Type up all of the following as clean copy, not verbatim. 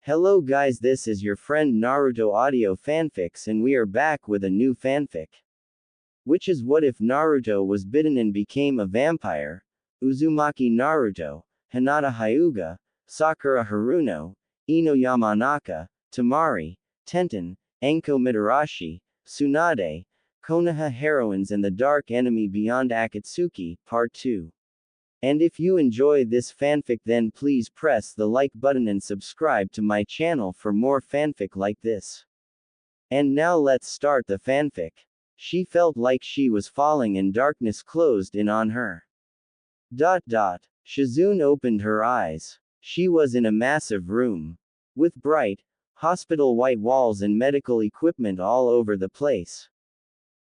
Hello guys, this is your friend Naruto Audio Fanfics and we are back with a new fanfic. Which is what if Naruto was bitten and became a vampire? Uzumaki Naruto, Hinata Hyuga, Sakura Haruno, Ino Yamanaka, Tamari, Tenten, Enko Mitarashi, Tsunade, Konoha Heroines and the Dark Enemy Beyond Akatsuki, Part 2. And if you enjoy this fanfic then please press the like button and subscribe to my channel for more fanfic like this. And now let's start the fanfic. She felt like she was falling and darkness closed in on her. Shizune opened her eyes. She was in a massive room. With bright, hospital white walls and medical equipment all over the place.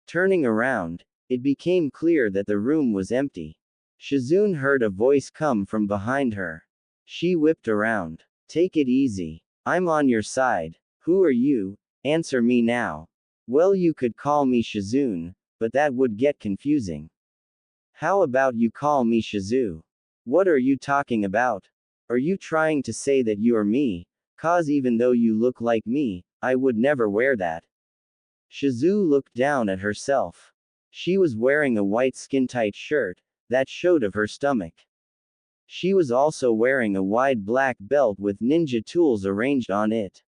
Turning around, it became clear that the room was empty. Shizune heard a voice come from behind her. She whipped around. Take it easy. I'm on your side. Who are you? Answer me now. Well, you could call me Shizune, but that would get confusing. How about you call me Shizu? What are you talking about? Are you trying to say that you are me? 'Cause even though you look like me, I would never wear that. Shizu looked down at herself. She was wearing a white skin-tight shirt that showed of her stomach. She was also wearing a wide black belt with ninja tools arranged on it.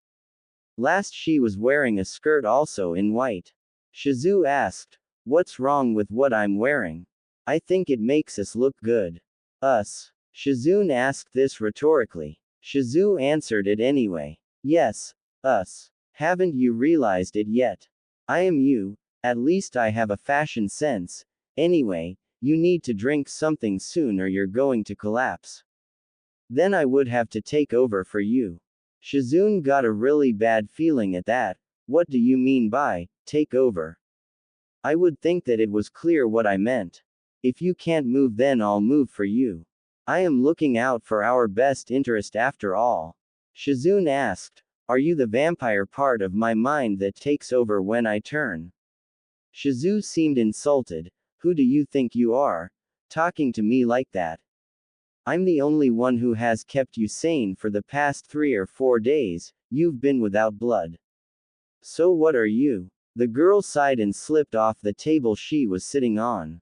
Last she was wearing a skirt also in white. Shizu asked, "What's wrong with what I'm wearing? I think it makes us look good." Us? Shizune asked this rhetorically. Shizu answered it anyway. Yes, us. Haven't you realized it yet? I am you, at least I have a fashion sense. Anyway, you need to drink something soon or you're going to collapse. Then I would have to take over for you. Shizune got a really bad feeling at that. What do you mean by, take over? I would think that it was clear what I meant. If you can't move then I'll move for you. I am looking out for our best interest after all. Shizune asked, are you the vampire part of my mind that takes over when I turn? Shizu seemed insulted. Who do you think you are? Talking to me like that? I'm the only one who has kept you sane for the past 3 or 4 days, you've been without blood. So what are you? The girl sighed and slipped off the table she was sitting on.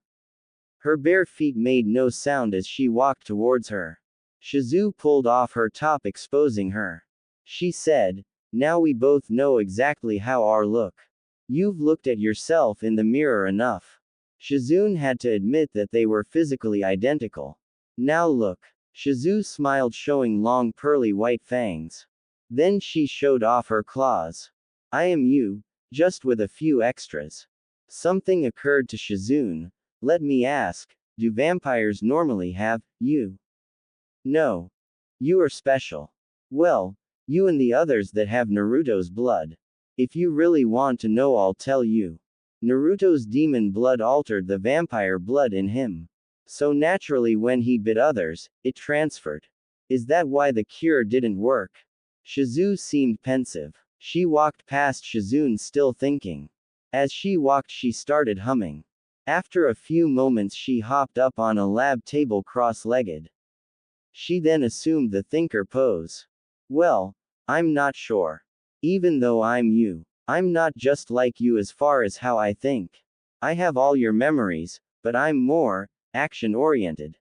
Her bare feet made no sound as she walked towards her. Shizu pulled off her top exposing her. She said, now we both know exactly how our look. You've looked at yourself in the mirror enough. Shizune had to admit that they were physically identical. Now look. Shizu smiled showing long pearly white fangs. Then she showed off her claws. I am you, just with a few extras. Something occurred to Shizune. Let me ask, do vampires normally have you? No. You are special. Well, you and the others that have Naruto's blood. If you really want to know I'll tell you. Naruto's demon blood altered the vampire blood in him. So naturally when he bit others, it transferred. Is that why the cure didn't work? Shizu seemed pensive. She walked past Shizune still thinking. As she walked she started humming. After a few moments she hopped up on a lab table cross-legged. She then assumed the thinker pose. Well, I'm not sure. Even though I'm you, I'm not just like you as far as how I think. I have all your memories, but I'm more action-oriented.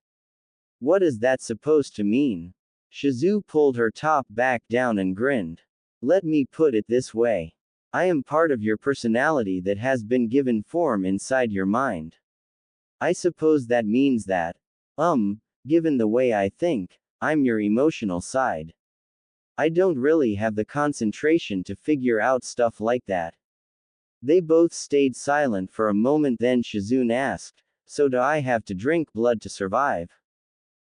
What is that supposed to mean? Shizu pulled her top back down and grinned. Let me put it this way. I am part of your personality that has been given form inside your mind. I suppose that means that, given the way I think, I'm your emotional side. I don't really have the concentration to figure out stuff like that. They both stayed silent for a moment then Shizune asked, so do I have to drink blood to survive?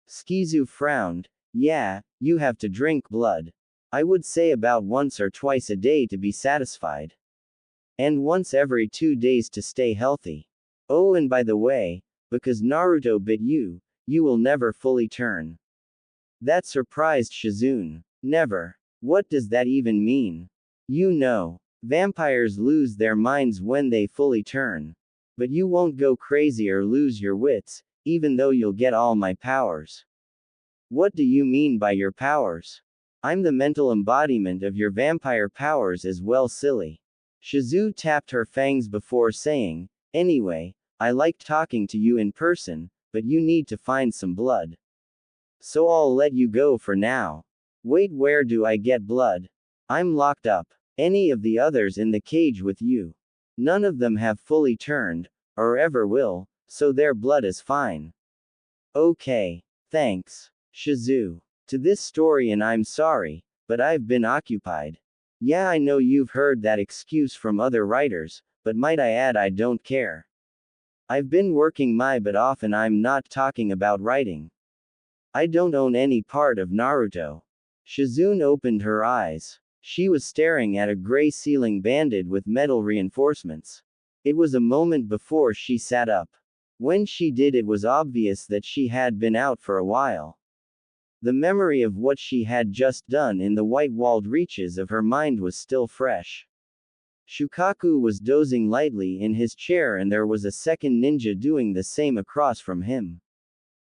Shizu frowned. Yeah, you have to drink blood. I would say about once or twice a day to be satisfied. And once every 2 days to stay healthy. Oh, and by the way, because Naruto bit you, you will never fully turn. That surprised Shizune. Never. What does that even mean? You know, vampires lose their minds when they fully turn. But you won't go crazy or lose your wits, even though you'll get all my powers. What do you mean by your powers? I'm the mental embodiment of your vampire powers as well, silly. Shizu tapped her fangs before saying, anyway, I like talking to you in person, but you need to find some blood. So I'll let you go for now. Wait, where do I get blood? I'm locked up. Any of the others in the cage with you. None of them have fully turned, or ever will, so their blood is fine. Okay. Thanks, Shizu. To this story, and I'm sorry, but I've been occupied. Yeah, I know you've heard that excuse from other writers, but might I add, I don't care. I've been working my butt off, and I'm not talking about writing. I don't own any part of Naruto. Shizune opened her eyes. She was staring at a gray ceiling banded with metal reinforcements. It was a moment before she sat up. When she did, it was obvious that she had been out for a while. The memory of what she had just done in the white-walled reaches of her mind was still fresh. Shukaku was dozing lightly in his chair, and there was a second ninja doing the same across from him.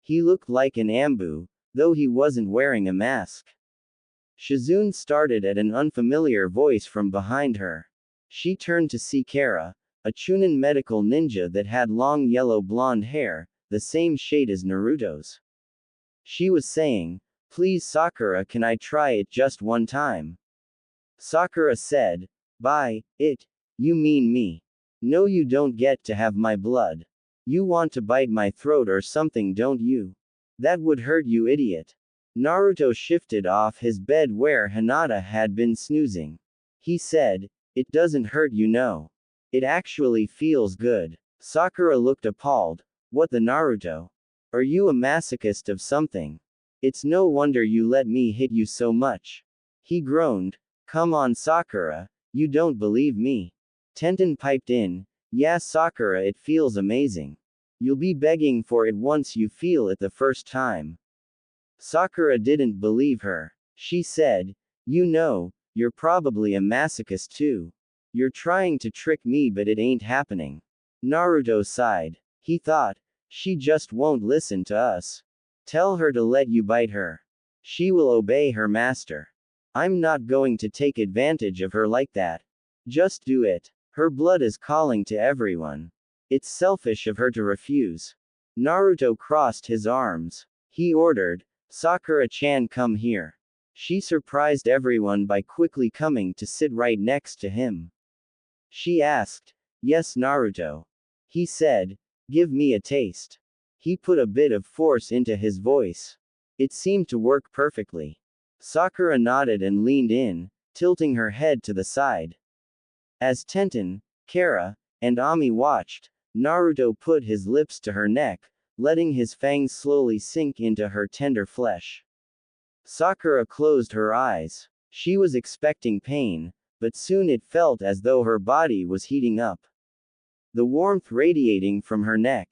He looked like an Ambu, though he wasn't wearing a mask. Shizune started at an unfamiliar voice from behind her. She turned to see Kara, a Chunin medical ninja that had long yellow blonde hair, the same shade as Naruto's. She was saying, please Sakura, can I try it just one time? Sakura said, by it, you mean me. No, you don't get to have my blood. You want to bite my throat or something, don't you? That would hurt, you idiot. Naruto shifted off his bed where Hinata had been snoozing. He said, it doesn't hurt, you know. It actually feels good. Sakura looked appalled. What the Naruto? Are you a masochist of something? It's no wonder you let me hit you so much. He groaned. Come on, Sakura, you don't believe me. Tenten piped in, yeah, Sakura, it feels amazing. You'll be begging for it once you feel it the first time. Sakura didn't believe her. She said, you know, you're probably a masochist too. You're trying to trick me, but it ain't happening. Naruto sighed. He thought, she just won't listen to us. Tell her to let you bite her. She will obey her master. I'm not going to take advantage of her like that. Just do it. Her blood is calling to everyone. It's selfish of her to refuse. Naruto crossed his arms. He ordered, Sakura-chan, come here. She surprised everyone by quickly coming to sit right next to him. She asked, yes, Naruto. He said, give me a taste. He put a bit of force into his voice. It seemed to work perfectly. Sakura nodded and leaned in, tilting her head to the side. As Tenten, Kara, and Ami watched, Naruto put his lips to her neck, letting his fangs slowly sink into her tender flesh. Sakura closed her eyes. She was expecting pain, but soon it felt as though her body was heating up. The warmth radiating from her neck.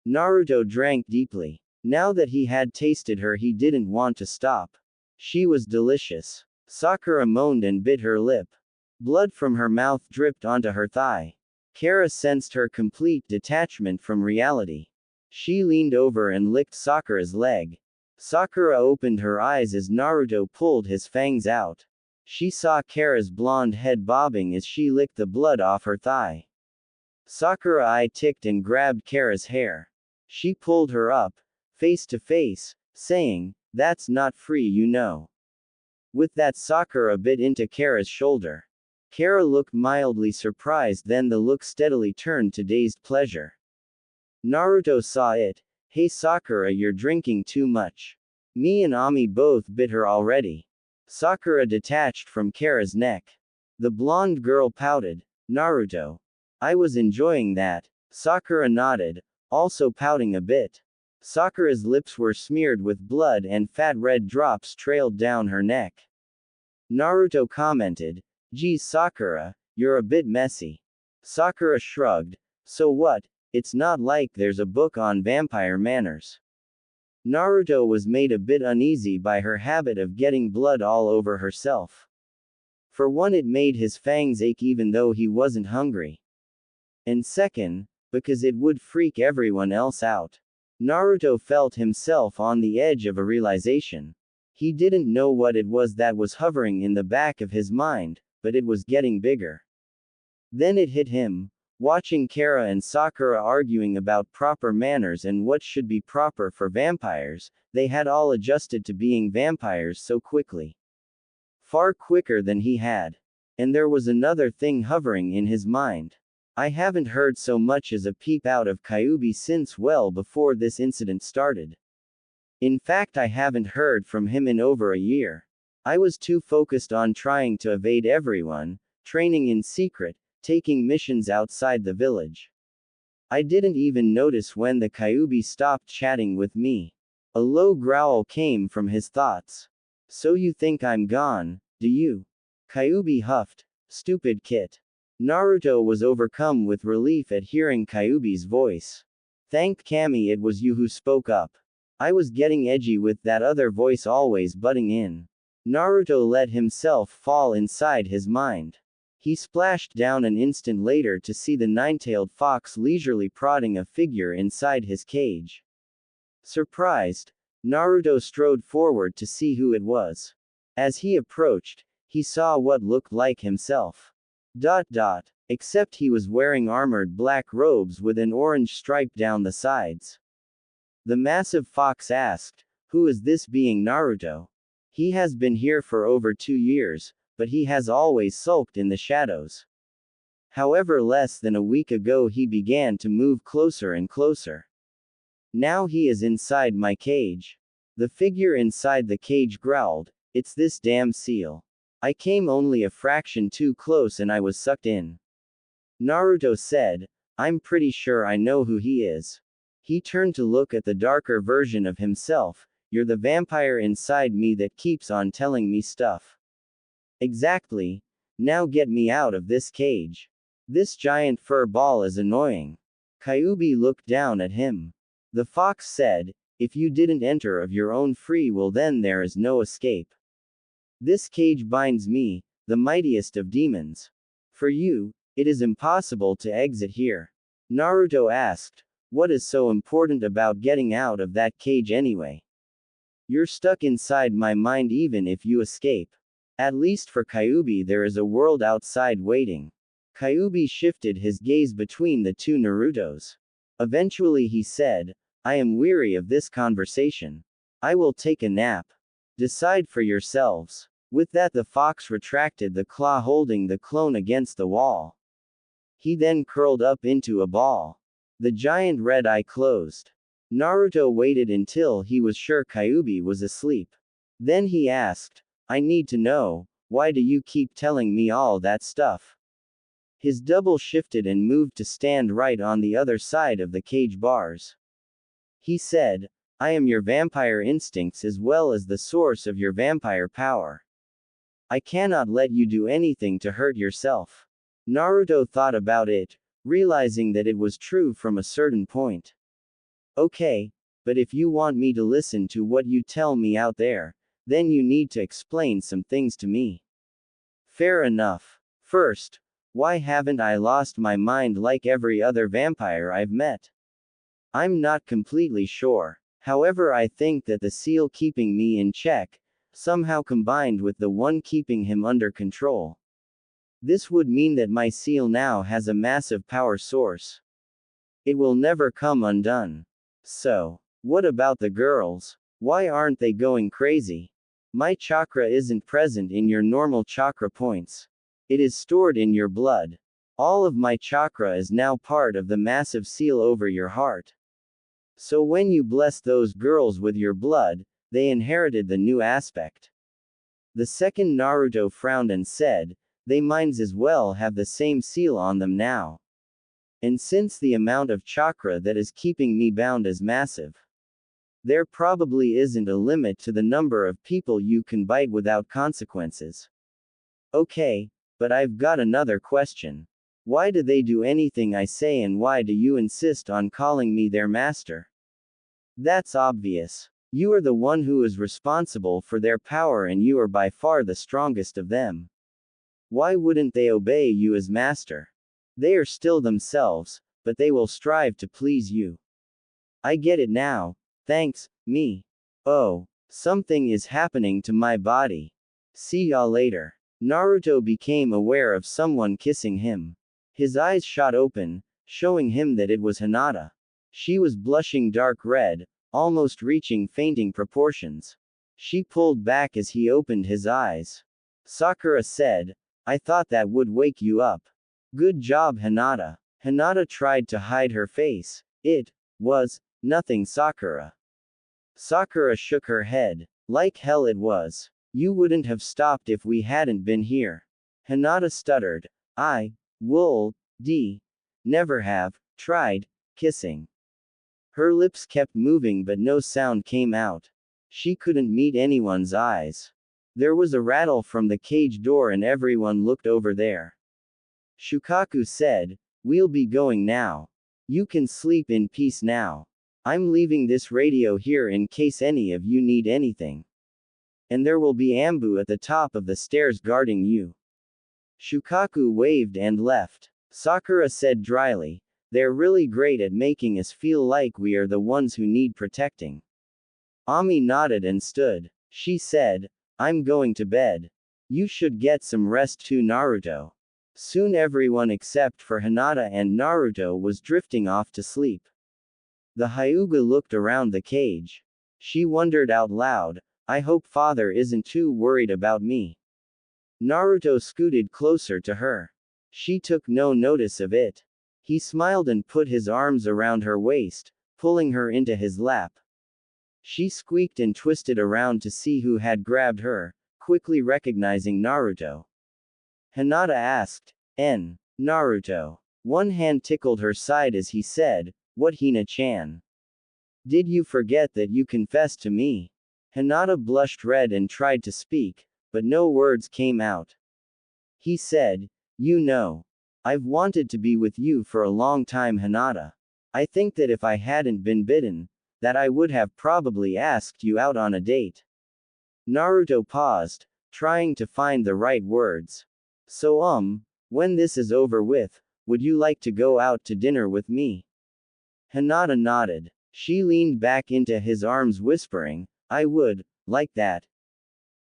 Naruto drank deeply. Now that he had tasted her, he didn't want to stop. She was delicious. Sakura moaned and bit her lip. Blood from her mouth dripped onto her thigh. Kara sensed her complete detachment from reality. She leaned over and licked Sakura's leg. Sakura opened her eyes as Naruto pulled his fangs out. She saw Kara's blonde head bobbing as she licked the blood off her thigh. Sakura eye ticked and grabbed Kara's hair. She pulled her up, face to face, saying, that's not free, you know. With that, Sakura bit into Kara's shoulder. Kara looked mildly surprised, then the look steadily turned to dazed pleasure. Naruto saw it. Hey Sakura, you're drinking too much. Me and Ami both bit her already. Sakura detached from Kara's neck. The blonde girl pouted. Naruto. I was enjoying that. Sakura nodded, also pouting a bit. Sakura's lips were smeared with blood and fat red drops trailed down her neck. Naruto commented, geez Sakura, you're a bit messy. Sakura shrugged, so what? It's not like there's a book on vampire manners. Naruto was made a bit uneasy by her habit of getting blood all over herself. For one, it made his fangs ache even though he wasn't hungry. And second, because it would freak everyone else out. Naruto felt himself on the edge of a realization. He didn't know what it was that was hovering in the back of his mind, but it was getting bigger. Then it hit him. Watching Kara and Sakura arguing about proper manners and what should be proper for vampires, they had all adjusted to being vampires so quickly. Far quicker than he had. And there was another thing hovering in his mind. I haven't heard so much as a peep out of Kyuubi since well before this incident started. In fact, I haven't heard from him in over a year. I was too focused on trying to evade everyone, training in secret, taking missions outside the village. I didn't even notice when the Kyuubi stopped chatting with me. A low growl came from his thoughts. So you think I'm gone, do you? Kyuubi huffed. Stupid kit. Naruto was overcome with relief at hearing Kyuubi's voice. Thank Kami it was you who spoke up. I was getting edgy with that other voice always butting in. Naruto let himself fall inside his mind. He splashed down an instant later to see the nine-tailed fox leisurely prodding a figure inside his cage. Surprised, Naruto strode forward to see who it was. As he approached, he saw what looked like himself. Except he was wearing armored black robes with an orange stripe down the sides. The massive fox asked, "Who is this being Naruto? He has been here for over 2 years, but he has always sulked in the shadows. However, less than a week ago he began to move closer and closer. Now he is inside my cage." The figure inside the cage growled, "It's this damn seal. I came only a fraction too close and I was sucked in." Naruto said, "I'm pretty sure I know who he is." He turned to look at the darker version of himself. "You're the vampire inside me that keeps on telling me stuff." "Exactly. Now get me out of this cage. This giant fur ball is annoying." Kyuubi looked down at him. The fox said, "If you didn't enter of your own free will, then there is no escape. This cage binds me, the mightiest of demons. For you, it is impossible to exit here." Naruto asked, "What is so important about getting out of that cage anyway? You're stuck inside my mind even if you escape. At least for Kyuubi there is a world outside waiting." Kyuubi shifted his gaze between the two Narutos. Eventually he said, "I am weary of this conversation. I will take a nap. Decide for yourselves." With that the fox retracted the claw holding the clone against the wall. He then curled up into a ball. The giant red eye closed. Naruto waited until he was sure Kyuubi was asleep. Then he asked, "I need to know, why do you keep telling me all that stuff?" His double shifted and moved to stand right on the other side of the cage bars. He said, "I am your vampire instincts as well as the source of your vampire power. I cannot let you do anything to hurt yourself." Naruto thought about it, realizing that it was true from a certain point. "Okay, but if you want me to listen to what you tell me out there, then you need to explain some things to me." "Fair enough. First, why haven't I lost my mind like every other vampire I've met? I'm not completely sure. However, I think that the seal keeping me in check, somehow combined with the one keeping him under control. This would mean that my seal now has a massive power source. It will never come undone. So, what about the girls? Why aren't they going crazy? My chakra isn't present in your normal chakra points. It is stored in your blood. All of my chakra is now part of the massive seal over your heart. So when you bless those girls with your blood, they inherited the new aspect." The second Naruto frowned and said, "They might as well have the same seal on them now. And since the amount of chakra that is keeping me bound is massive, there probably isn't a limit to the number of people you can bite without consequences." "Okay, but I've got another question. Why do they do anything I say and why do you insist on calling me their master?" "That's obvious. You are the one who is responsible for their power and you are by far the strongest of them. Why wouldn't they obey you as master? They are still themselves, but they will strive to please you." "I get it now. Thanks, me." "Oh, Something is happening to my body. See ya later. Naruto became aware of someone kissing him. His eyes shot open, showing him that it was Hinata. She was blushing dark red, almost reaching fainting proportions. She pulled back as he opened his eyes. Sakura said, I thought that would wake you up. Good job, Hinata. Hinata tried to hide her face. It was nothing, Sakura. Sakura shook her head. Like hell it was. You wouldn't have stopped if we hadn't been here. Hinata stuttered. I would never have tried kissing. Her lips kept moving but no sound came out. She couldn't meet anyone's eyes. There was a rattle from the cage door and everyone looked over there. Shukaku said, We'll be going now. You can sleep in peace now. I'm leaving this radio here in case any of you need anything. And there will be Ambu at the top of the stairs guarding you. Shukaku waved and left. Sakura said dryly, They're really great at making us feel like we are the ones who need protecting. Ami nodded and stood. She said, I'm going to bed. You should get some rest too, Naruto. Soon everyone except for Hinata and Naruto was drifting off to sleep. The Hyuga looked around the cage. She wondered out loud, I hope father isn't too worried about me. Naruto scooted closer to her. She took no notice of it. He smiled and put his arms around her waist, pulling her into his lap. She squeaked and twisted around to see who had grabbed her, quickly recognizing Naruto. Hinata asked, Naruto. One hand tickled her side as he said, What Hina-chan? Did you forget that you confessed to me? Hinata blushed red and tried to speak, but no words came out. He said, You know. I've wanted to be with you for a long time, Hinata. I think that if I hadn't been bitten, that I would have probably asked you out on a date. Naruto paused, trying to find the right words. So when this is over with, would you like to go out to dinner with me? Hinata nodded. She leaned back into his arms whispering, I would, like that.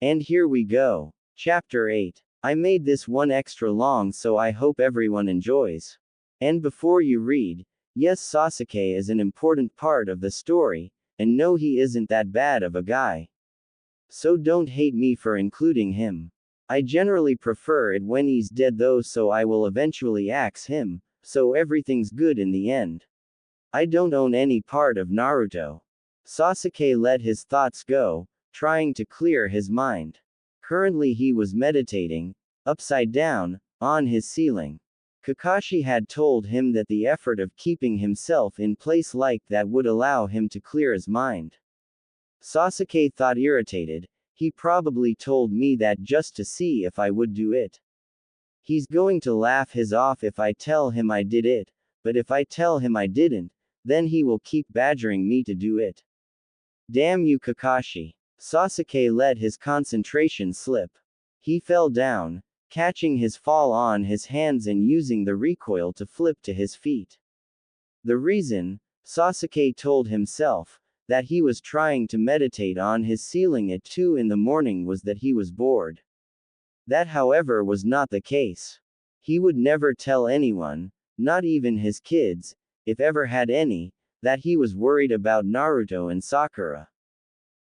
And here we go. Chapter 8. I made this one extra long so I hope everyone enjoys. And before you read, yes, Sasuke is an important part of the story, and no, he isn't that bad of a guy. So don't hate me for including him. I generally prefer it when he's dead though, so I will eventually axe him, so everything's good in the end. I don't own any part of Naruto. Sasuke let his thoughts go, trying to clear his mind. Currently he was meditating, upside down, on his ceiling. Kakashi had told him that the effort of keeping himself in place like that would allow him to clear his mind. Sasuke thought irritated, he probably told me that just to see if I would do it. He's going to laugh his off if I tell him I did it, but if I tell him I didn't, then he will keep badgering me to do it. Damn you, Kakashi. Sasuke let his concentration slip. He fell down, catching his fall on his hands and using the recoil to flip to his feet. The reason, Sasuke told himself, that he was trying to meditate on his ceiling at 2 in the morning was that he was bored. That, however, was not the case. He would never tell anyone, not even his kids, if ever had any, that he was worried about Naruto and Sakura.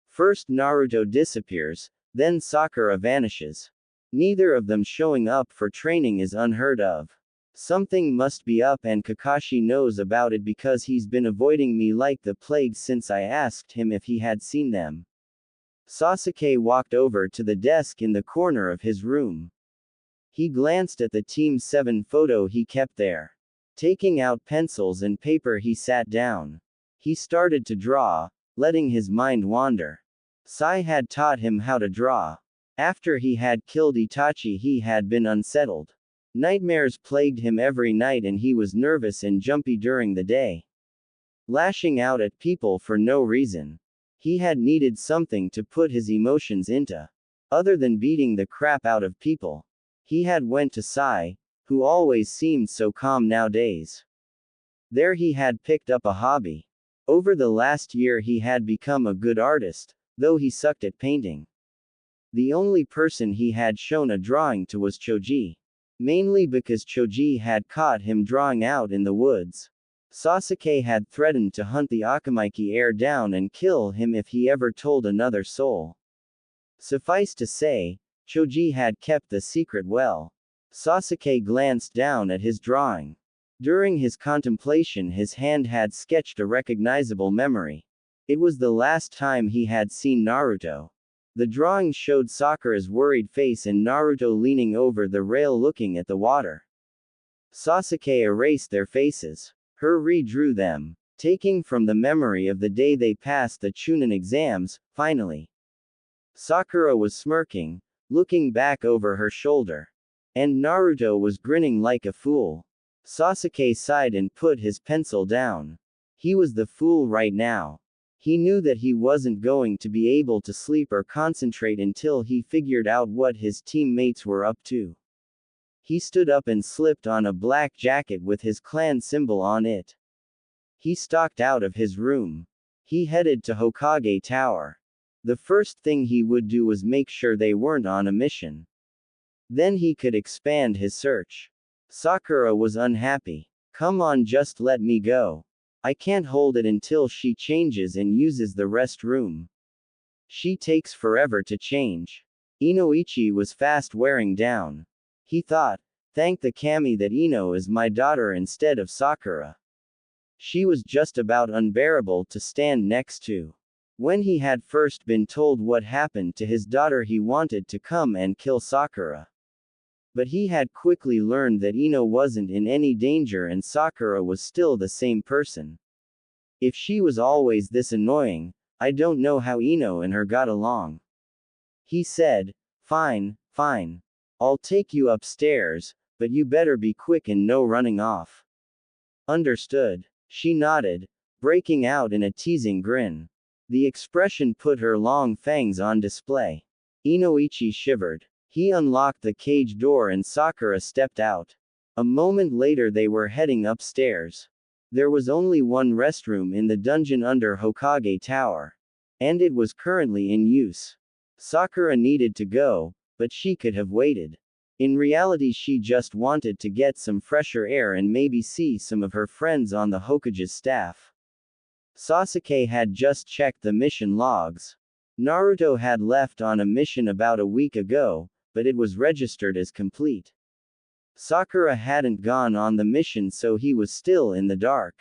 First Naruto disappears, then Sakura vanishes. Neither of them showing up for training is unheard of. Something must be up and Kakashi knows about it because he's been avoiding me like the plague since I asked him if he had seen them. Sasuke walked over to the desk in the corner of his room. He glanced at the Team 7 photo he kept there. Taking out pencils and paper he sat down. He started to draw, letting his mind wander. Sai had taught him how to draw. After he had killed Itachi he had been unsettled. Nightmares plagued him every night and he was nervous and jumpy during the day. Lashing out at people for no reason. He had needed something to put his emotions into. Other than beating the crap out of people. He had went to Sai, who always seemed so calm nowadays. There he had picked up a hobby. Over the last year he had become a good artist, though he sucked at painting. The only person he had shown a drawing to was Choji. Mainly because Choji had caught him drawing out in the woods. Sasuke had threatened to hunt the Akamaiki heir down and kill him if he ever told another soul. Suffice to say, Choji had kept the secret well. Sasuke glanced down at his drawing. During his contemplation, his hand had sketched a recognizable memory. It was the last time he had seen Naruto. The drawing showed Sakura's worried face and Naruto leaning over the rail looking at the water. Sasuke erased their faces. Her redrew them, taking from the memory of the day they passed the Chunin exams, finally. Sakura was smirking, looking back over her shoulder. And Naruto was grinning like a fool. Sasuke sighed and put his pencil down. He was the fool right now. He knew that he wasn't going to be able to sleep or concentrate until he figured out what his teammates were up to. He stood up and slipped on a black jacket with his clan symbol on it. He stalked out of his room. He headed to Hokage Tower. The first thing he would do was make sure they weren't on a mission. Then he could expand his search. Sakura was unhappy. Come on, just let me go. I can't hold it until she changes and uses the restroom. She takes forever to change. Inoichi was fast wearing down. He thought, thank the kami that Ino is my daughter instead of Sakura. She was just about unbearable to stand next to. When he had first been told what happened to his daughter, he wanted to come and kill Sakura. But he had quickly learned that Ino wasn't in any danger and Sakura was still the same person. If she was always this annoying, I don't know how Ino and her got along. He said, fine, fine. I'll take you upstairs, but you better be quick and no running off. Understood. She nodded, breaking out in a teasing grin. The expression put her long fangs on display. Inoichi shivered. He unlocked the cage door and Sakura stepped out. A moment later they were heading upstairs. There was only one restroom in the dungeon under Hokage Tower. And it was currently in use. Sakura needed to go, but she could have waited. In reality she just wanted to get some fresher air and maybe see some of her friends on the Hokage's staff. Sasuke had just checked the mission logs. Naruto had left on a mission about a week ago, but it was registered as complete. Sakura hadn't gone on the mission, so he was still in the dark.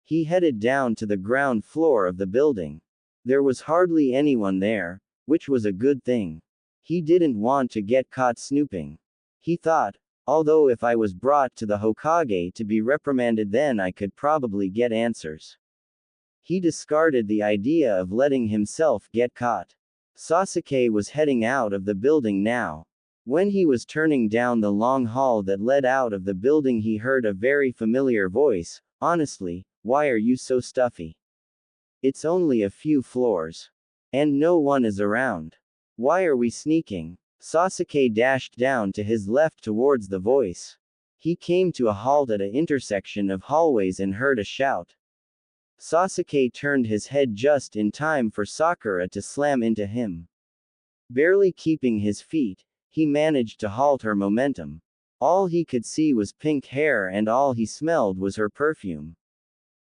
He headed down to the ground floor of the building. There was hardly anyone there, which was a good thing. He didn't want to get caught snooping. He thought, although if I was brought to the Hokage to be reprimanded, then I could probably get answers. He discarded the idea of letting himself get caught. Sasuke was heading out of the building now. When he was turning down the long hall that led out of the building, he heard a very familiar voice. Honestly, why are you so stuffy? It's only a few floors. And no one is around. Why are we sneaking? Sasuke dashed down to his left towards the voice. He came to a halt at an intersection of hallways and heard a shout. Sasuke turned his head just in time for Sakura to slam into him. Barely keeping his feet, he managed to halt her momentum. All he could see was pink hair and all he smelled was her perfume.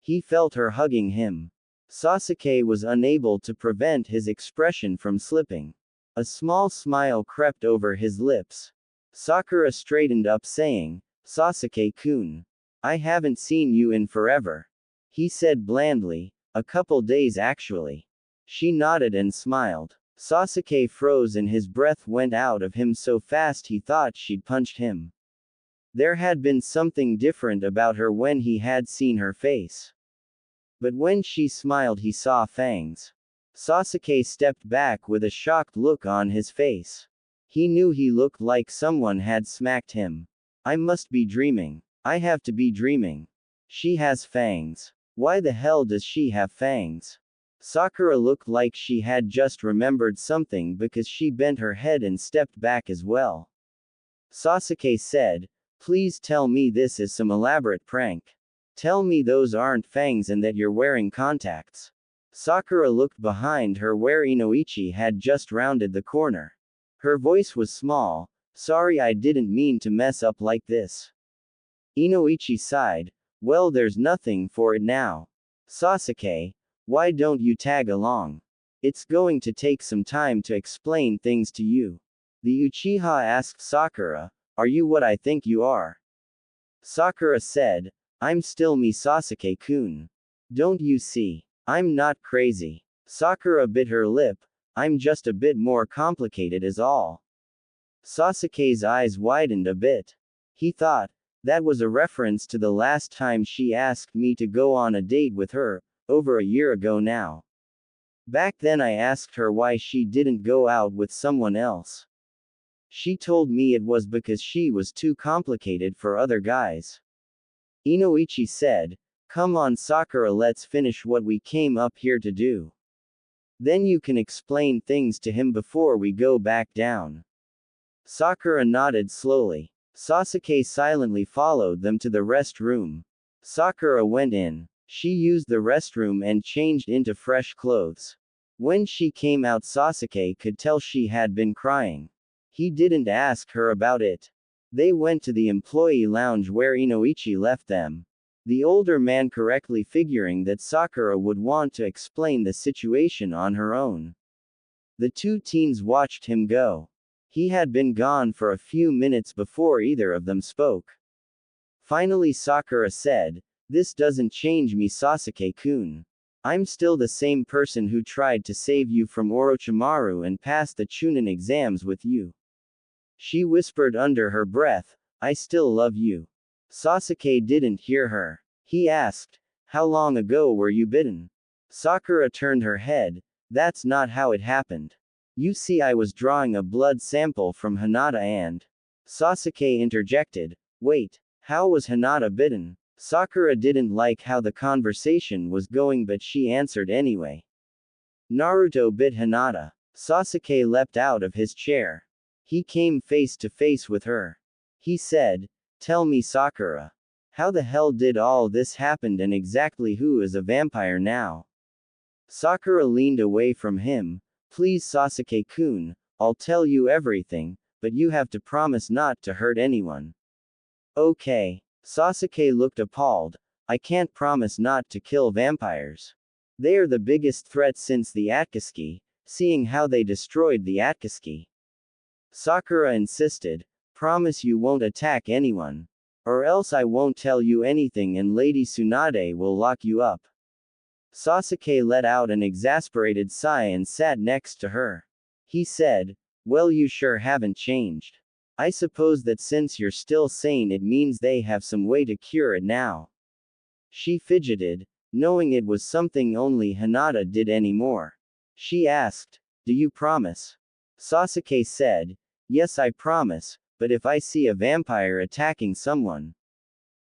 He felt her hugging him. Sasuke was unable to prevent his expression from slipping. A small smile crept over his lips. Sakura straightened up saying, Sasuke-kun. I haven't seen you in forever. He said blandly, a couple days actually. She nodded and smiled. Sasuke froze and his breath went out of him so fast he thought she'd punched him. There had been something different about her when he had seen her face. But when she smiled he saw fangs. Sasuke stepped back with a shocked look on his face. He knew he looked like someone had smacked him. I must be dreaming. I have to be dreaming. She has fangs. Why the hell does she have fangs? Sakura looked like she had just remembered something because she bent her head and stepped back as well. Sasuke said, please tell me this is some elaborate prank. Tell me those aren't fangs and that you're wearing contacts. Sakura looked behind her where Inoichi had just rounded the corner. Her voice was small. Sorry, I didn't mean to mess up like this. Inoichi sighed. Well, there's nothing for it now. Sasuke, why don't you tag along? It's going to take some time to explain things to you. The Uchiha asked Sakura, are you what I think you are? Sakura said, I'm still me, Sasuke-kun. Don't you see? I'm not crazy. Sakura bit her lip. I'm just a bit more complicated is all. Sasuke's eyes widened a bit. He thought, that was a reference to the last time she asked me to go on a date with her, over a year ago now. Back then I asked her why she didn't go out with someone else. She told me it was because she was too complicated for other guys. Inoichi said, come on Sakura, let's finish what we came up here to do. Then you can explain things to him before we go back down. Sakura nodded slowly. Sasuke silently followed them to the restroom. Sakura went in. She used the restroom and changed into fresh clothes. When she came out, Sasuke could tell she had been crying. He didn't ask her about it. They went to the employee lounge where Inoichi left them. The older man correctly figuring that Sakura would want to explain the situation on her own. The two teens watched him go. He had been gone for a few minutes before either of them spoke. Finally Sakura said, this doesn't change me, Sasuke-kun. I'm still the same person who tried to save you from Orochimaru and passed the Chunin exams with you. She whispered under her breath, I still love you. Sasuke didn't hear her. He asked, how long ago were you bitten? Sakura turned her head, that's not how it happened. You see, I was drawing a blood sample from Hinata and... Sasuke interjected, wait, how was Hinata bitten? Sakura didn't like how the conversation was going, but she answered anyway. Naruto bit Hinata. Sasuke leapt out of his chair. He came face to face with her. He said, tell me Sakura. How the hell did all this happen and exactly who is a vampire now? Sakura leaned away from him. Please Sasuke-kun, I'll tell you everything, but you have to promise not to hurt anyone. Okay. Sasuke looked appalled. I can't promise not to kill vampires. They are the biggest threat since the Akatsuki, seeing how they destroyed the Akatsuki. Sakura insisted, promise you won't attack anyone. Or else I won't tell you anything and Lady Tsunade will lock you up. Sasuke let out an exasperated sigh and sat next to her. He said, well, you sure haven't changed. I suppose that since you're still sane it means they have some way to cure it now. She fidgeted, knowing it was something only Hinata did anymore. She asked, do you promise? Sasuke said, yes, I promise, but if I see a vampire attacking someone,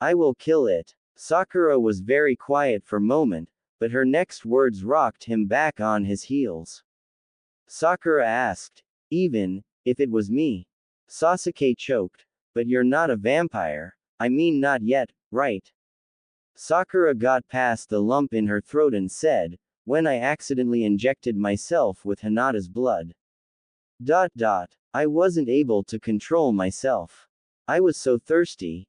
I will kill it. Sakura was very quiet for a moment, but her next words rocked him back on his heels. Sakura asked, even if it was me? Sasuke choked, but you're not a vampire, I mean not yet, right? Sakura got past the lump in her throat and said, when I accidentally injected myself with Hinata's blood. I wasn't able to control myself. I was so thirsty,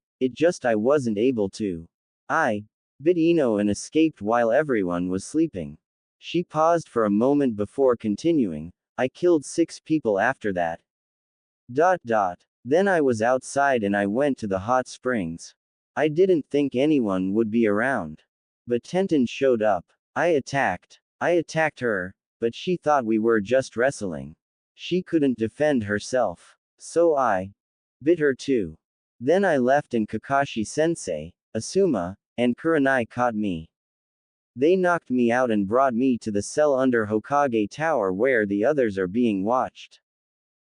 I wasn't able to. I bit Ino and escaped while everyone was sleeping. She paused for a moment before continuing, I killed 6 people after that. Then I was outside and I went to the hot springs. I didn't think anyone would be around. But Tenten showed up. I attacked her, but she thought we were just wrestling. She couldn't defend herself. So I bit her too. Then I left and Kakashi-sensei, Asuma, and Kurenai caught me. They knocked me out and brought me to the cell under Hokage Tower where the others are being watched.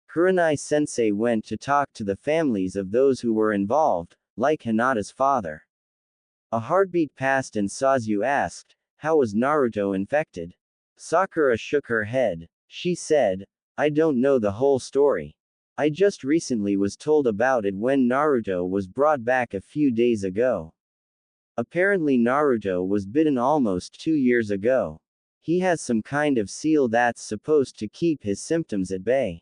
Kurenai-sensei went to talk to the families of those who were involved, like Hinata's father. A heartbeat passed and Sasuke asked, how was Naruto infected? Sakura shook her head. She said, I don't know the whole story. I just recently was told about it when Naruto was brought back a few days ago. Apparently Naruto was bitten almost 2 years ago. He has some kind of seal that's supposed to keep his symptoms at bay.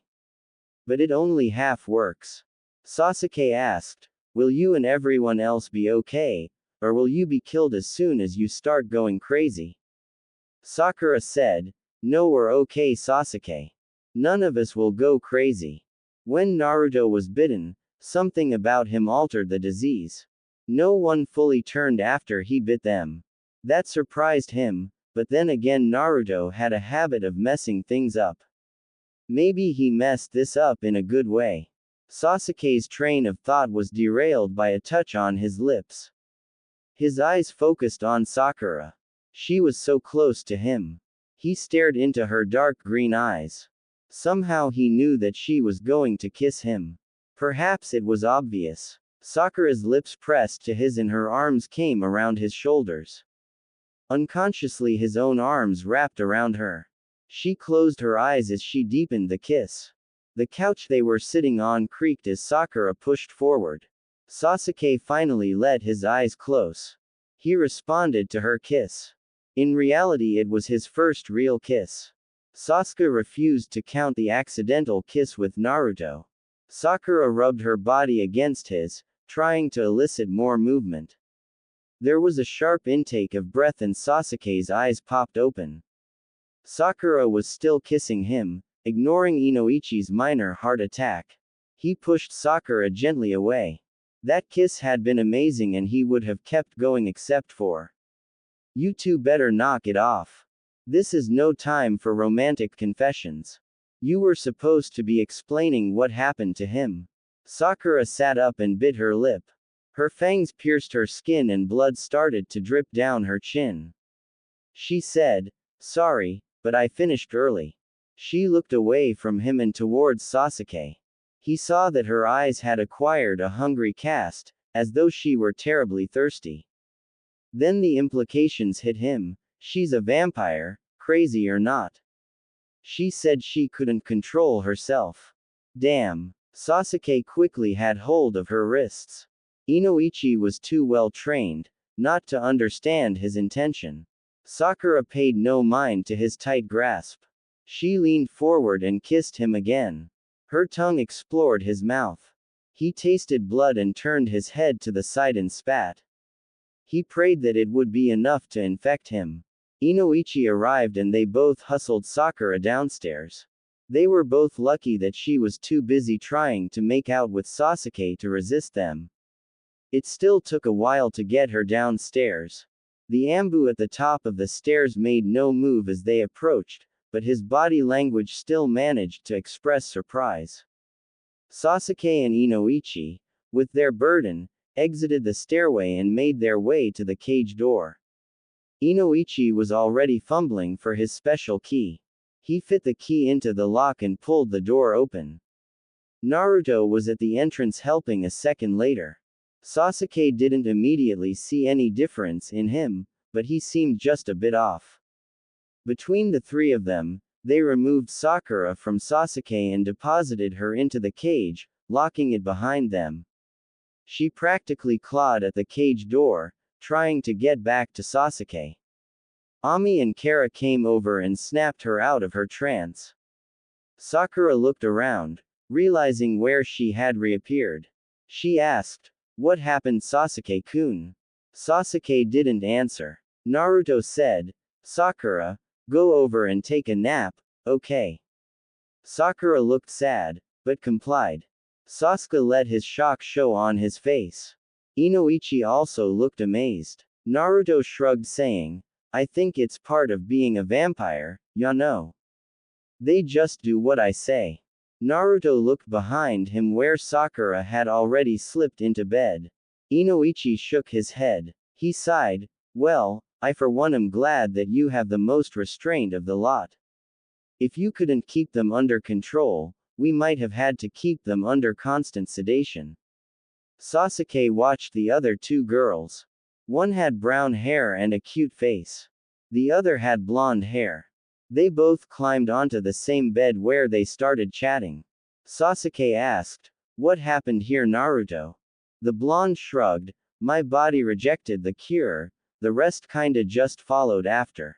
But it only half works. Sasuke asked, will you and everyone else be okay, or will you be killed as soon as you start going crazy? Sakura said, no, we're okay, Sasuke. None of us will go crazy. When Naruto was bitten, something about him altered the disease. No one fully turned after he bit them. That surprised him, but then again Naruto had a habit of messing things up. Maybe he messed this up in a good way. Sasuke's train of thought was derailed by a touch on his lips. His eyes focused on Sakura. She was so close to him. He stared into her dark green eyes. Somehow he knew that she was going to kiss him. Perhaps it was obvious. Sakura's lips pressed to his and her arms came around his shoulders. Unconsciously his own arms wrapped around her. She closed her eyes as she deepened the kiss. The couch they were sitting on creaked as Sakura pushed forward. Sasuke finally let his eyes close. He responded to her kiss. In reality it was his first real kiss. Sasuke refused to count the accidental kiss with Naruto. Sakura rubbed her body against his, trying to elicit more movement. There was a sharp intake of breath and Sasuke's eyes popped open. Sakura was still kissing him, ignoring Inoichi's minor heart attack. He pushed Sakura gently away. That kiss had been amazing and he would have kept going except for. You two better knock it off. This is no time for romantic confessions. You were supposed to be explaining what happened to him. Sakura sat up and bit her lip. Her fangs pierced her skin and blood started to drip down her chin. She said, sorry, but I finished early. She looked away from him and towards Sasuke. He saw that her eyes had acquired a hungry cast, as though she were terribly thirsty. Then the implications hit him. She's a vampire, crazy or not. She said she couldn't control herself. Damn. Sasuke quickly had hold of her wrists. Inoichi was too well trained not to understand his intention. Sakura paid no mind to his tight grasp. She leaned forward and kissed him again. Her tongue explored his mouth. He tasted blood and turned his head to the side and spat. He prayed that it would be enough to infect him. Inoichi arrived and they both hustled Sakura downstairs. They were both lucky that she was too busy trying to make out with Sasuke to resist them. It still took a while to get her downstairs. The Ambu at the top of the stairs made no move as they approached, but his body language still managed to express surprise. Sasuke and Inoichi, with their burden, exited the stairway and made their way to the cage door. Inoichi was already fumbling for his special key. He fit the key into the lock and pulled the door open. Naruto was at the entrance helping a second later. Sasuke didn't immediately see any difference in him, but he seemed just a bit off. Between the three of them, they removed Sakura from Sasuke and deposited her into the cage, locking it behind them. She practically clawed at the cage door, trying to get back to Sasuke. Ami and Kara came over and snapped her out of her trance. Sakura looked around, realizing where she had reappeared. She asked, what happened, Sasuke-kun? Sasuke didn't answer. Naruto said, Sakura, go over and take a nap, okay? Sakura looked sad, but complied. Sasuke let his shock show on his face. Inoichi also looked amazed. Naruto shrugged saying, I think it's part of being a vampire, ya know. They just do what I say. Naruto looked behind him where Sakura had already slipped into bed. Inoichi shook his head. He sighed, well, I for one am glad that you have the most restraint of the lot. If you couldn't keep them under control, we might have had to keep them under constant sedation. Sasuke watched the other two girls. One had brown hair and a cute face. The other had blonde hair. They both climbed onto the same bed where they started chatting. Sasuke asked, what happened here, Naruto? The blonde shrugged, my body rejected the cure, the rest kinda just followed after.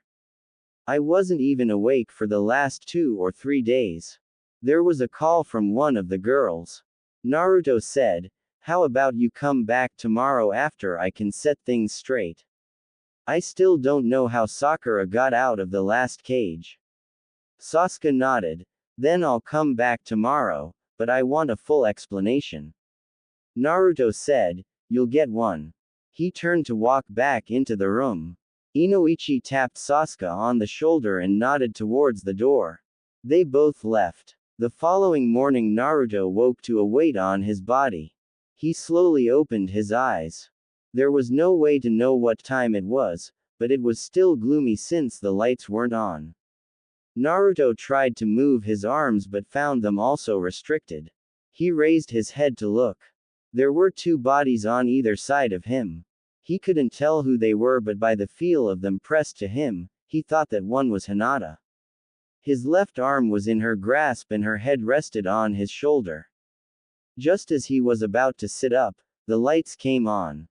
I wasn't even awake for the last 2 or 3 days. There was a call from one of the girls. Naruto said, how about you come back tomorrow after I can set things straight? I still don't know how Sakura got out of the last cage. Sasuke nodded. Then I'll come back tomorrow, but I want a full explanation. Naruto said, you'll get one. He turned to walk back into the room. Inoichi tapped Sasuke on the shoulder and nodded towards the door. They both left. The following morning Naruto woke to a weight on his body. He slowly opened his eyes. There was no way to know what time it was, but it was still gloomy since the lights weren't on. Naruto tried to move his arms but found them also restricted. He raised his head to look. There were 2 bodies on either side of him. He couldn't tell who they were, but by the feel of them pressed to him, he thought that one was Hinata. His left arm was in her grasp and her head rested on his shoulder. Just as he was about to sit up, the lights came on.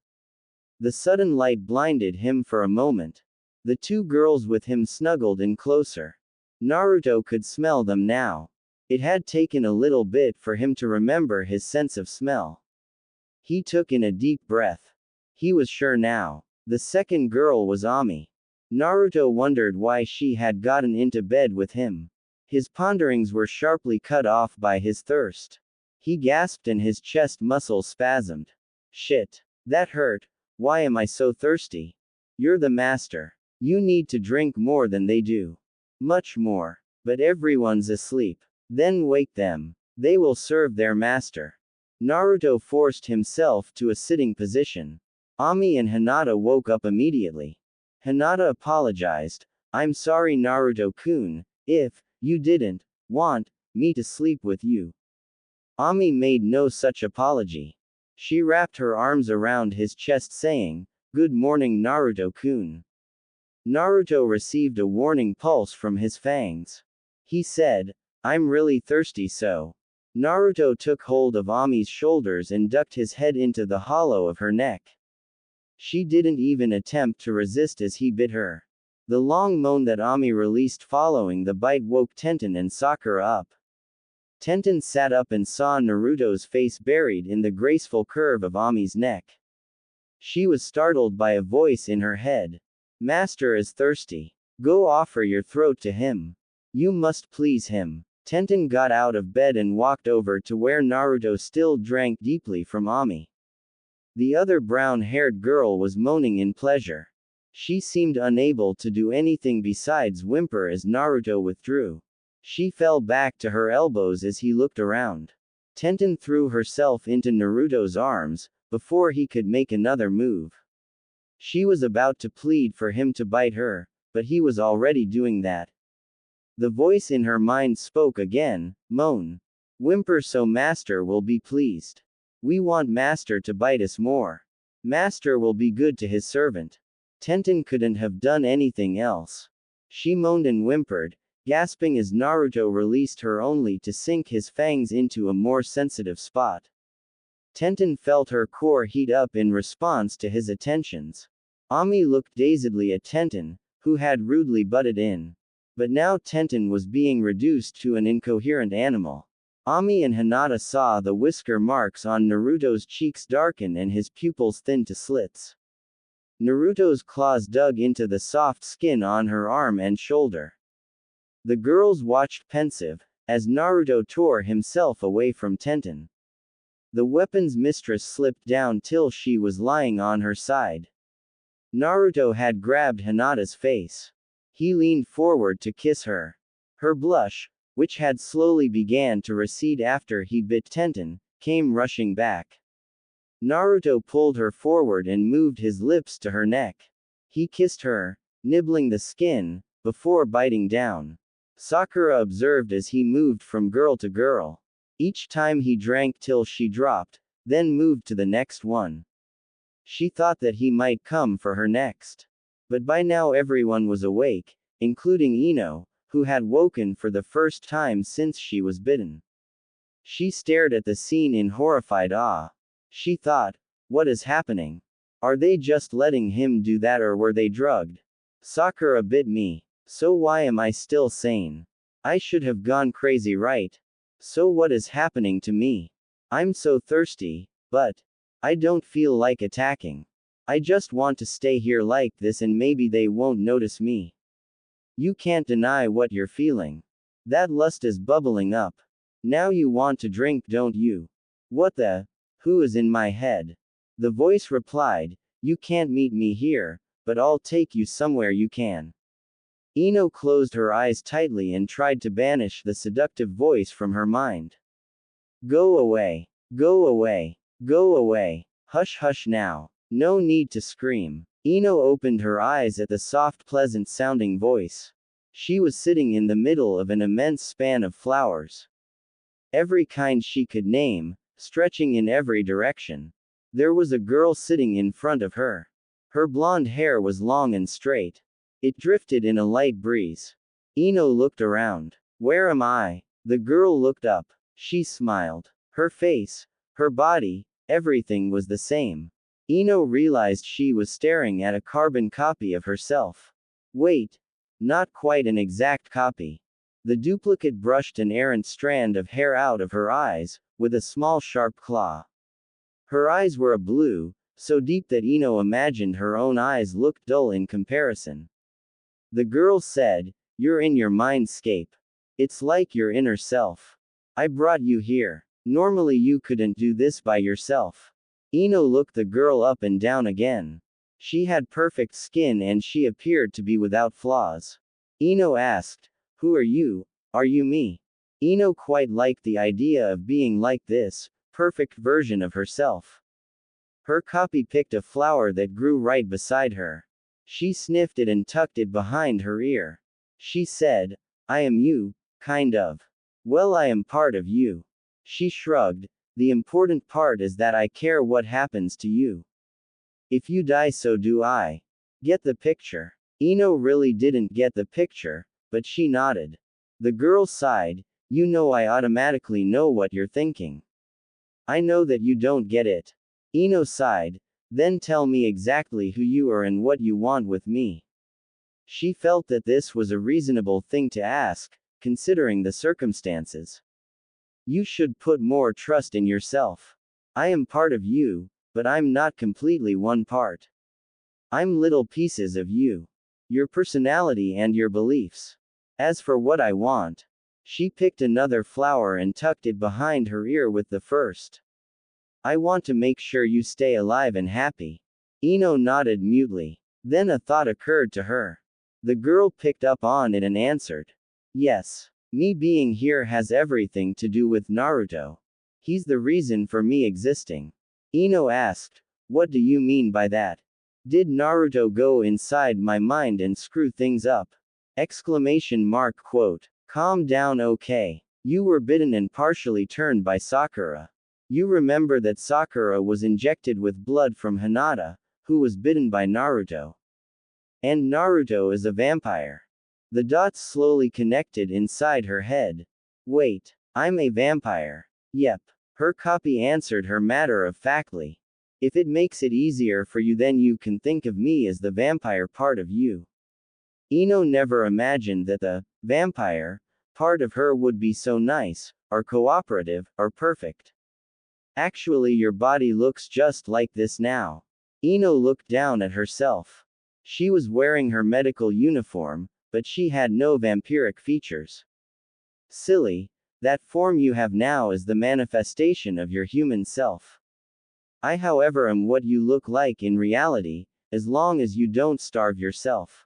The sudden light blinded him for a moment. The 2 girls with him snuggled in closer. Naruto could smell them now. It had taken a little bit for him to remember his sense of smell. He took in a deep breath. He was sure now. The second girl was Ami. Naruto wondered why she had gotten into bed with him. His ponderings were sharply cut off by his thirst. He gasped and his chest muscles spasmed. Shit. That hurt. Why am I so thirsty? You're the master. You need to drink more than they do. Much more. But everyone's asleep. Then wake them. They will serve their master. Naruto forced himself to a sitting position. Ami and Hinata woke up immediately. Hinata apologized. I'm sorry Naruto-kun, if you didn't want me to sleep with you. Ami made no such apology. She wrapped her arms around his chest saying, Good morning Naruto-kun. Naruto received a warning pulse from his fangs. He said, I'm really thirsty so. Naruto took hold of Ami's shoulders and ducked his head into the hollow of her neck. She didn't even attempt to resist as he bit her. The long moan that Ami released following the bite woke Tenten and Sakura up. Tenten sat up and saw Naruto's face buried in the graceful curve of Ami's neck. She was startled by a voice in her head. Master is thirsty. Go offer your throat to him. You must please him. Tenten got out of bed and walked over to where Naruto still drank deeply from Ami. The other brown-haired girl was moaning in pleasure. She seemed unable to do anything besides whimper as Naruto withdrew. She fell back to her elbows as he looked around. Tenten threw herself into Naruto's arms, before he could make another move. She was about to plead for him to bite her, but he was already doing that. The voice in her mind spoke again, moan. Whimper so Master will be pleased. We want Master to bite us more. Master will be good to his servant. Tenten couldn't have done anything else. She moaned and whimpered, gasping as Naruto released her only to sink his fangs into a more sensitive spot. Tenten felt her core heat up in response to his attentions. Ami looked dazedly at Tenten, who had rudely butted in. But now Tenten was being reduced to an incoherent animal. Ami and Hinata saw the whisker marks on Naruto's cheeks darken and his pupils thin to slits. Naruto's claws dug into the soft skin on her arm and shoulder. The girls watched pensive, as Naruto tore himself away from Tenten. The weapon's mistress slipped down till she was lying on her side. Naruto had grabbed Hinata's face. He leaned forward to kiss her. Her blush, which had slowly began to recede after he bit Tenten, came rushing back. Naruto pulled her forward and moved his lips to her neck. He kissed her, nibbling the skin, before biting down. Sakura observed as he moved from girl to girl. Each time he drank till she dropped, then moved to the next one. She thought that he might come for her next. But by now everyone was awake, including Ino, who had woken for the first time since she was bitten. She stared at the scene in horrified awe. She thought, what is happening? Are they just letting him do that or were they drugged? Sakura bit me. So why am I still sane? I should have gone crazy, right? So what is happening to me? I'm so thirsty, but I don't feel like attacking. I just want to stay here like this and maybe they won't notice me. You can't deny what you're feeling. That lust is bubbling up. Now you want to drink, don't you? What the? Who is in my head? The voice replied, you can't meet me here, but I'll take you somewhere you can. Ino closed her eyes tightly and tried to banish the seductive voice from her mind. Go away. Go away. Go away. Hush hush now. No need to scream. Ino opened her eyes at the soft, pleasant sounding voice. She was sitting in the middle of an immense span of flowers. Every kind she could name, stretching in every direction. There was a girl sitting in front of her. Her blonde hair was long and straight. It drifted in a light breeze. Ino looked around. Where am I? The girl looked up. She smiled. Her face, her body, everything was the same. Ino realized she was staring at a carbon copy of herself. Wait. Not quite an exact copy. The duplicate brushed an errant strand of hair out of her eyes, with a small sharp claw. Her eyes were a blue, so deep that Ino imagined her own eyes looked dull in comparison. The girl said, you're in your mindscape. It's like your inner self. I brought you here. Normally you couldn't do this by yourself. Ino looked the girl up and down again. She had perfect skin and she appeared to be without flaws. Ino asked, who are you? Are you me? Ino quite liked the idea of being like this, perfect version of herself. Her copy picked a flower that grew right beside her. She sniffed it and tucked it behind her ear. She said, I am you, kind of. Well, I am part of you. She shrugged, the important part is that I care what happens to you. If you die, so do I. Get the picture? Ino really didn't get the picture, but she nodded. The girl sighed, you know I automatically know what you're thinking. I know that you don't get it. Ino sighed, then tell me exactly who you are and what you want with me. She felt that this was a reasonable thing to ask, considering the circumstances. You should put more trust in yourself. I am part of you, but I'm not completely one part. I'm little pieces of you. Your personality and your beliefs. As for what I want, she picked another flower and tucked it behind her ear with the first. I want to make sure you stay alive and happy. Ino nodded mutely. Then a thought occurred to her. The girl picked up on it and answered. Yes. Me being here has everything to do with Naruto. He's the reason for me existing. Ino asked, what do you mean by that? Did Naruto go inside my mind and screw things up? Exclamation mark quote. Calm down, okay. You were bitten and partially turned by Sakura. You remember that Sakura was injected with blood from Hinata, who was bitten by Naruto. And Naruto is a vampire. The dots slowly connected inside her head. Wait, I'm a vampire. Yep. Her copy answered her matter-of-factly. If it makes it easier for you, then you can think of me as the vampire part of you. Ino never imagined that the vampire part of her would be so nice, or cooperative, or perfect. Actually, your body looks just like this now. Ino looked down at herself. She was wearing her medical uniform, but she had no vampiric features. Silly, that form you have now is the manifestation of your human self. I, however, am what you look like in reality, as long as you don't starve yourself.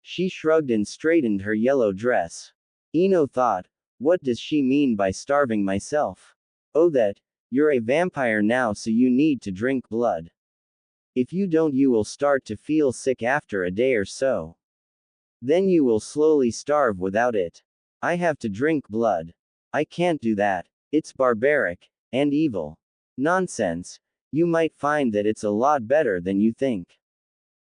She shrugged and straightened her yellow dress. Ino thought, what does she mean by starving myself? Oh, that, you're a vampire now, so you need to drink blood. If you don't, you will start to feel sick after a day or so. Then you will slowly starve without it. I have to drink blood. I can't do that. It's barbaric and evil. Nonsense. You might find that it's a lot better than you think.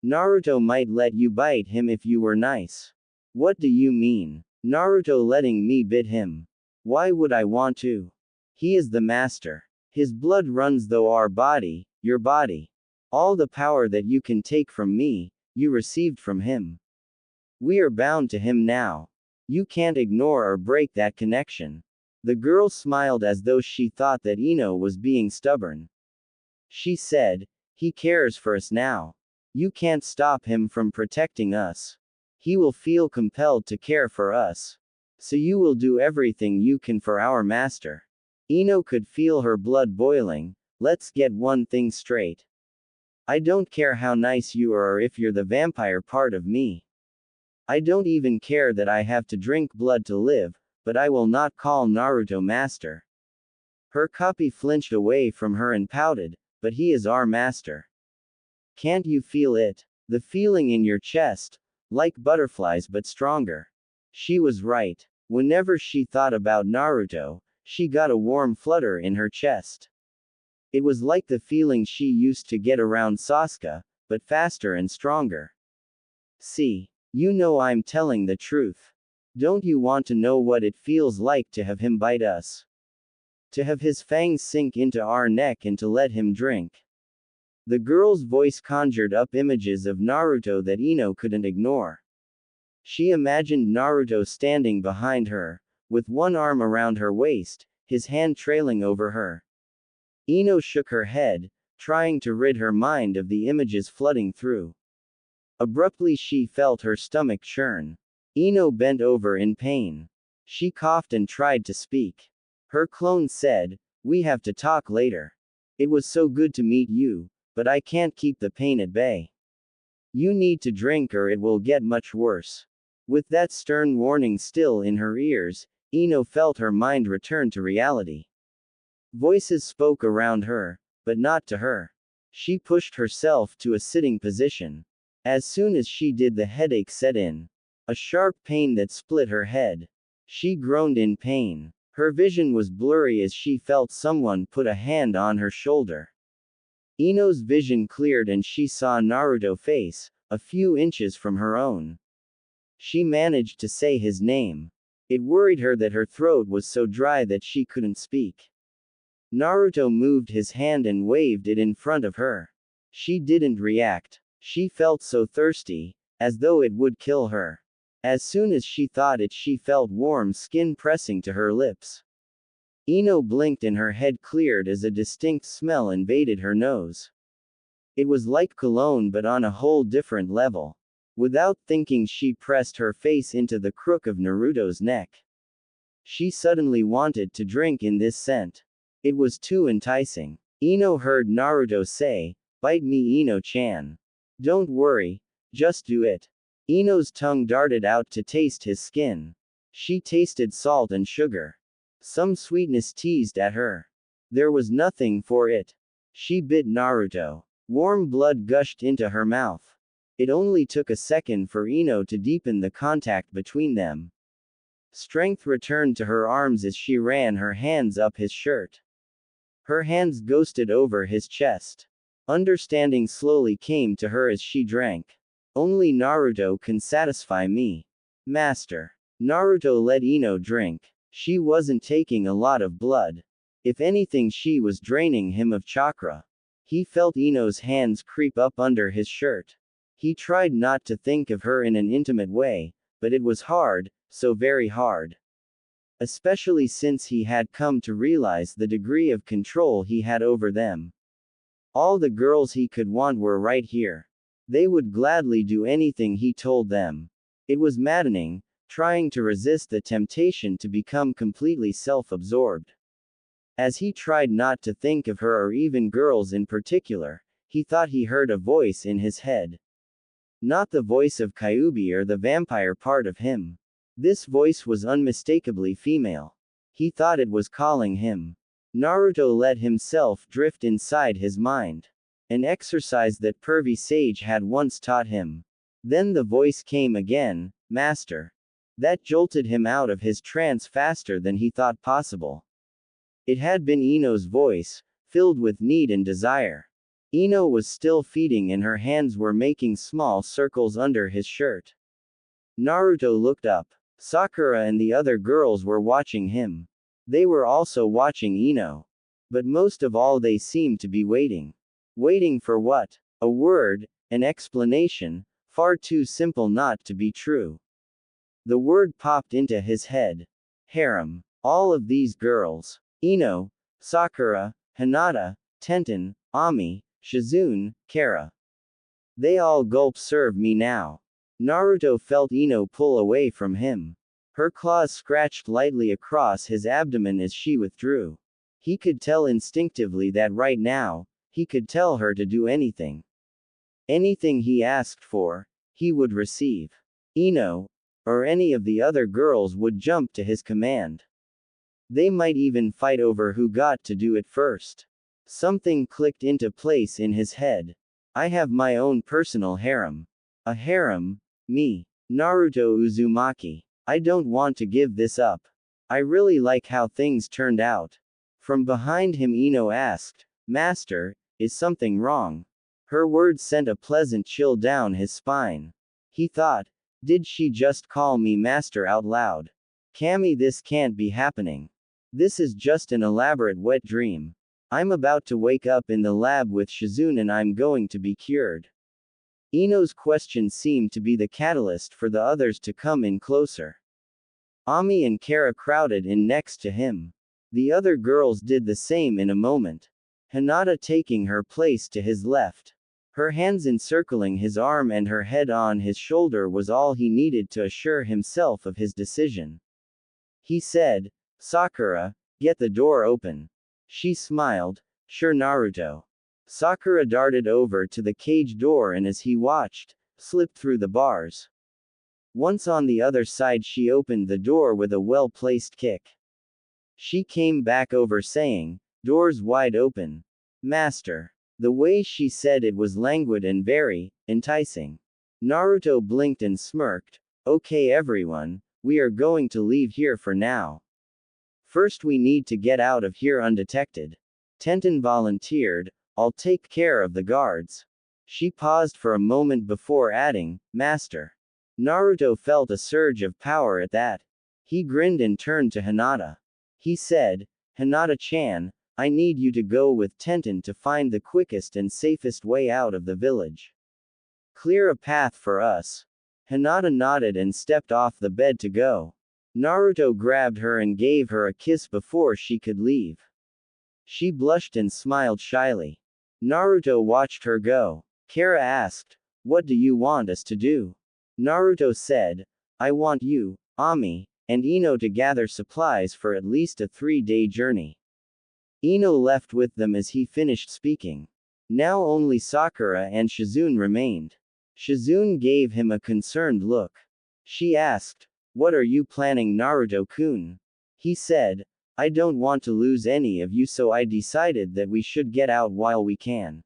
Naruto might let you bite him if you were nice. What do you mean? Naruto letting me bite him? Why would I want to? He is the master. His blood runs through our body, your body. All the power that you can take from me, you received from him. We are bound to him now. You can't ignore or break that connection. The girl smiled as though she thought that Ino was being stubborn. She said, he cares for us now. You can't stop him from protecting us. He will feel compelled to care for us. So you will do everything you can for our master. Ino could feel her blood boiling. Let's get one thing straight. I don't care how nice you are or if you're the vampire part of me. I don't even care that I have to drink blood to live, but I will not call Naruto master. Her copy flinched away from her and pouted, but he is our master. Can't you feel it? The feeling in your chest? Like butterflies but stronger. She was right. Whenever she thought about Naruto, she got a warm flutter in her chest. It was like the feeling she used to get around Sasuke, but faster and stronger. See, you know I'm telling the truth. Don't you want to know what it feels like to have him bite us? To have his fangs sink into our neck and to let him drink. The girl's voice conjured up images of Naruto that Ino couldn't ignore. She imagined Naruto standing behind her, with one arm around her waist, his hand trailing over her. Ino shook her head, trying to rid her mind of the images flooding through. Abruptly she felt her stomach churn. Ino bent over in pain. She coughed and tried to speak. Her clone said, "We have to talk later. It was so good to meet you, but I can't keep the pain at bay. You need to drink or it will get much worse." With that stern warning still in her ears, Ino felt her mind return to reality. Voices spoke around her, but not to her. She pushed herself to a sitting position. As soon as she did, the headache set in. A sharp pain that split her head. She groaned in pain. Her vision was blurry as she felt someone put a hand on her shoulder. Ino's vision cleared and she saw Naruto's face, a few inches from her own. She managed to say his name. It worried her that her throat was so dry that she couldn't speak. Naruto moved his hand and waved it in front of her. She didn't react. She felt so thirsty, as though it would kill her. As soon as she thought it, she felt warm skin pressing to her lips. Ino blinked and her head cleared as a distinct smell invaded her nose. It was like cologne but on a whole different level. Without thinking, she pressed her face into the crook of Naruto's neck. She suddenly wanted to drink in this scent. It was too enticing. Ino heard Naruto say, "Bite me, Ino-chan. Don't worry, just do it." Ino's tongue darted out to taste his skin. She tasted salt and sugar. Some sweetness teased at her. There was nothing for it. She bit Naruto. Warm blood gushed into her mouth. It only took a second for Ino to deepen the contact between them. Strength returned to her arms as she ran her hands up his shirt. Her hands ghosted over his chest. Understanding slowly came to her as she drank. Only Naruto can satisfy me. Master. Naruto let Ino drink. She wasn't taking a lot of blood. If anything, she was draining him of chakra. He felt Ino's hands creep up under his shirt. He tried not to think of her in an intimate way, but it was hard, so very hard. Especially since he had come to realize the degree of control he had over them. All the girls he could want were right here. They would gladly do anything he told them. It was maddening, trying to resist the temptation to become completely self-absorbed. As he tried not to think of her or even girls in particular, he thought he heard a voice in his head. Not the voice of Kyuubi or the vampire part of him. This voice was unmistakably female. He thought it was calling him. Naruto let himself drift inside his mind. An exercise that pervy sage had once taught him. Then the voice came again, "Master." That jolted him out of his trance faster than he thought possible. It had been Ino's voice, filled with need and desire. Ino was still feeding and her hands were making small circles under his shirt. Naruto looked up. Sakura and the other girls were watching him. They were also watching Ino. But most of all, they seemed to be waiting. Waiting for what? A word, an explanation, Far too simple not to be true. The word popped into his head. Harem. All of these girls. Ino, Sakura, Hinata, Tenten, Ami, Shizune, Kara. They all gulp serve me now. Naruto felt Ino pull away from him. Her claws scratched lightly across his abdomen as she withdrew. He could tell instinctively that right now, he could tell her to do anything. Anything he asked for, he would receive. Ino, or any of the other girls would jump to his command. They might even fight over who got to do it first. Something clicked into place in his head. I have my own personal harem. A harem? Me. Naruto Uzumaki. I don't want to give this up. I really like how things turned out. From behind him Ino asked, Master, is something wrong? Her words sent a pleasant chill down his spine. He thought, did she just call me master out loud? Kami, this can't be happening. This is just an elaborate wet dream. I'm about to wake up in the lab with Shizune and I'm going to be cured. Ino's question seemed to be the catalyst for the others to come in closer. Ami and Kara crowded in next to him. The other girls did the same in a moment. Hinata taking her place to his left. Her hands encircling his arm and her head on his shoulder was all he needed to assure himself of his decision. He said, Sakura, get the door open. She smiled, sure Naruto. Sakura darted over to the cage door and as he watched, slipped through the bars. Once on the other side she opened the door with a well-placed kick. She came back over saying, doors wide open. Master. The way she said it was languid and very enticing. Naruto blinked and smirked. Okay everyone, we are going to leave here for now. First we need to get out of here undetected. Tenten volunteered, I'll take care of the guards. She paused for a moment before adding, Master. Naruto felt a surge of power at that. He grinned and turned to Hinata. He said, Hinata-chan, I need you to go with Tenten to find the quickest and safest way out of the village. Clear a path for us. Hinata nodded and stepped off the bed to go. Naruto grabbed her and gave her a kiss before she could leave. She blushed and smiled shyly. Naruto watched her go. Kara asked, what do you want us to do? Naruto said, I want you, Ami, and Ino to gather supplies for at least a 3-day journey. Ino left with them as he finished speaking. Now only Sakura and Shizune remained. Shizune gave him a concerned look. She asked, what are you planning Naruto-kun? He said, I don't want to lose any of you so I decided that we should get out while we can.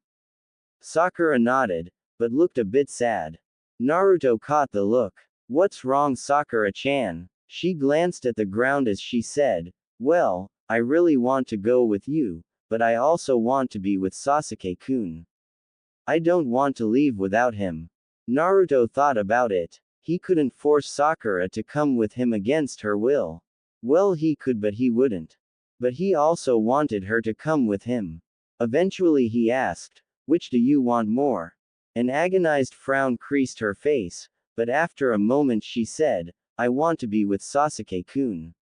Sakura nodded, but looked a bit sad. Naruto caught the look. What's wrong Sakura-chan? She glanced at the ground as she said, well, I really want to go with you, but I also want to be with Sasuke-kun. I don't want to leave without him. Naruto thought about it. He couldn't force Sakura to come with him against her will. Well, he could but he wouldn't. But he also wanted her to come with him. Eventually he asked, which do you want more? An agonized frown creased her face, but after a moment she said, I want to be with Sasuke-kun.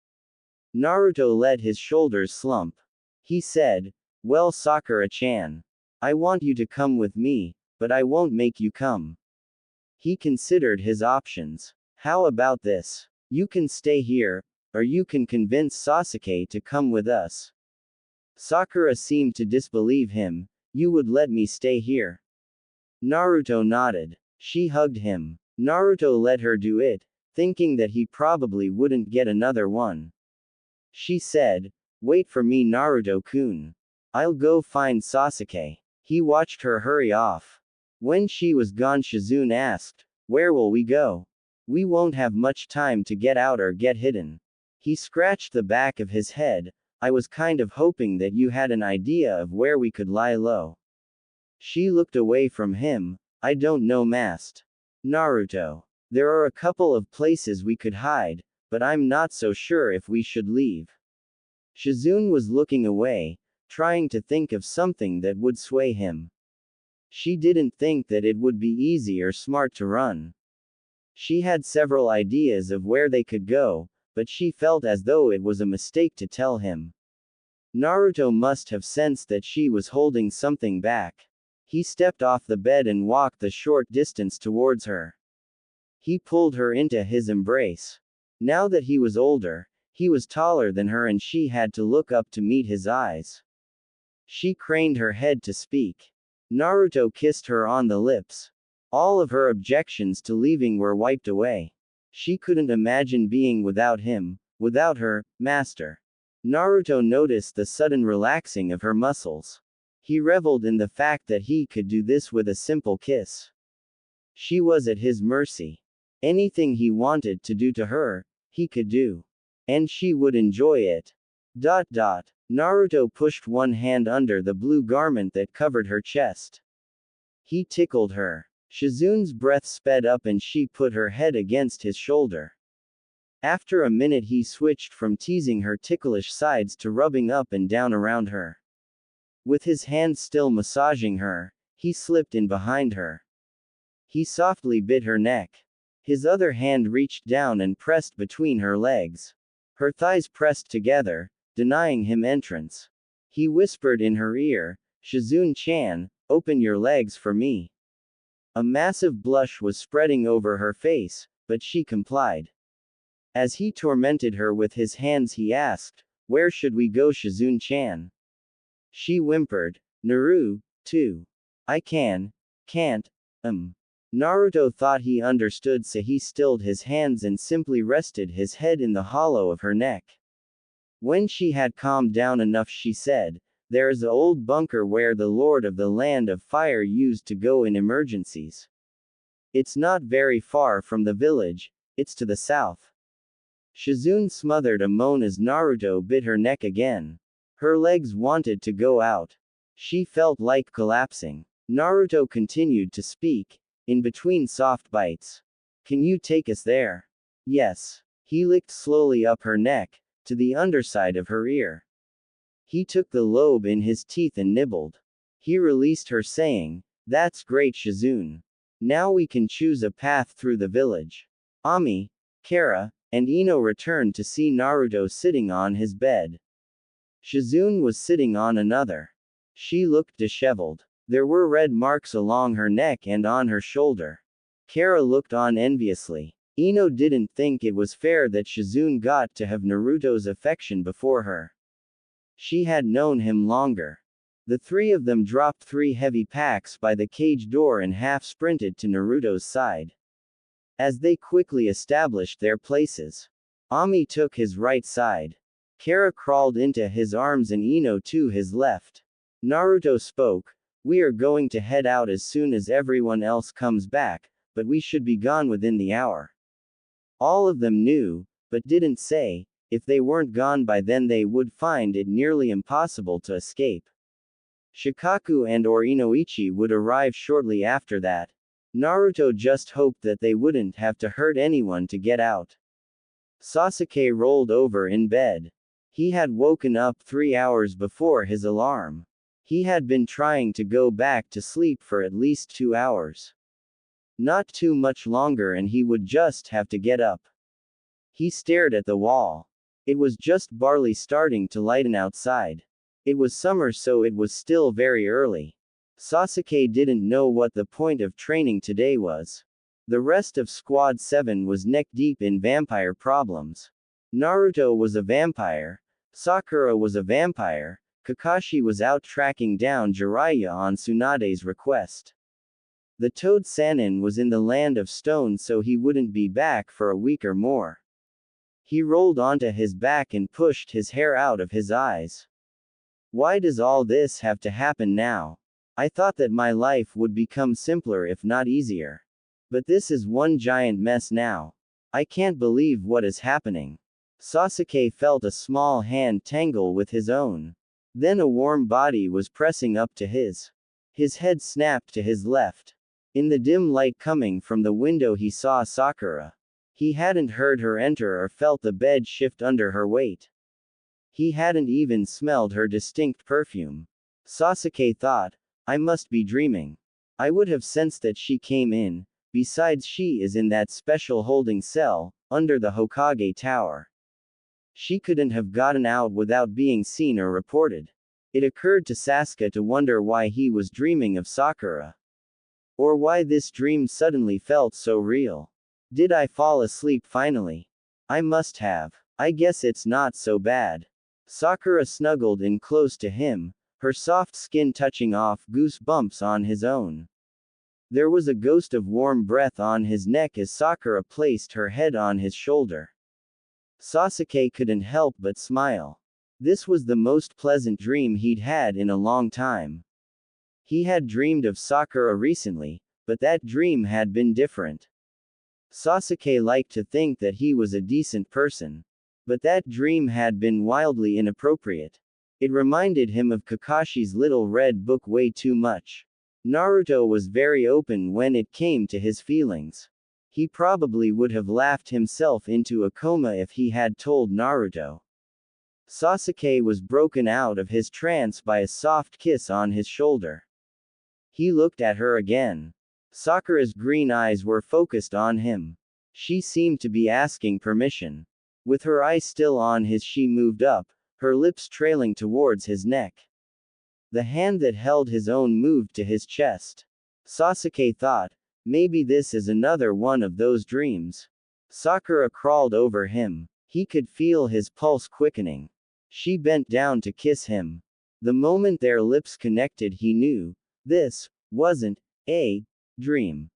Naruto let his shoulders slump. He said, well Sakura-chan. I want you to come with me, but I won't make you come. He considered his options. How about this? You can stay here, or you can convince Sasuke to come with us. Sakura seemed to disbelieve him. You would let me stay here? Naruto nodded. She hugged him. Naruto let her do it, thinking that he probably wouldn't get another one. She said, wait for me Naruto-kun. I'll go find Sasuke. He watched her hurry off. When she was gone Shizune asked, where will we go? We won't have much time to get out or get hidden. He scratched the back of his head. I was kind of hoping that you had an idea of where we could lie low. She looked away from him. I don't know Mast. Naruto. There are a couple of places we could hide, but I'm not so sure if we should leave. Shizune was looking away, trying to think of something that would sway him. She didn't think that it would be easy or smart to run. She had several ideas of where they could go, but she felt as though it was a mistake to tell him. Naruto must have sensed that she was holding something back. He stepped off the bed and walked the short distance towards her. He pulled her into his embrace. Now that he was older, he was taller than her and she had to look up to meet his eyes. She craned her head to speak. Naruto kissed her on the lips. All of her objections to leaving were wiped away. She couldn't imagine being without him, without her master. Naruto noticed the sudden relaxing of her muscles. He reveled in the fact that he could do this with a simple kiss. She was at his mercy. Anything he wanted to do to her, he could do. And she would enjoy it. Naruto pushed one hand under the blue garment that covered her chest. He tickled her. Shizune's breath sped up and she put her head against his shoulder. After a minute he switched from teasing her ticklish sides to rubbing up and down around her. With his hand still massaging her, he slipped in behind her. He softly bit her neck. His other hand reached down and pressed between her legs. Her thighs pressed together, denying him entrance. He whispered in her ear, "Shizune-chan, open your legs for me." A massive blush was spreading over her face, but she complied. As he tormented her with his hands he asked, "Where should we go, Shizune-chan?" She whimpered, "Naruto. I can't. Naruto thought he understood, so he stilled his hands and simply rested his head in the hollow of her neck. When she had calmed down enough she said, "There is an old bunker where the Lord of the Land of Fire used to go in emergencies. It's not very far from the village, it's to the south." Shizune smothered a moan as Naruto bit her neck again. Her legs wanted to go out. She felt like collapsing. Naruto continued to speak, in between soft bites. "Can you take us there?" "Yes." He licked slowly up her neck, to the underside of her ear. He took the lobe in his teeth and nibbled. He released her saying, "That's great, Shizune. Now we can choose a path through the village." Ami, Kara, and Ino returned to see Naruto sitting on his bed. Shizune was sitting on another. She looked disheveled. There were red marks along her neck and on her shoulder. Kara looked on enviously. Ino didn't think it was fair that Shizune got to have Naruto's affection before her. She had known him longer. The three of them dropped 3 heavy packs by the cage door and half-sprinted to Naruto's side. As they quickly established their places, Ami took his right side. Kara crawled into his arms and Ino to his left. Naruto spoke, "We are going to head out as soon as everyone else comes back, but we should be gone within the hour." All of them knew, but didn't say, if they weren't gone by then they would find it nearly impossible to escape. Shikaku and or Inoichi would arrive shortly after that. Naruto just hoped that they wouldn't have to hurt anyone to get out. Sasuke rolled over in bed. He had woken up 3 hours before his alarm. He had been trying to go back to sleep for at least 2 hours. Not too much longer and he would just have to get up. He stared at the wall. It was just barely starting to lighten outside. It was summer so it was still very early. Sasuke didn't know what the point of training today was. The rest of Squad 7 was neck-deep in vampire problems. Naruto was a vampire. Sakura was a vampire. Kakashi was out tracking down Jiraiya on Tsunade's request. The Toad Sannin was in the Land of Stone so he wouldn't be back for a week or more. He rolled onto his back and pushed his hair out of his eyes. Why does all this have to happen now? I thought that my life would become simpler if not easier. But this is one giant mess now. I can't believe what is happening. Sasuke felt a small hand tangle with his own. Then a warm body was pressing up to his. His head snapped to his left. In the dim light coming from the window he saw Sakura. He hadn't heard her enter or felt the bed shift under her weight. He hadn't even smelled her distinct perfume. Sasuke thought, I must be dreaming. I would have sensed that she came in, besides she is in that special holding cell, under the Hokage tower. She couldn't have gotten out without being seen or reported. It occurred to Sasuke to wonder why he was dreaming of Sakura. Or why this dream suddenly felt so real. Did I fall asleep finally? I must have. I guess it's not so bad. Sakura snuggled in close to him, her soft skin touching off goosebumps on his own. There was a ghost of warm breath on his neck as Sakura placed her head on his shoulder. Sasuke couldn't help but smile. This was the most pleasant dream he'd had in a long time. He had dreamed of Sakura recently, but that dream had been different. Sasuke liked to think that he was a decent person. But that dream had been wildly inappropriate. It reminded him of Kakashi's little red book way too much. Naruto was very open when it came to his feelings. He probably would have laughed himself into a coma if he had told Naruto. Sasuke was broken out of his trance by a soft kiss on his shoulder. He looked at her again. Sakura's green eyes were focused on him. She seemed to be asking permission. With her eye still on his, she moved up, her lips trailing towards his neck. The hand that held his own moved to his chest. Sasuke thought, maybe this is another one of those dreams. Sakura crawled over him. He could feel his pulse quickening. She bent down to kiss him. The moment their lips connected, he knew this wasn't a dream.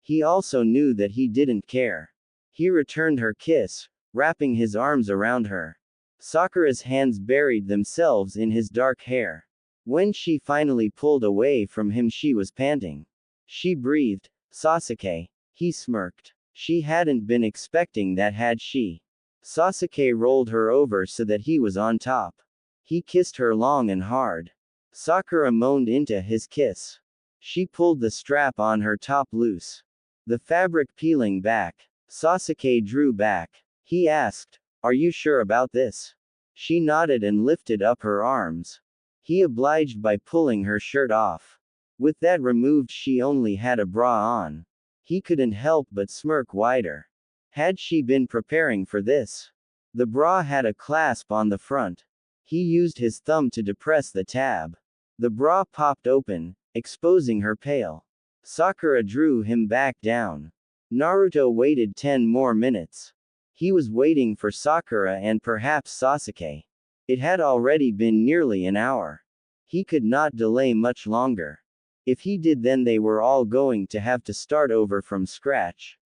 He also knew that he didn't care. He returned her kiss, wrapping his arms around her. Sakura's hands buried themselves in his dark hair. When she finally pulled away from him, she was panting. She breathed, "Sasuke." He smirked. She hadn't been expecting that, had she? Sasuke rolled her over so that he was on top. He kissed her long and hard. Sakura moaned into his kiss. She pulled the strap on her top loose. The fabric peeling back. Sasuke drew back. He asked, "Are you sure about this?" She nodded and lifted up her arms. He obliged by pulling her shirt off. With that removed, she only had a bra on. He couldn't help but smirk wider. Had she been preparing for this? The bra had a clasp on the front. He used his thumb to depress the tab. The bra popped open, exposing her pale. Sakura drew him back down. Naruto waited 10 more minutes. He was waiting for Sakura and perhaps Sasuke. It had already been nearly an hour. He could not delay much longer. If he did, then they were all going to have to start over from scratch.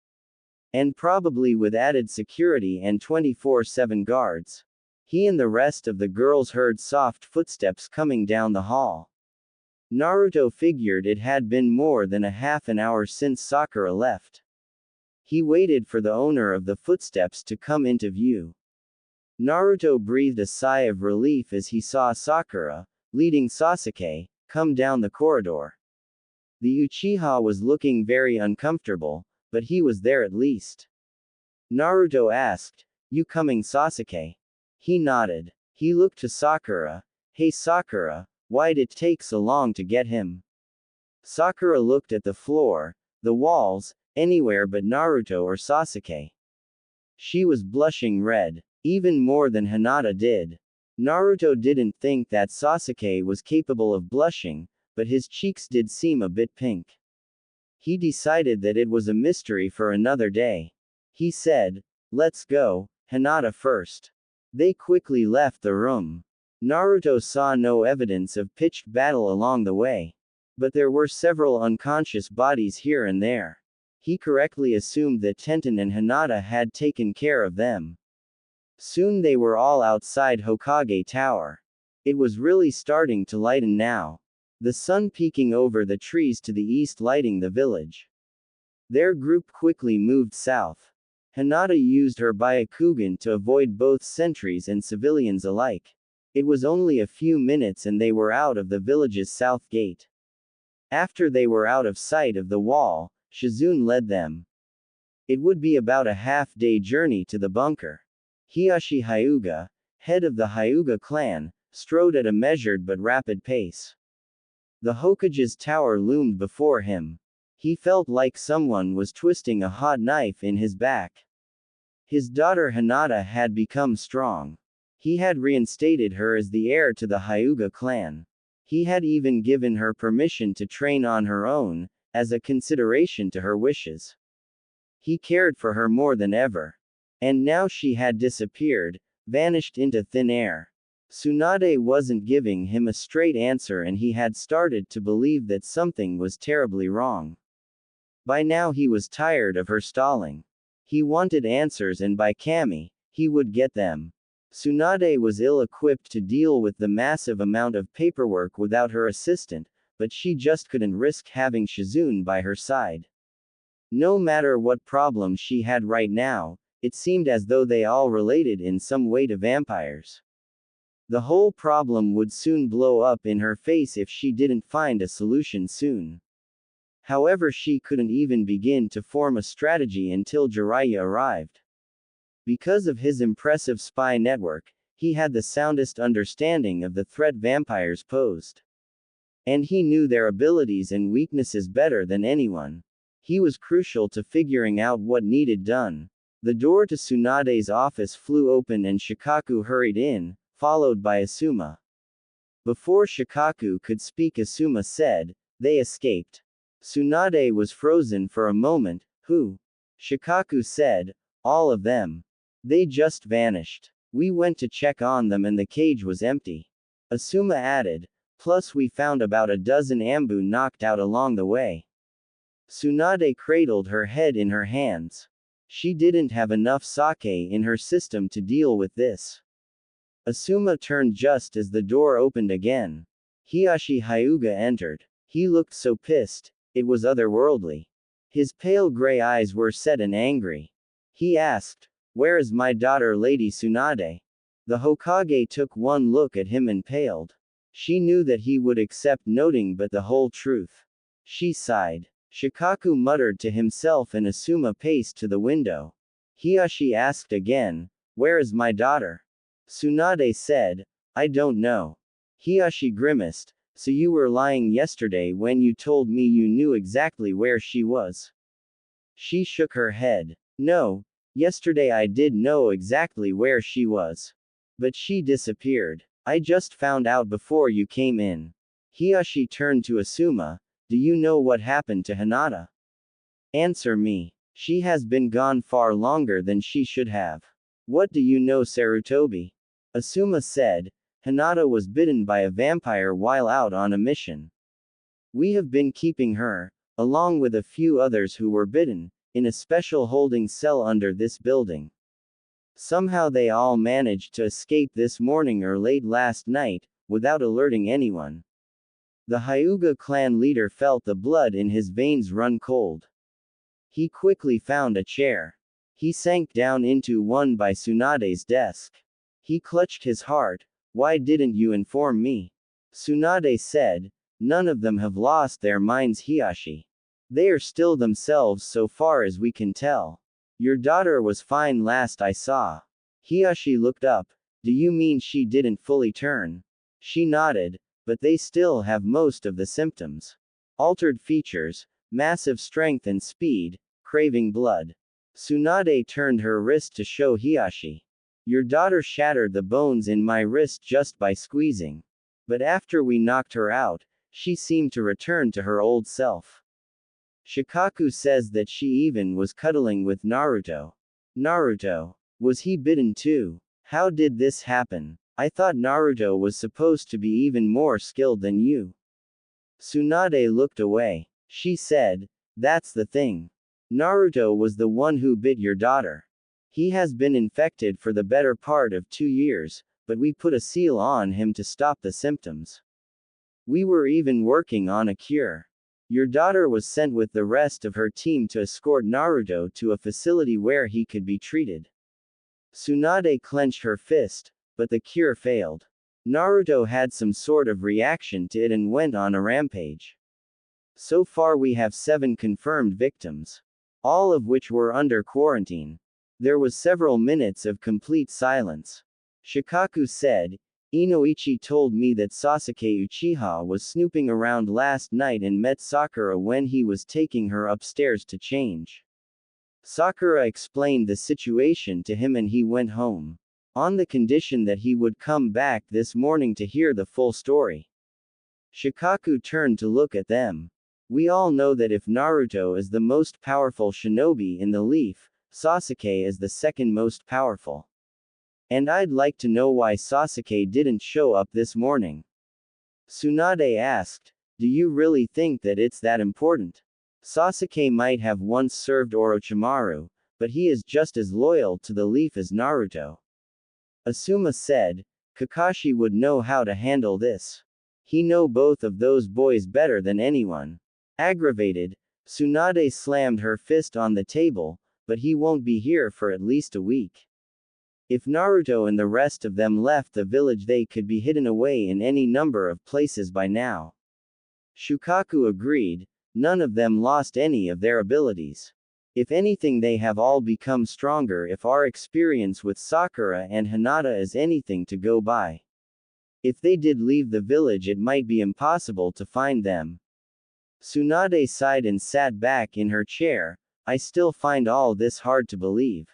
And probably with added security and 24/7 guards. He and the rest of the girls heard soft footsteps coming down the hall. Naruto figured it had been more than a half an hour since Sakura left. He waited for the owner of the footsteps to come into view. Naruto breathed a sigh of relief as he saw Sakura, leading Sasuke, come down the corridor. The Uchiha was looking very uncomfortable, but he was there at least. Naruto asked, "You coming, Sasuke?" He nodded. He looked to Sakura. "Hey Sakura, why'd it take so long to get him?" Sakura looked at the floor, the walls, anywhere but Naruto or Sasuke. She was blushing red, even more than Hinata did. Naruto didn't think that Sasuke was capable of blushing, but his cheeks did seem a bit pink. He decided that it was a mystery for another day. He said, "Let's go, Hinata first." They quickly left the room. Naruto saw no evidence of pitched battle along the way. But there were several unconscious bodies here and there. He correctly assumed that Tenten and Hinata had taken care of them. Soon they were all outside Hokage Tower. It was really starting to lighten now. The sun peeking over the trees to the east lighting the village. Their group quickly moved south. Hinata used her Byakugan to avoid both sentries and civilians alike. It was only a few minutes and they were out of the village's south gate. After they were out of sight of the wall, Shizune led them. It would be about a half-day journey to the bunker. Hiyashi Hyuga, head of the Hyuga clan, strode at a measured but rapid pace. The Hokage's tower loomed before him. He felt like someone was twisting a hot knife in his back. His daughter Hinata had become strong. He had reinstated her as the heir to the Hyuga clan. He had even given her permission to train on her own, as a consideration to her wishes. He cared for her more than ever. And now she had disappeared, vanished into thin air. Tsunade wasn't giving him a straight answer, and he had started to believe that something was terribly wrong. By now he was tired of her stalling. He wanted answers, and by Kami, he would get them. Tsunade was ill-equipped to deal with the massive amount of paperwork without her assistant, but she just couldn't risk having Shizune by her side. No matter what problem she had right now, it seemed as though they all related in some way to vampires. The whole problem would soon blow up in her face if she didn't find a solution soon. However, she couldn't even begin to form a strategy until Jiraiya arrived. Because of his impressive spy network, he had the soundest understanding of the threat vampires posed. And he knew their abilities and weaknesses better than anyone. He was crucial to figuring out what needed done. The door to Tsunade's office flew open and Shikaku hurried in, followed by Asuma. Before Shikaku could speak, Asuma said, "They escaped." Tsunade was frozen for a moment. "Who?" Shikaku said, "All of them. They just vanished. We went to check on them and the cage was empty." Asuma added, "Plus we found about a dozen Ambu knocked out along the way." Tsunade cradled her head in her hands. She didn't have enough sake in her system to deal with this. Asuma turned just as the door opened again. Hiashi Hyuga entered. He looked so pissed, it was otherworldly. His pale gray eyes were set and angry. He asked, "Where is my daughter, Lady Tsunade?" The Hokage took one look at him and paled. She knew that he would accept nothing but the whole truth. She sighed. Shikaku muttered to himself and Asuma paced to the window. Hiashi asked again, "Where is my daughter?" Tsunade said, "I don't know." Hiashi grimaced, "So you were lying yesterday when you told me you knew exactly where she was?" She shook her head. "No, yesterday I did know exactly where she was. But she disappeared. I just found out before you came in." Hiashi turned to Asuma, "Do you know what happened to Hinata?" "Answer me. She has been gone far longer than she should have." "What do you know, Sarutobi?" Asuma said, "Hinata was bitten by a vampire while out on a mission. We have been keeping her, along with a few others who were bitten, in a special holding cell under this building. Somehow they all managed to escape this morning or late last night, without alerting anyone." The Hyuga clan leader felt the blood in his veins run cold. He quickly found a chair. He sank down into one by Tsunade's desk. He clutched his heart. "Why didn't you inform me?" Tsunade said, "None of them have lost their minds, Hiashi. They are still themselves so far as we can tell. Your daughter was fine last I saw." Hiashi looked up. "Do you mean she didn't fully turn?" She nodded, "But they still have most of the symptoms. Altered features, massive strength and speed, craving blood." Tsunade turned her wrist to show Hiashi. "Your daughter shattered the bones in my wrist just by squeezing. But after we knocked her out, she seemed to return to her old self. Shikaku says that she even was cuddling with Naruto." "Naruto? Was he bitten too? How did this happen? I thought Naruto was supposed to be even more skilled than you." Tsunade looked away. She said, "That's the thing. Naruto was the one who bit your daughter. He has been infected for the better part of 2 years, but we put a seal on him to stop the symptoms. We were even working on a cure. Your daughter was sent with the rest of her team to escort Naruto to a facility where he could be treated." Tsunade clenched her fist, but the cure failed. Naruto had some sort of reaction to it and went on a rampage. So far we have 7 confirmed victims, all of which were under quarantine. There was several minutes of complete silence. Shikaku said, Inoichi told me that Sasuke Uchiha was snooping around last night and met Sakura when he was taking her upstairs to change. Sakura explained the situation to him and he went home. On the condition that he would come back this morning to hear the full story. Shikaku turned to look at them. We all know that if Naruto is the most powerful shinobi in the Leaf, Sasuke is the second most powerful. And I'd like to know why Sasuke didn't show up this morning. Tsunade asked, do you really think that it's that important? Sasuke might have once served Orochimaru, but he is just as loyal to the Leaf as Naruto. Asuma said, Kakashi would know how to handle this. He know both of those boys better than anyone. Aggravated, Tsunade slammed her fist on the table, but he won't be here for at least a week. If Naruto and the rest of them left the village, they could be hidden away in any number of places by now. Shukaku agreed, none of them lost any of their abilities. If anything, they have all become stronger if our experience with Sakura and Hinata is anything to go by. If they did leave the village, it might be impossible to find them. Tsunade sighed and sat back in her chair. I still find all this hard to believe.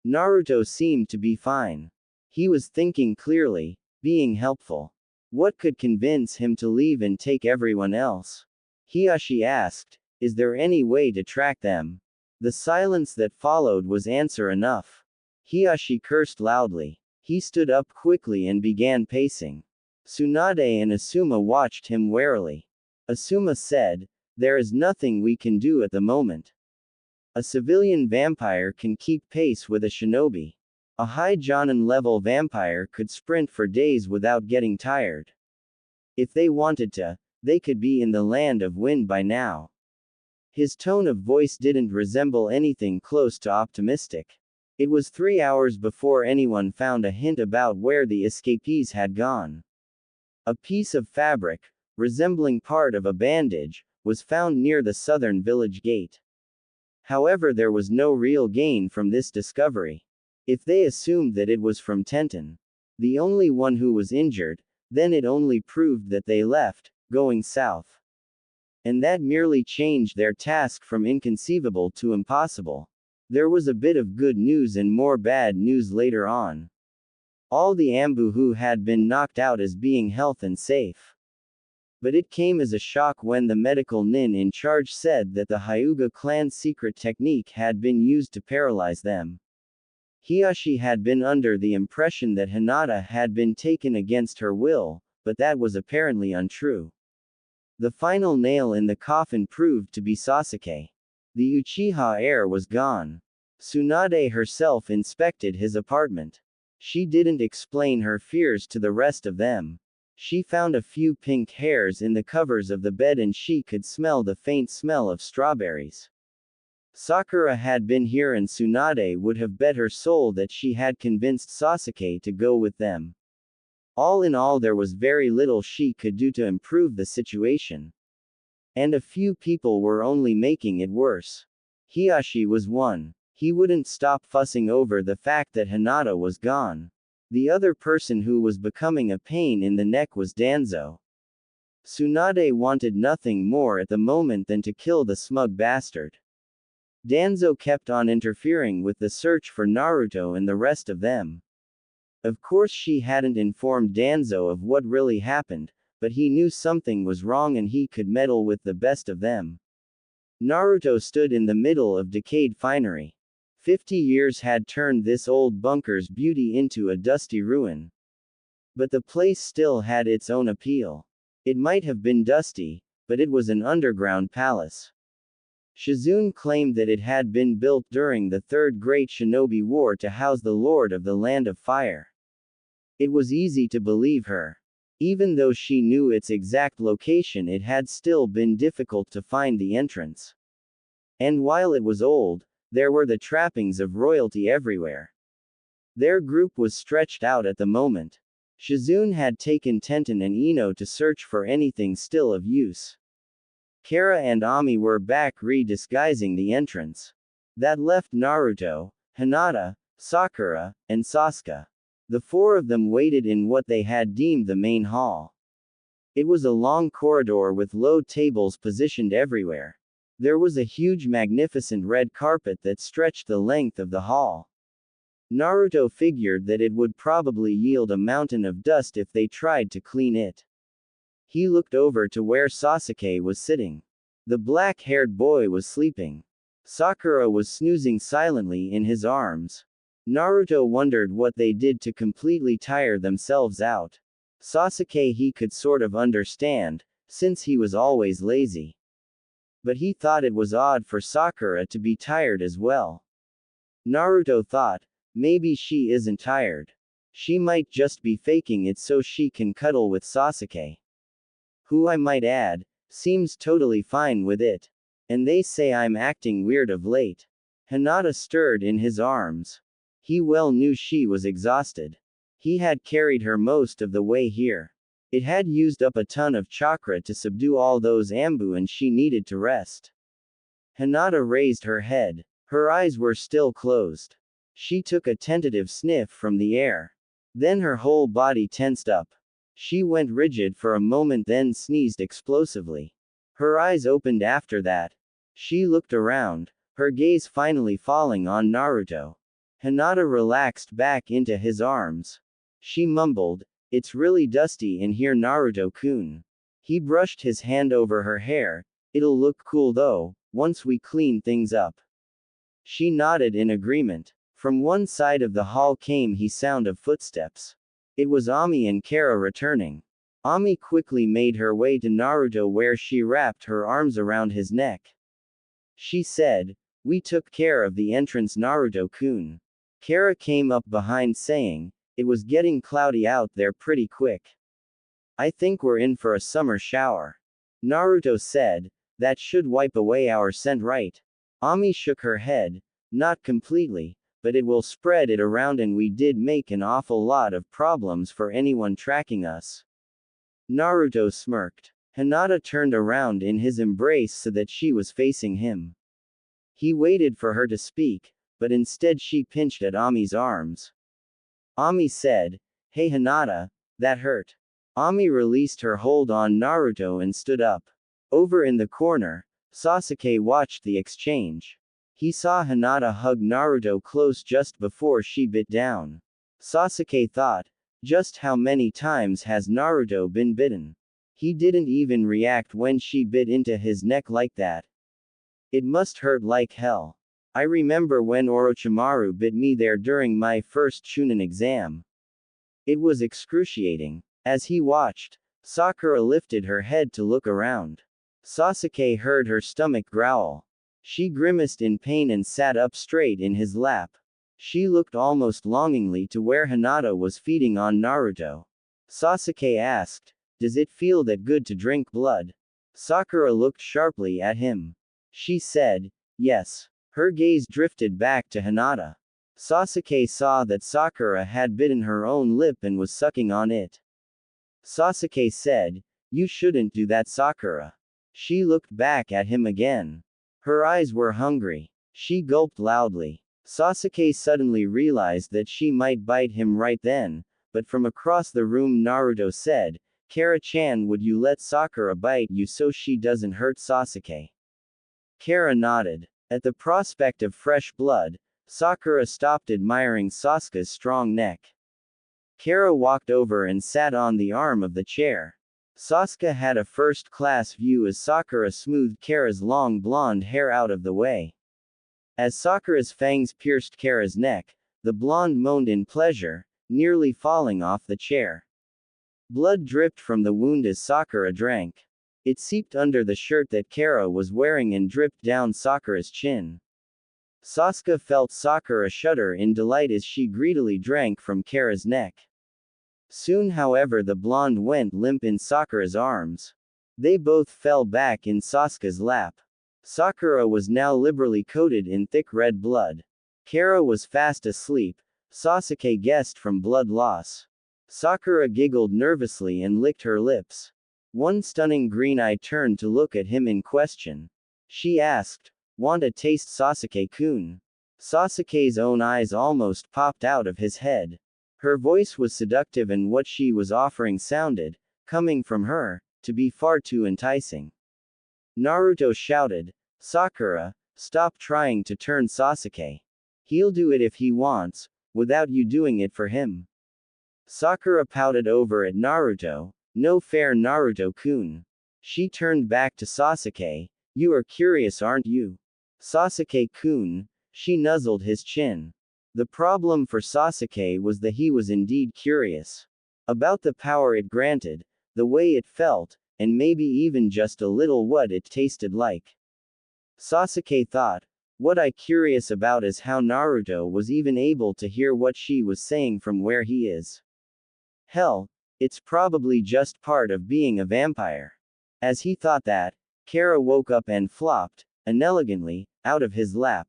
Naruto seemed to be fine. He was thinking clearly, being helpful. What could convince him to leave and take everyone else? Hiashi asked, is there any way to track them? The silence that followed was answer enough. Hiashi cursed loudly. He stood up quickly and began pacing. Tsunade and Asuma watched him warily. Asuma said, there is nothing we can do at the moment. A civilian vampire can keep pace with a shinobi. A high Jonin level vampire could sprint for days without getting tired. If they wanted to, they could be in the land of wind by now. His tone of voice didn't resemble anything close to optimistic. It was 3 hours before anyone found a hint about where the escapees had gone. A piece of fabric, resembling part of a bandage, was found near the southern village gate. However, there was no real gain from this discovery. If they assumed that it was from Tenten, the only one who was injured, then it only proved that they left, going south. And that merely changed their task from inconceivable to impossible. There was a bit of good news and more bad news later on. All the Ambuhu had been knocked out as being healthy and safe. But it came as a shock when the medical nin in charge said that the Hyuga clan's secret technique had been used to paralyze them. Hiashi had been under the impression that Hinata had been taken against her will, but that was apparently untrue. The final nail in the coffin proved to be Sasuke. The Uchiha heir was gone. Tsunade herself inspected his apartment. She didn't explain her fears to the rest of them. She found a few pink hairs in the covers of the bed and she could smell the faint smell of strawberries. Sakura had been here and Tsunade would have bet her soul that she had convinced Sasuke to go with them. All in all, there was very little she could do to improve the situation. And a few people were only making it worse. Hiashi was one. He wouldn't stop fussing over the fact that Hinata was gone. The other person who was becoming a pain in the neck was Danzo. Tsunade wanted nothing more at the moment than to kill the smug bastard. Danzo kept on interfering with the search for Naruto and the rest of them. Of course, she hadn't informed Danzo of what really happened, but he knew something was wrong and he could meddle with the best of them. Naruto stood in the middle of decayed finery. 50 years had turned this old bunker's beauty into a dusty ruin. But the place still had its own appeal. It might have been dusty, but it was an underground palace. Shizune claimed that it had been built during the Third Great Shinobi War to house the Lord of the Land of Fire. It was easy to believe her. Even though she knew its exact location, it had still been difficult to find the entrance. And while it was old, there were the trappings of royalty everywhere. Their group was stretched out at the moment. Shizune had taken Tenten and Ino to search for anything still of use. Kara and Ami were back re-disguising the entrance. That left Naruto, Hinata, Sakura, and Sasuke. The four of them waited in what they had deemed the main hall. It was a long corridor with low tables positioned everywhere. There was a huge magnificent red carpet that stretched the length of the hall. Naruto figured that it would probably yield a mountain of dust if they tried to clean it. He looked over to where Sasuke was sitting. The black-haired boy was sleeping. Sakura was snoozing silently in his arms. Naruto wondered what they did to completely tire themselves out. Sasuke he could sort of understand, since he was always lazy. But he thought it was odd for Sakura to be tired as well. Naruto thought, maybe she isn't tired. She might just be faking it so she can cuddle with Sasuke. Who, I might add, seems totally fine with it. And they say I'm acting weird of late. Hinata stirred in his arms. He well knew she was exhausted. He had carried her most of the way here. It had used up a ton of chakra to subdue all those Ambu and she needed to rest. Hinata raised her head. Her eyes were still closed. She took a tentative sniff from the air. Then her whole body tensed up. She went rigid for a moment then sneezed explosively. Her eyes opened after that. She looked around, her gaze finally falling on Naruto. Hinata relaxed back into his arms. She mumbled, "It's really dusty in here, Naruto-kun." He brushed his hand over her hair. "It'll look cool though, once we clean things up." She nodded in agreement. From one side of the hall came the sound of footsteps. It was Ami and Kara returning. Ami quickly made her way to Naruto where she wrapped her arms around his neck. She said, "We took care of the entrance, Naruto-kun." Kara came up behind saying, "It was getting cloudy out there pretty quick. I think we're in for a summer shower." Naruto said, "That should wipe away our scent, right?" Ami shook her head, "Not completely, but it will spread it around and we did make an awful lot of problems for anyone tracking us." Naruto smirked. Hinata turned around in his embrace so that she was facing him. He waited for her to speak, but instead she pinched at Ami's arms. Ami said, "Hey Hinata, that hurt." Ami released her hold on Naruto and stood up. Over in the corner, Sasuke watched the exchange. He saw Hinata hug Naruto close just before she bit down. Sasuke thought, just how many times has Naruto been bitten? He didn't even react when she bit into his neck like that. It must hurt like hell. I remember when Orochimaru bit me there during my first Chunin exam. It was excruciating. As he watched, Sakura lifted her head to look around. Sasuke heard her stomach growl. She grimaced in pain and sat up straight in his lap. She looked almost longingly to where Hinata was feeding on Naruto. Sasuke asked, "Does it feel that good to drink blood?" Sakura looked sharply at him. She said, "Yes." Her gaze drifted back to Hinata. Sasuke saw that Sakura had bitten her own lip and was sucking on it. Sasuke said, "You shouldn't do that, Sakura." She looked back at him again. Her eyes were hungry. She gulped loudly. Sasuke suddenly realized that she might bite him right then, but from across the room Naruto said, "Kara-chan, would you let Sakura bite you so she doesn't hurt Sasuke?" Kara nodded. At the prospect of fresh blood, Sakura stopped admiring Sasuke's strong neck. Kara walked over and sat on the arm of the chair. Sasuke had a first-class view as Sakura smoothed Kara's long blonde hair out of the way. As Sakura's fangs pierced Kara's neck, the blonde moaned in pleasure, nearly falling off the chair. Blood dripped from the wound as Sakura drank. It seeped under the shirt that Kara was wearing and dripped down Sakura's chin. Sasuke felt Sakura shudder in delight as she greedily drank from Kara's neck. Soon, however, the blonde went limp in Sakura's arms. They both fell back in Sasuke's lap. Sakura was now liberally coated in thick red blood. Kara was fast asleep, Sasuke guessed from blood loss. Sakura giggled nervously and licked her lips. One stunning green eye turned to look at him in question. She asked, "Want a taste, Sasuke-kun?" Sasuke's own eyes almost popped out of his head. Her voice was seductive and what she was offering sounded, coming from her, to be far too enticing. Naruto shouted, Sakura, stop trying to turn Sasuke. He'll do it if he wants, without you doing it for him. Sakura pouted over at Naruto, no fair Naruto-kun. She turned back to Sasuke, you are curious aren't you? Sasuke-kun, she nuzzled his chin. The problem for Sasuke was that he was indeed curious. About the power it granted, the way it felt, and maybe even just a little what it tasted like. Sasuke thought, what I curious about is how Naruto was even able to hear what she was saying from where he is. Hell, it's probably just part of being a vampire. As he thought that, Kara woke up and flopped, inelegantly, out of his lap.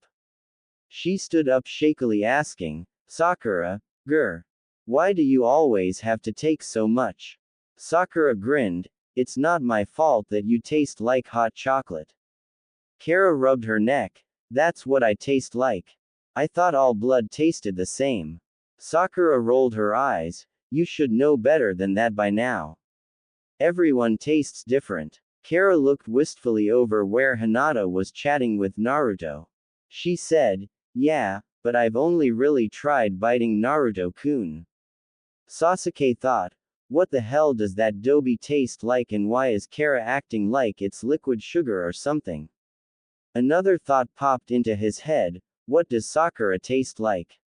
She stood up shakily asking, Sakura, grr. Why do you always have to take so much? Sakura grinned, it's not my fault that you taste like hot chocolate. Kara rubbed her neck, that's what I taste like. I thought all blood tasted the same. Sakura rolled her eyes, you should know better than that by now. Everyone tastes different. Kara looked wistfully over where Hinata was chatting with Naruto. She said, yeah, but I've only really tried biting Naruto-kun. Sasuke thought, what the hell does that doby taste like and why is Kara acting like it's liquid sugar or something? Another thought popped into his head, what does Sakura taste like?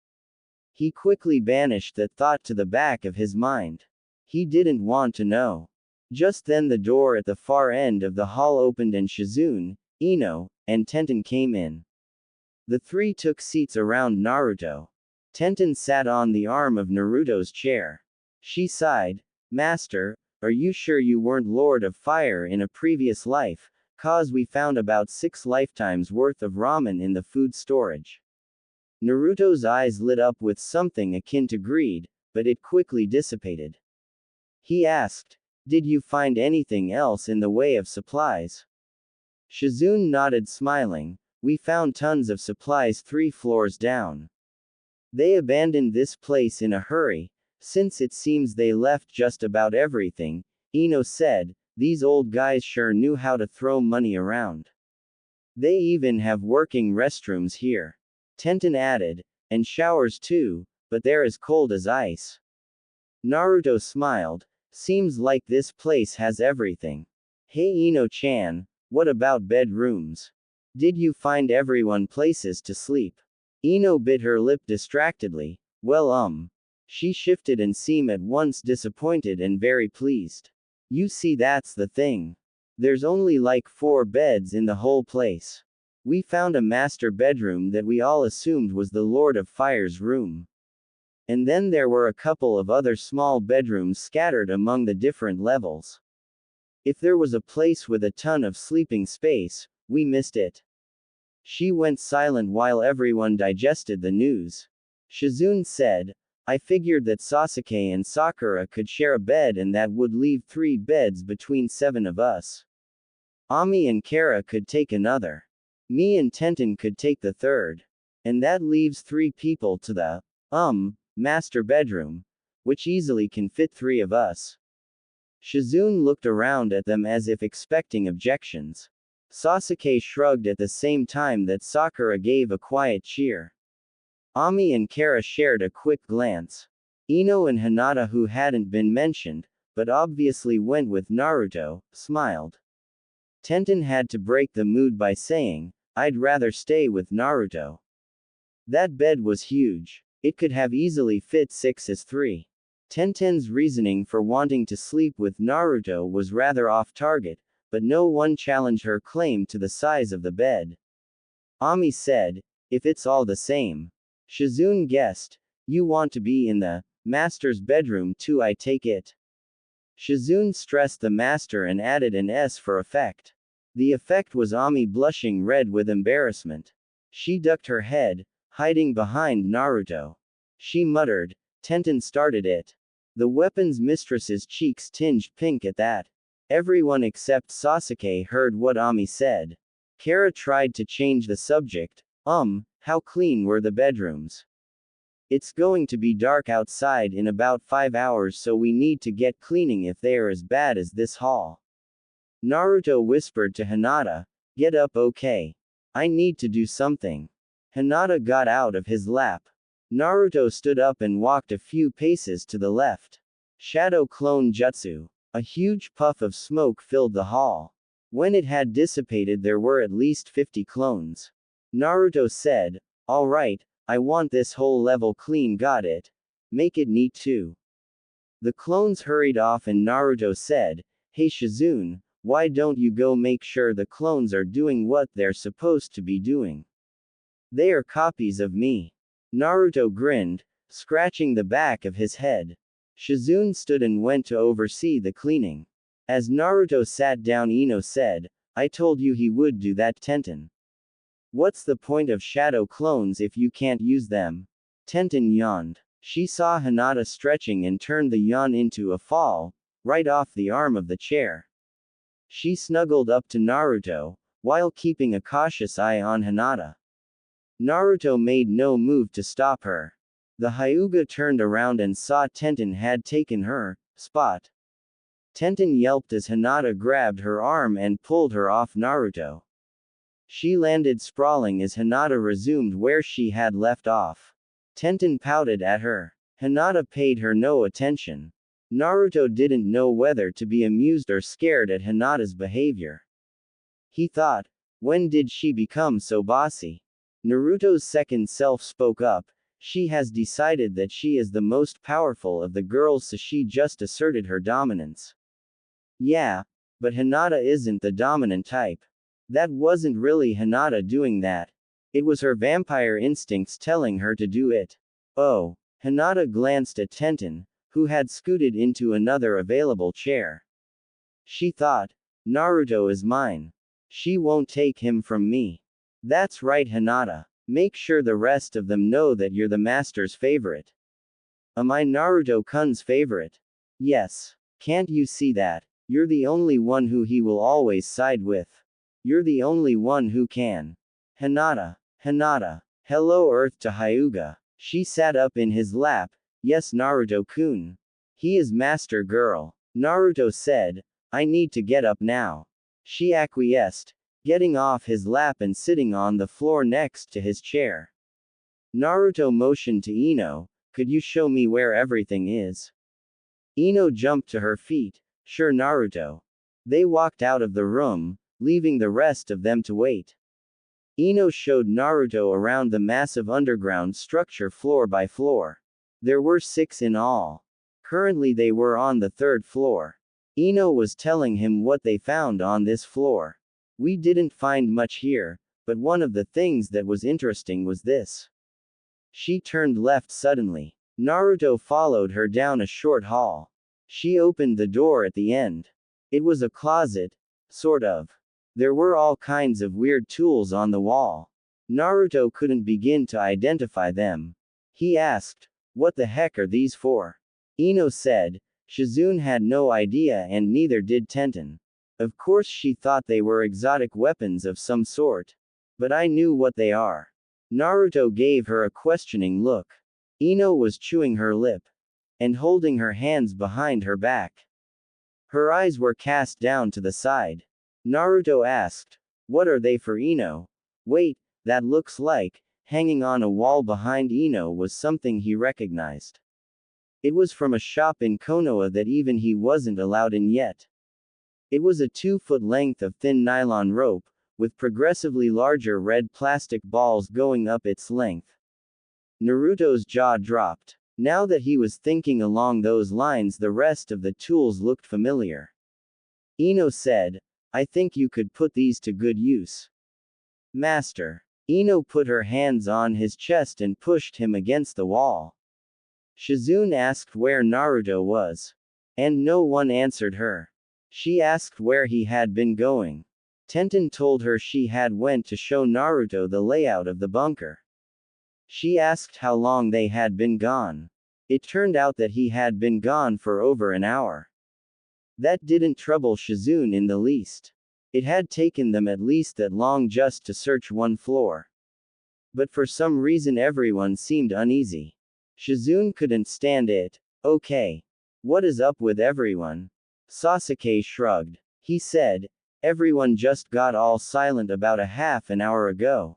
He quickly banished that thought to the back of his mind. He didn't want to know. Just then the door at the far end of the hall opened and Shizune, Ino, and Tenten came in. The three took seats around Naruto. Tenten sat on the arm of Naruto's chair. She sighed, Master, are you sure you weren't Lord of Fire in a previous life, cause we found about 6 lifetimes worth of ramen in the food storage. Naruto's eyes lit up with something akin to greed, but it quickly dissipated. He asked, did you find anything else in the way of supplies? Shizune nodded smiling, we found tons of supplies 3 floors down. They abandoned this place in a hurry, since it seems they left just about everything, Ino said, these old guys sure knew how to throw money around. They even have working restrooms here. Tenten added, and showers too, but they're as cold as ice. Naruto smiled, seems like this place has everything. Hey Ino-chan, what about bedrooms? Did you find everyone places to sleep? Ino bit her lip distractedly, well She shifted and seemed at once disappointed and very pleased. You see that's the thing. There's only like 4 beds in the whole place. We found a master bedroom that we all assumed was the Lord of Fire's room. And then there were a couple of other small bedrooms scattered among the different levels. If there was a place with a ton of sleeping space, we missed it. She went silent while everyone digested the news. Shizune said, I figured that Sasuke and Sakura could share a bed and that would leave 3 beds between 7 of us. Ami and Kara could take another. Me and Tenten could take the 3rd. And that leaves 3 people to the, master bedroom, which easily can fit 3 of us. Shizune looked around at them as if expecting objections. Sasuke shrugged at the same time that Sakura gave a quiet cheer. Ami and Kara shared a quick glance. Ino and Hinata, who hadn't been mentioned, but obviously went with Naruto, smiled. Tenten had to break the mood by saying, I'd rather stay with Naruto. That bed was huge. It could have easily fit 6 as 3. Tenten's reasoning for wanting to sleep with Naruto was rather off target, but no one challenged her claim to the size of the bed. Ami said, if it's all the same. Shizune guessed, you want to be in the master's bedroom too, I take it. Shizune stressed the master and added an S for effect. The effect was Ami blushing red with embarrassment. She ducked her head, hiding behind Naruto. She muttered, Tenten started it. The weapons mistress's cheeks tinged pink at that. Everyone except Sasuke heard what Ami said. Kara tried to change the subject, how clean were the bedrooms? It's going to be dark outside in about 5 hours, so we need to get cleaning if they are as bad as this hall. Naruto whispered to Hinata, "Get up, okay? I need to do something." Hinata got out of his lap. Naruto stood up and walked a few paces to the left. Shadow Clone Jutsu. A huge puff of smoke filled the hall. When it had dissipated, there were at least 50 clones. Naruto said, "All right, I want this whole level clean, got it? Make it neat too." The clones hurried off and Naruto said, "Hey Shizune, why don't you go make sure the clones are doing what they're supposed to be doing? They are copies of me." Naruto grinned, scratching the back of his head. Shizune stood and went to oversee the cleaning. As Naruto sat down, Ino said, "I told you he would do that, Tenten. What's the point of shadow clones if you can't use them?" Tenten yawned. She saw Hinata stretching and turned the yawn into a fall, right off the arm of the chair. She snuggled up to Naruto, while keeping a cautious eye on Hinata. Naruto made no move to stop her. The Hyuga turned around and saw Tenten had taken her spot. Tenten yelped as Hinata grabbed her arm and pulled her off Naruto. She landed sprawling as Hinata resumed where she had left off. Tenten pouted at her. Hinata paid her no attention. Naruto didn't know whether to be amused or scared at Hinata's behavior. He thought, when did she become so bossy? Naruto's second self spoke up. She has decided that she is the most powerful of the girls, so she just asserted her dominance. Yeah, but Hinata isn't the dominant type. That wasn't really Hinata doing that. It was her vampire instincts telling her to do it. Oh. Hinata glanced at Tenten, who had scooted into another available chair. She thought, Naruto is mine. She won't take him from me. That's right, Hinata. Make sure the rest of them know that you're the master's favorite. Am I Naruto-kun's favorite? Yes. Can't you see that? You're the only one who he will always side with. You're the only one who can. Hinata. Hinata. Hello Earth to Hyuga. She sat up in his lap. Yes, Naruto-kun. He is master girl. Naruto said, I need to get up now. She acquiesced, getting off his lap and sitting on the floor next to his chair. Naruto motioned to Ino, could you show me where everything is? Ino jumped to her feet. Sure, Naruto. They walked out of the room, leaving the rest of them to wait. Ino showed Naruto around the massive underground structure floor by floor. There were 6 in all. Currently they were on the 3rd floor. Ino was telling him what they found on this floor. We didn't find much here, but one of the things that was interesting was this. She turned left suddenly. Naruto followed her down a short hall. She opened the door at the end. It was a closet, sort of. There were all kinds of weird tools on the wall. Naruto couldn't begin to identify them. He asked, what the heck are these for? Ino said, Shizune had no idea and neither did Tenten. Of course she thought they were exotic weapons of some sort. But I knew what they are. Naruto gave her a questioning look. Ino was chewing her lip. And holding her hands behind her back. Her eyes were cast down to the side. Naruto asked, what are they for Ino? Wait, that looks like, hanging on a wall behind Ino was something he recognized. It was from a shop in Konoha that even he wasn't allowed in yet. It was a 2-foot length of thin nylon rope, with progressively larger red plastic balls going up its length. Naruto's jaw dropped. Now that he was thinking along those lines, the rest of the tools looked familiar. Ino said, I think you could put these to good use. Master. Ino put her hands on his chest and pushed him against the wall. Shizune asked where Naruto was. And no one answered her. She asked where he had been going. Tenten told her she had went to show Naruto the layout of the bunker. She asked how long they had been gone. It turned out that he had been gone for over an hour. That didn't trouble Shizune in the least. It had taken them at least that long just to search one floor. But for some reason everyone seemed uneasy. Shizune couldn't stand it. Okay. What is up with everyone? Sasuke shrugged. He said, everyone just got all silent about a half an hour ago.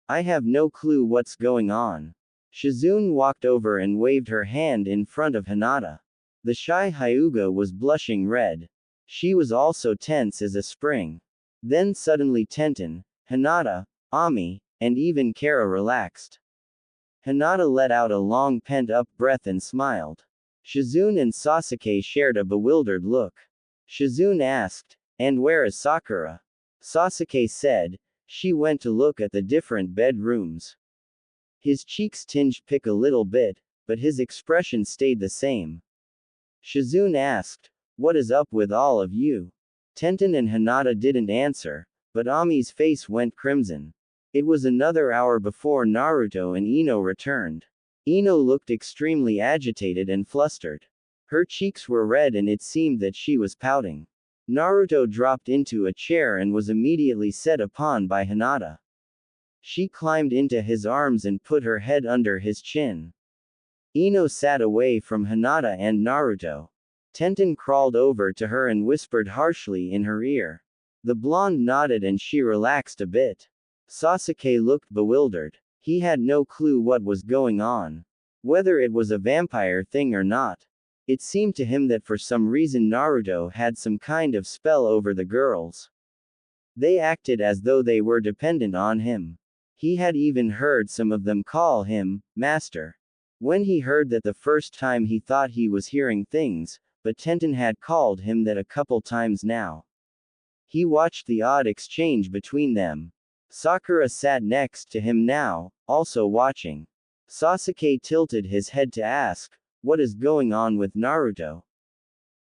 I have no clue what's going on. Shizune walked over and waved her hand in front of Hinata. The shy Hyuga was blushing red. She was also tense as a spring. Then suddenly Tenten, Hinata, Ami, and even Kara relaxed. Hinata let out a long pent-up breath and smiled. Shizune and Sasuke shared a bewildered look. Shizune asked, and where is Sakura? Sasuke said, she went to look at the different bedrooms. His cheeks tinged pink a little bit, but his expression stayed the same. Shizune asked, what is up with all of you? Tenten and Hinata didn't answer, but Ami's face went crimson. It was another hour before Naruto and Ino returned. Ino looked extremely agitated and flustered. Her cheeks were red and it seemed that she was pouting. Naruto dropped into a chair and was immediately set upon by Hinata. She climbed into his arms and put her head under his chin. Ino sat away from Hinata and Naruto. Tenten crawled over to her and whispered harshly in her ear. The blonde nodded and she relaxed a bit. Sasuke looked bewildered. He had no clue what was going on. Whether it was a vampire thing or not. It seemed to him that for some reason Naruto had some kind of spell over the girls. They acted as though they were dependent on him. He had even heard some of them call him, Master. When he heard that the first time he thought he was hearing things, but Tenten had called him that a couple times now. He watched the odd exchange between them. Sakura sat next to him now, also watching. Sasuke tilted his head to ask, what is going on with Naruto?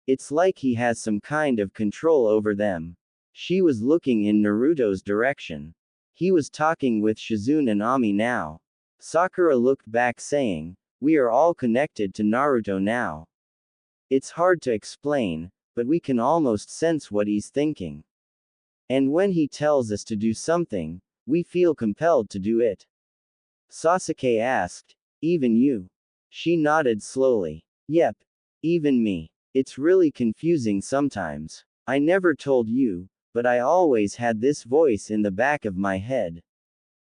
It's like he has some kind of control over them. She was looking in Naruto's direction. He was talking with Shizune and Ami now. Sakura looked back saying, we are all connected to Naruto now. It's hard to explain, but we can almost sense what he's thinking. And when he tells us to do something, we feel compelled to do it. Sasuke asked, even you? She nodded slowly. Yep. Even me. It's really confusing sometimes. I never told you, but I always had this voice in the back of my head.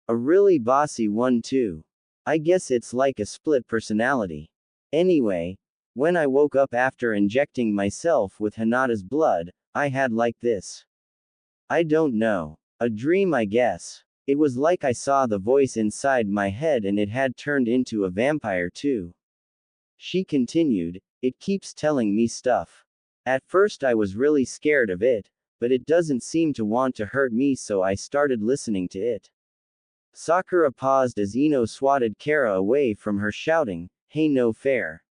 A really bossy one too. I guess it's like a split personality. Anyway, when I woke up after injecting myself with Hinata's blood, I had like this. I don't know. A dream, I guess. It was like I saw the voice inside my head and it had turned into a vampire too. She continued, it keeps telling me stuff. At first I was really scared of it, but it doesn't seem to want to hurt me, so I started listening to it. Sakura paused as Ino swatted Kara away from her, shouting, hey, no fair.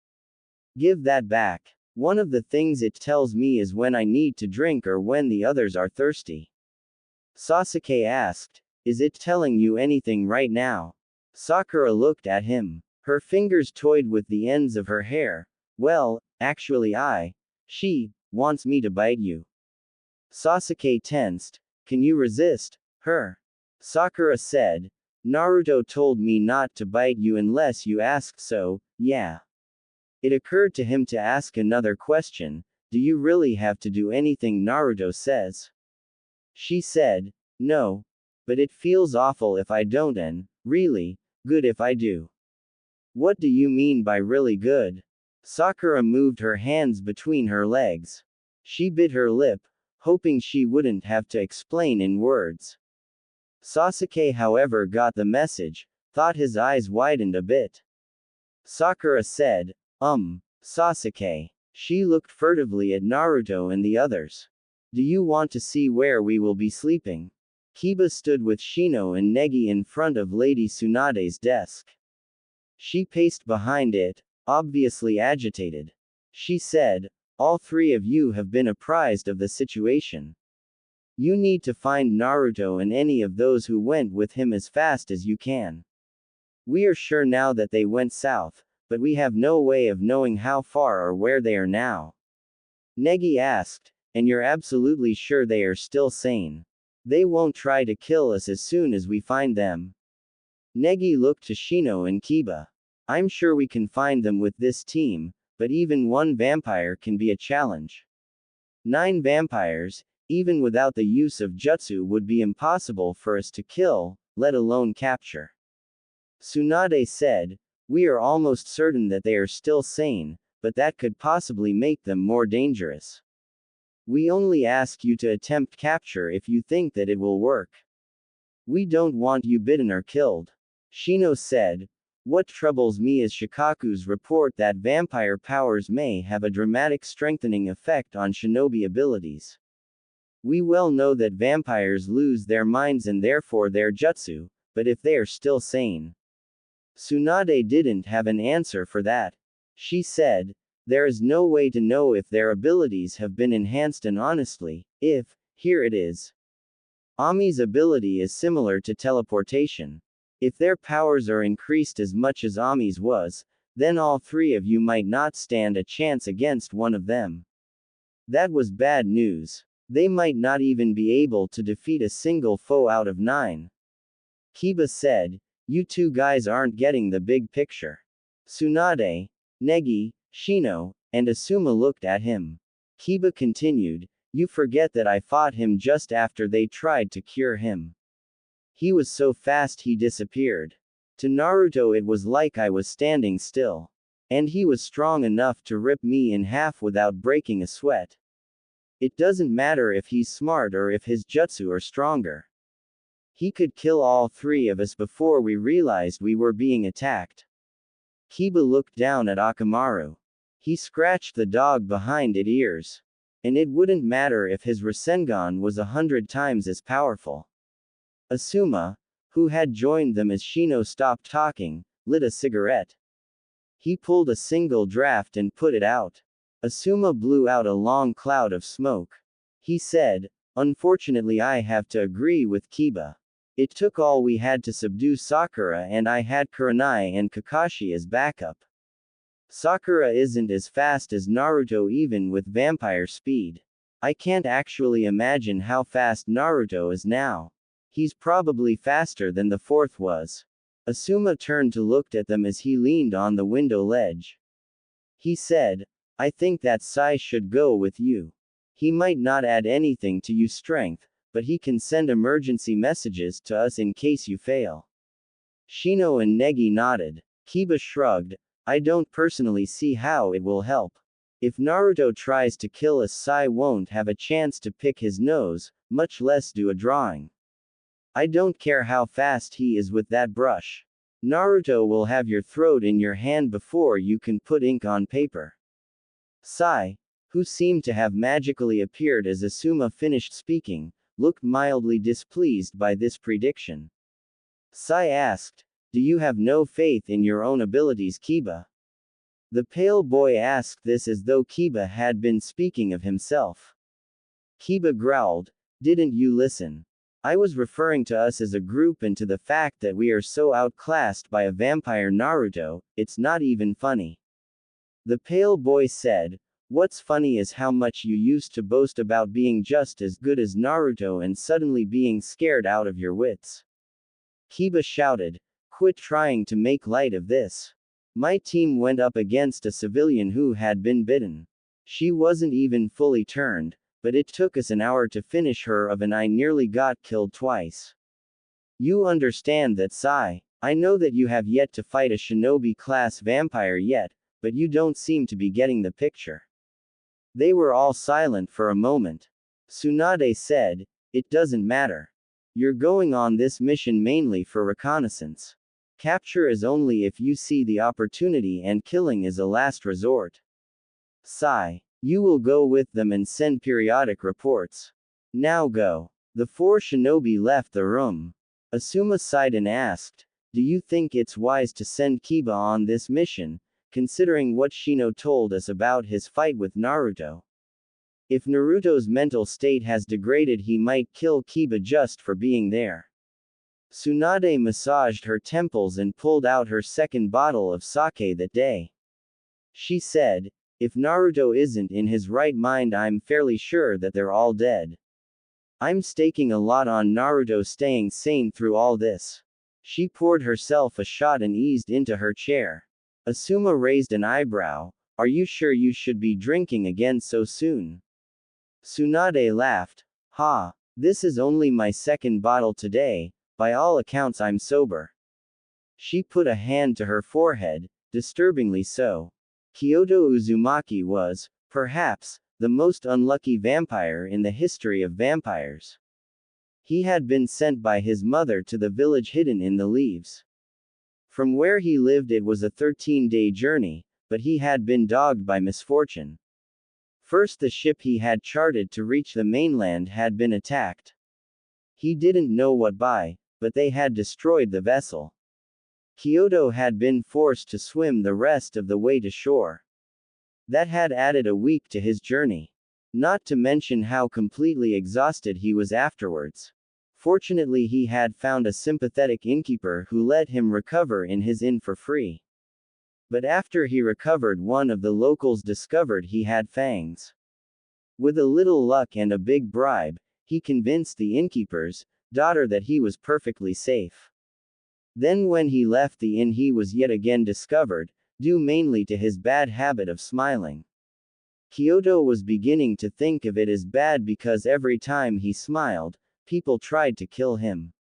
Give that back. One of the things it tells me is when I need to drink or when the others are thirsty. Sasuke asked, is it telling you anything right now? Sakura looked at him. Her fingers toyed with the ends of her hair. Well, actually she wants me to bite you. Sasuke tensed. Can you resist her? Sakura said, Naruto told me not to bite you unless you asked, so, yeah. It occurred to him to ask another question, do you really have to do anything Naruto says? She said, no. But it feels awful if I don't and, really, good if I do. What do you mean by really good? Sakura moved her hands between her legs. She bit her lip, hoping she wouldn't have to explain in words. Sasuke, however, got the message, thought his eyes widened a bit. Sakura said, Sasuke. She looked furtively at Naruto and the others. Do you want to see where we will be sleeping? Kiba stood with Shino and Negi in front of Lady Tsunade's desk. She paced behind it, obviously agitated. She said, all three of you have been apprised of the situation. You need to find Naruto and any of those who went with him as fast as you can. We are sure now that they went south, but we have no way of knowing how far or where they are now. Negi asked, and you're absolutely sure they are still sane? They won't try to kill us as soon as we find them? Negi looked to Shino and Kiba. I'm sure we can find them with this team, but even one vampire can be a challenge. 9 vampires, even without the use of jutsu, would be impossible for us to kill, let alone capture. Tsunade said, we are almost certain that they are still sane, but that could possibly make them more dangerous. We only ask you to attempt capture if you think that it will work. We don't want you bitten or killed. Shino said, what troubles me is Shikaku's report that vampire powers may have a dramatic strengthening effect on shinobi abilities. We well know that vampires lose their minds and therefore their jutsu, but if they are still sane. Tsunade didn't have an answer for that. She said, there is no way to know if their abilities have been enhanced, and honestly, here it is. Ami's ability is similar to teleportation. If their powers are increased as much as Ami's was, then all 3 of you might not stand a chance against one of them. That was bad news. They might not even be able to defeat a single foe out of 9. Kiba said, you 2 guys aren't getting the big picture. Tsunade, Negi, Shino, and Asuma looked at him. Kiba continued, you forget that I fought him just after they tried to cure him. He was so fast he disappeared. To Naruto it was like I was standing still. And he was strong enough to rip me in half without breaking a sweat. It doesn't matter if he's smart or if his jutsu are stronger. He could kill all 3 of us before we realized we were being attacked. Kiba looked down at Akamaru. He scratched the dog behind its ears. And it wouldn't matter if his Rasengan was 100 times as powerful. Asuma, who had joined them as Shino stopped talking, lit a cigarette. He pulled a single draft and put it out. Asuma blew out a long cloud of smoke. He said, unfortunately I have to agree with Kiba. It took all we had to subdue Sakura, and I had Kurenai and Kakashi as backup. Sakura isn't as fast as Naruto even with vampire speed. I can't actually imagine how fast Naruto is now. He's probably faster than the 4th was. Asuma turned to look at them as he leaned on the window ledge. He said, I think that Sai should go with you. He might not add anything to your strength, but he can send emergency messages to us in case you fail. Shino and Negi nodded. Kiba shrugged, I don't personally see how it will help. If Naruto tries to kill us, Sai won't have a chance to pick his nose, much less do a drawing. I don't care how fast he is with that brush. Naruto will have your throat in your hand before you can put ink on paper. Sai, who seemed to have magically appeared as Asuma finished speaking, looked mildly displeased by this prediction. Sai asked, do you have no faith in your own abilities, Kiba? The pale boy asked this as though Kiba had been speaking of himself. Kiba growled, didn't you listen? I was referring to us as a group and to the fact that we are so outclassed by a vampire Naruto, it's not even funny. The pale boy said, what's funny is how much you used to boast about being just as good as Naruto and suddenly being scared out of your wits. Kiba shouted, quit trying to make light of this. My team went up against a civilian who had been bitten. She wasn't even fully turned, but it took us an hour to finish her off and I nearly got killed twice. You understand that, Sai? I know that you have yet to fight a shinobi-class vampire yet, but you don't seem to be getting the picture. They were all silent for a moment. Tsunade said, it doesn't matter. You're going on this mission mainly for reconnaissance. Capture is only if you see the opportunity and killing is a last resort. Sai, you will go with them and send periodic reports. Now go. The 4 shinobi left the room. Asuma sighed and asked, do you think it's wise to send Kiba on this mission, considering what Shino told us about his fight with Naruto? If Naruto's mental state has degraded, he might kill Kiba just for being there. Tsunade massaged her temples and pulled out her second bottle of sake that day. She said, if Naruto isn't in his right mind, I'm fairly sure that they're all dead. I'm staking a lot on Naruto staying sane through all this. She poured herself a shot and eased into her chair. Asuma raised an eyebrow. Are you sure you should be drinking again so soon? Tsunade laughed. Ha, this is only my second bottle today, by all accounts I'm sober. She put a hand to her forehead, disturbingly so. Kyoto Uzumaki was, perhaps, the most unlucky vampire in the history of vampires. He had been sent by his mother to the village hidden in the leaves. From where he lived it was a 13-day journey, but he had been dogged by misfortune. First, the ship he had chartered to reach the mainland had been attacked. He didn't know what by, but they had destroyed the vessel. Kyoto had been forced to swim the rest of the way to shore. That had added a week to his journey. Not to mention how completely exhausted he was afterwards. Fortunately, he had found a sympathetic innkeeper who let him recover in his inn for free. But after he recovered, one of the locals discovered he had fangs. With a little luck and a big bribe, he convinced the innkeeper's daughter that he was perfectly safe. Then when he left the inn he was yet again discovered, due mainly to his bad habit of smiling. Kyoto was beginning to think of it as bad because every time he smiled, people tried to kill him.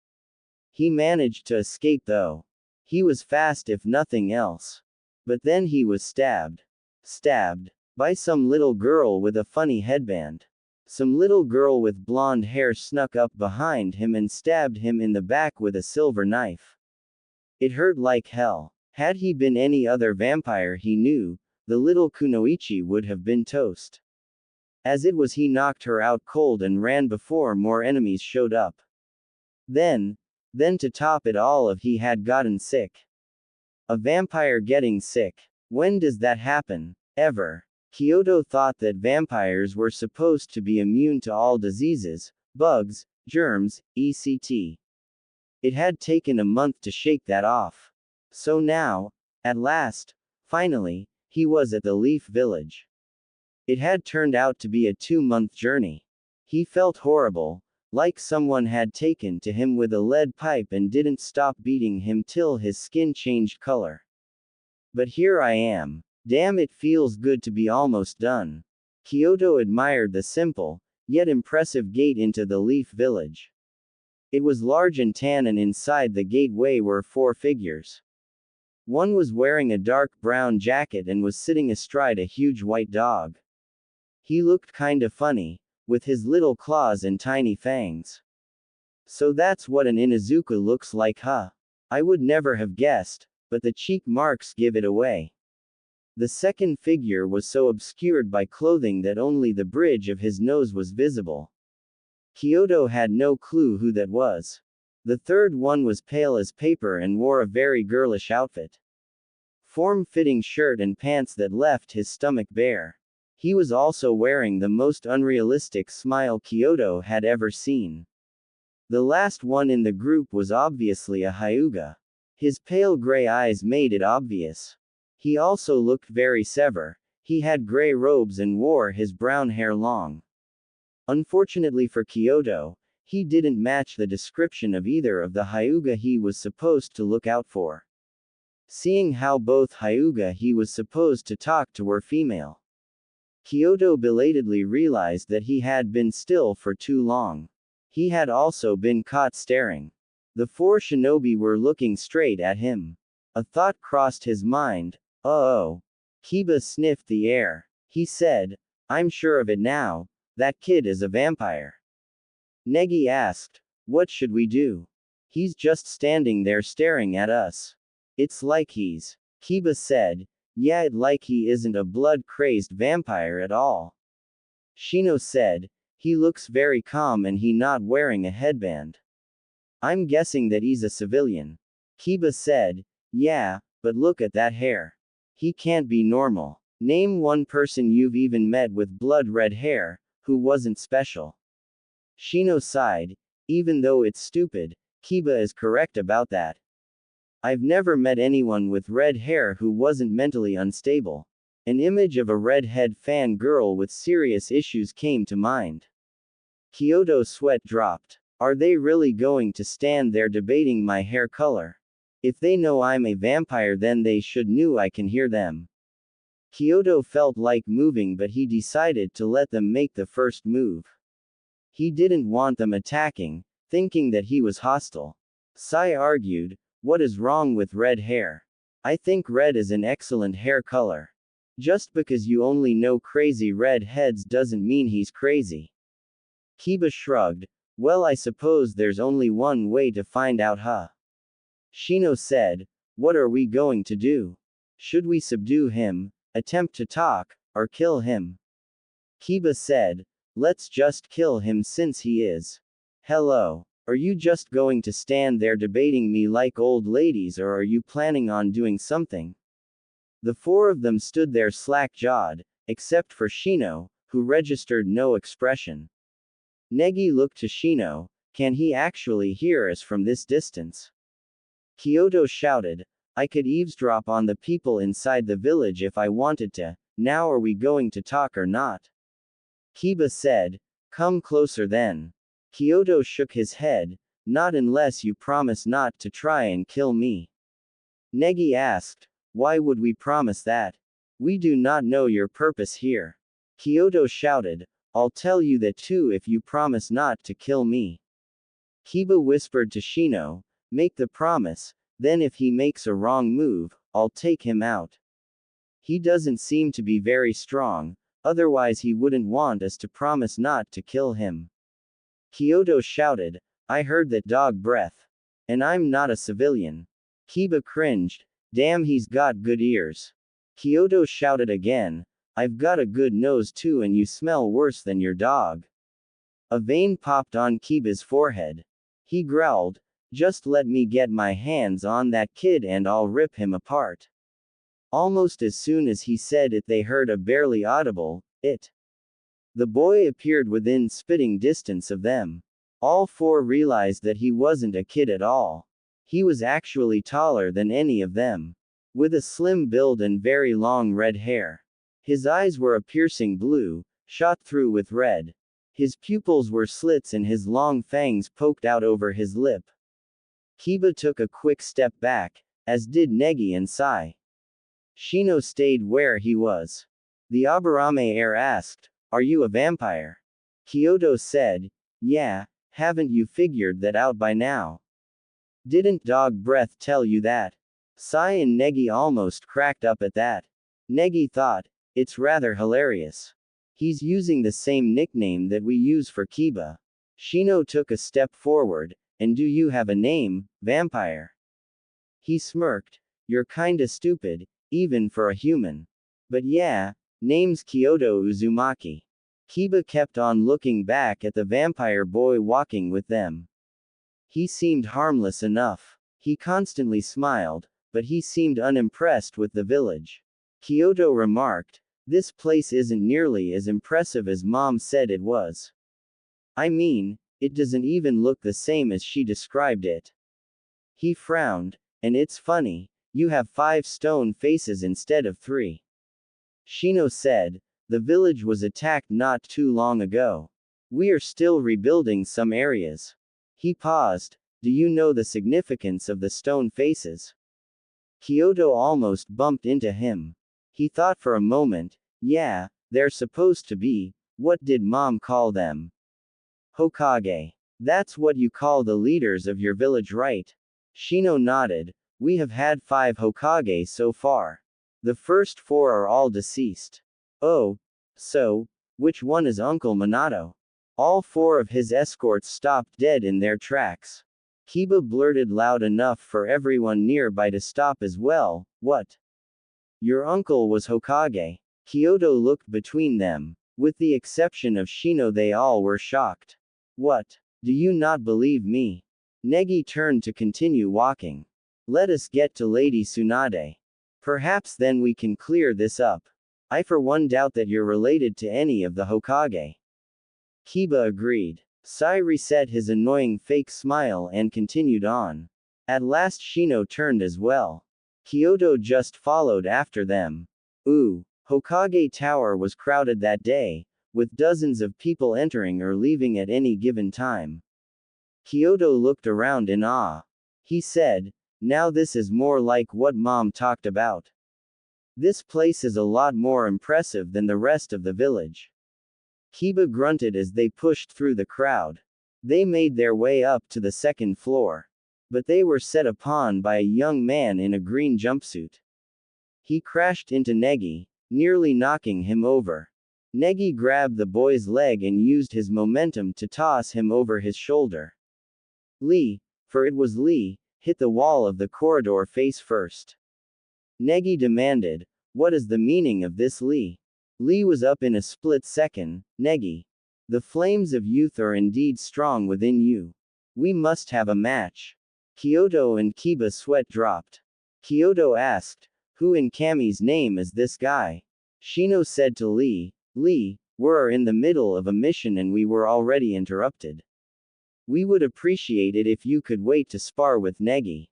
He managed to escape though. He was fast if nothing else. But then he was stabbed. Stabbed. By some little girl with a funny headband. Some little girl with blonde hair snuck up behind him and stabbed him in the back with a silver knife. It hurt like hell. Had he been any other vampire he knew, the little kunoichi would have been toast. As it was, he knocked her out cold and ran before more enemies showed up. Then to top it all, he had gotten sick. A vampire getting sick. When does that happen? Ever. Kyoto thought that vampires were supposed to be immune to all diseases, bugs, germs, etc. It had taken a month to shake that off. So now, at last, finally, he was at the Leaf Village. It had turned out to be a 2-month journey. He felt horrible, like someone had taken to him with a lead pipe and didn't stop beating him till his skin changed color. But here I am. Damn, it feels good to be almost done. Kyoto admired the simple, yet impressive gate into the Leaf Village. It was large and tan, and inside the gateway were 4 figures. One was wearing a dark brown jacket and was sitting astride a huge white dog. He looked kinda funny, with his little claws and tiny fangs. So that's what an Inuzuka looks like, huh? I would never have guessed, but the cheek marks give it away. The second figure was so obscured by clothing that only the bridge of his nose was visible. Kyoto had no clue who that was. The third one was pale as paper and wore a very girlish outfit. Form-fitting shirt and pants that left his stomach bare. He was also wearing the most unrealistic smile Kyoto had ever seen. The last one in the group was obviously a Hyuga. His pale gray eyes made it obvious. He also looked very severe. He had gray robes and wore his brown hair long. Unfortunately for Kyoto, he didn't match the description of either of the Hyuga he was supposed to look out for. Seeing how both Hyuga he was supposed to talk to were female, Kyoto belatedly realized that he had been still for too long. He had also been caught staring. The 4 shinobi were looking straight at him. A thought crossed his mind. Oh. Kiba sniffed the air. He said, I'm sure of it now, that kid is a vampire. Negi asked, what should we do? He's just standing there staring at us. It's like he's. Kiba said, yeah, it like he isn't a blood-crazed vampire at all. Shino said, he looks very calm and he not wearing a headband. I'm guessing that he's a civilian. Kiba said, yeah, but look at that hair. He can't be normal. Name one person you've even met with blood-red hair, who wasn't special. Shino sighed, even though it's stupid, Kiba is correct about that. I've never met anyone with red hair who wasn't mentally unstable. An image of a redhead fan girl with serious issues came to mind. Kyoto's sweat dropped. Are they really going to stand there debating my hair color? If they know I'm a vampire, then they should knew I can hear them. Kyoto felt like moving, but he decided to let them make the first move. He didn't want them attacking, thinking that he was hostile. Sai argued, "What is wrong with red hair? I think red is an excellent hair color. Just because you only know crazy red heads doesn't mean he's crazy." Kiba shrugged, "Well, I suppose there's only one way to find out, huh?" Shino said, "What are we going to do? Should we subdue him, attempt to talk, or kill him?" Kiba said, "Let's just kill him since he is. Hello. Are you just going to stand there debating me like old ladies, or are you planning on doing something?" The four of them stood there slack-jawed, except for Shino, who registered no expression. Negi looked to Shino. Can he actually hear us from this distance? Kyoto shouted, "I could eavesdrop on the people inside the village if I wanted to. Now are we going to talk or not?" Kiba said, "Come closer then." Kyoto shook his head, "Not unless you promise not to try and kill me." Negi asked, "Why would we promise that? We do not know your purpose here." Kyoto shouted, "I'll tell you that too if you promise not to kill me." Kiba whispered to Shino, "Make the promise, then if he makes a wrong move, I'll take him out. He doesn't seem to be very strong, otherwise he wouldn't want us to promise not to kill him." Kyoto shouted, "I heard that dog breath. And I'm not a civilian." Kiba cringed, "Damn, he's got good ears." Kyoto shouted again, "I've got a good nose too, and you smell worse than your dog." A vein popped on Kiba's forehead. He growled, "Just let me get my hands on that kid and I'll rip him apart." Almost as soon as he said it, they heard a barely audible, "It." The boy appeared within spitting distance of them. All four realized that he wasn't a kid at all. He was actually taller than any of them. With a slim build and very long red hair. His eyes were a piercing blue, shot through with red. His pupils were slits and his long fangs poked out over his lip. Kiba took a quick step back, as did Negi and Sai. Shino stayed where he was. The Aburame heir asked, "Are you a vampire?" Kyoto said, "Yeah, haven't you figured that out by now? Didn't dog breath tell you that?" Sai and Negi almost cracked up at that. Negi thought, "It's rather hilarious. He's using the same nickname that we use for Kiba." Shino took a step forward, "And do you have a name, vampire?" He smirked, "You're kinda stupid, even for a human. But yeah, name's Kyoto Uzumaki." Kiba kept on looking back at the vampire boy walking with them. He seemed harmless enough. He constantly smiled, but he seemed unimpressed with the village. Kyoto remarked, "This place isn't nearly as impressive as Mom said it was. I mean, it doesn't even look the same as she described it." He frowned, "And it's funny, you have 5 stone faces instead of 3. Shino said, "The village was attacked not too long ago. We are still rebuilding some areas." He paused, "Do you know the significance of the stone faces?" Kyoto almost bumped into him. He thought for a moment, "Yeah, they're supposed to be, what did Mom call them? Hokage. That's what you call the leaders of your village, right?" Shino nodded, "We have had 5 Hokage so far. The first 4 are all deceased." "Oh, so, which one is Uncle Minato?" All 4 of his escorts stopped dead in their tracks. Kiba blurted loud enough for everyone nearby to stop as well, "What? Your uncle was Hokage?" Kyoto looked between them. With the exception of Shino, they all were shocked. "What? Do you not believe me?" Negi turned to continue walking. "Let us get to Lady Tsunade. Perhaps then we can clear this up. I for one doubt that you're related to any of the Hokage." Kiba agreed. Sai reset his annoying fake smile and continued on. At last Shino turned as well. Kyoto just followed after them. Hokage Tower was crowded that day, with dozens of people entering or leaving at any given time. Kyoto looked around in awe. He said, Now this is more like what Mom talked about. This place is a lot more impressive than the rest of the village. Kiba grunted as they pushed through the crowd. They made their way up to the second floor. But they were set upon by a young man in a green jumpsuit. He crashed into Negi, nearly knocking him over. Negi grabbed the boy's leg and used his momentum to toss him over his shoulder. Lee, for it was Lee, hit the wall of the corridor face first. Negi demanded, "What is the meaning of this, Lee?" Lee was up in a split second. "Negi. The flames of youth are indeed strong within you. We must have a match." Kyoto and Kiba sweat dropped. Kyoto asked, "Who in Kami's name is this guy?" Shino said to Lee, "Lee, we're in the middle of a mission and we were already interrupted. We would appreciate it if you could wait to spar with Negi."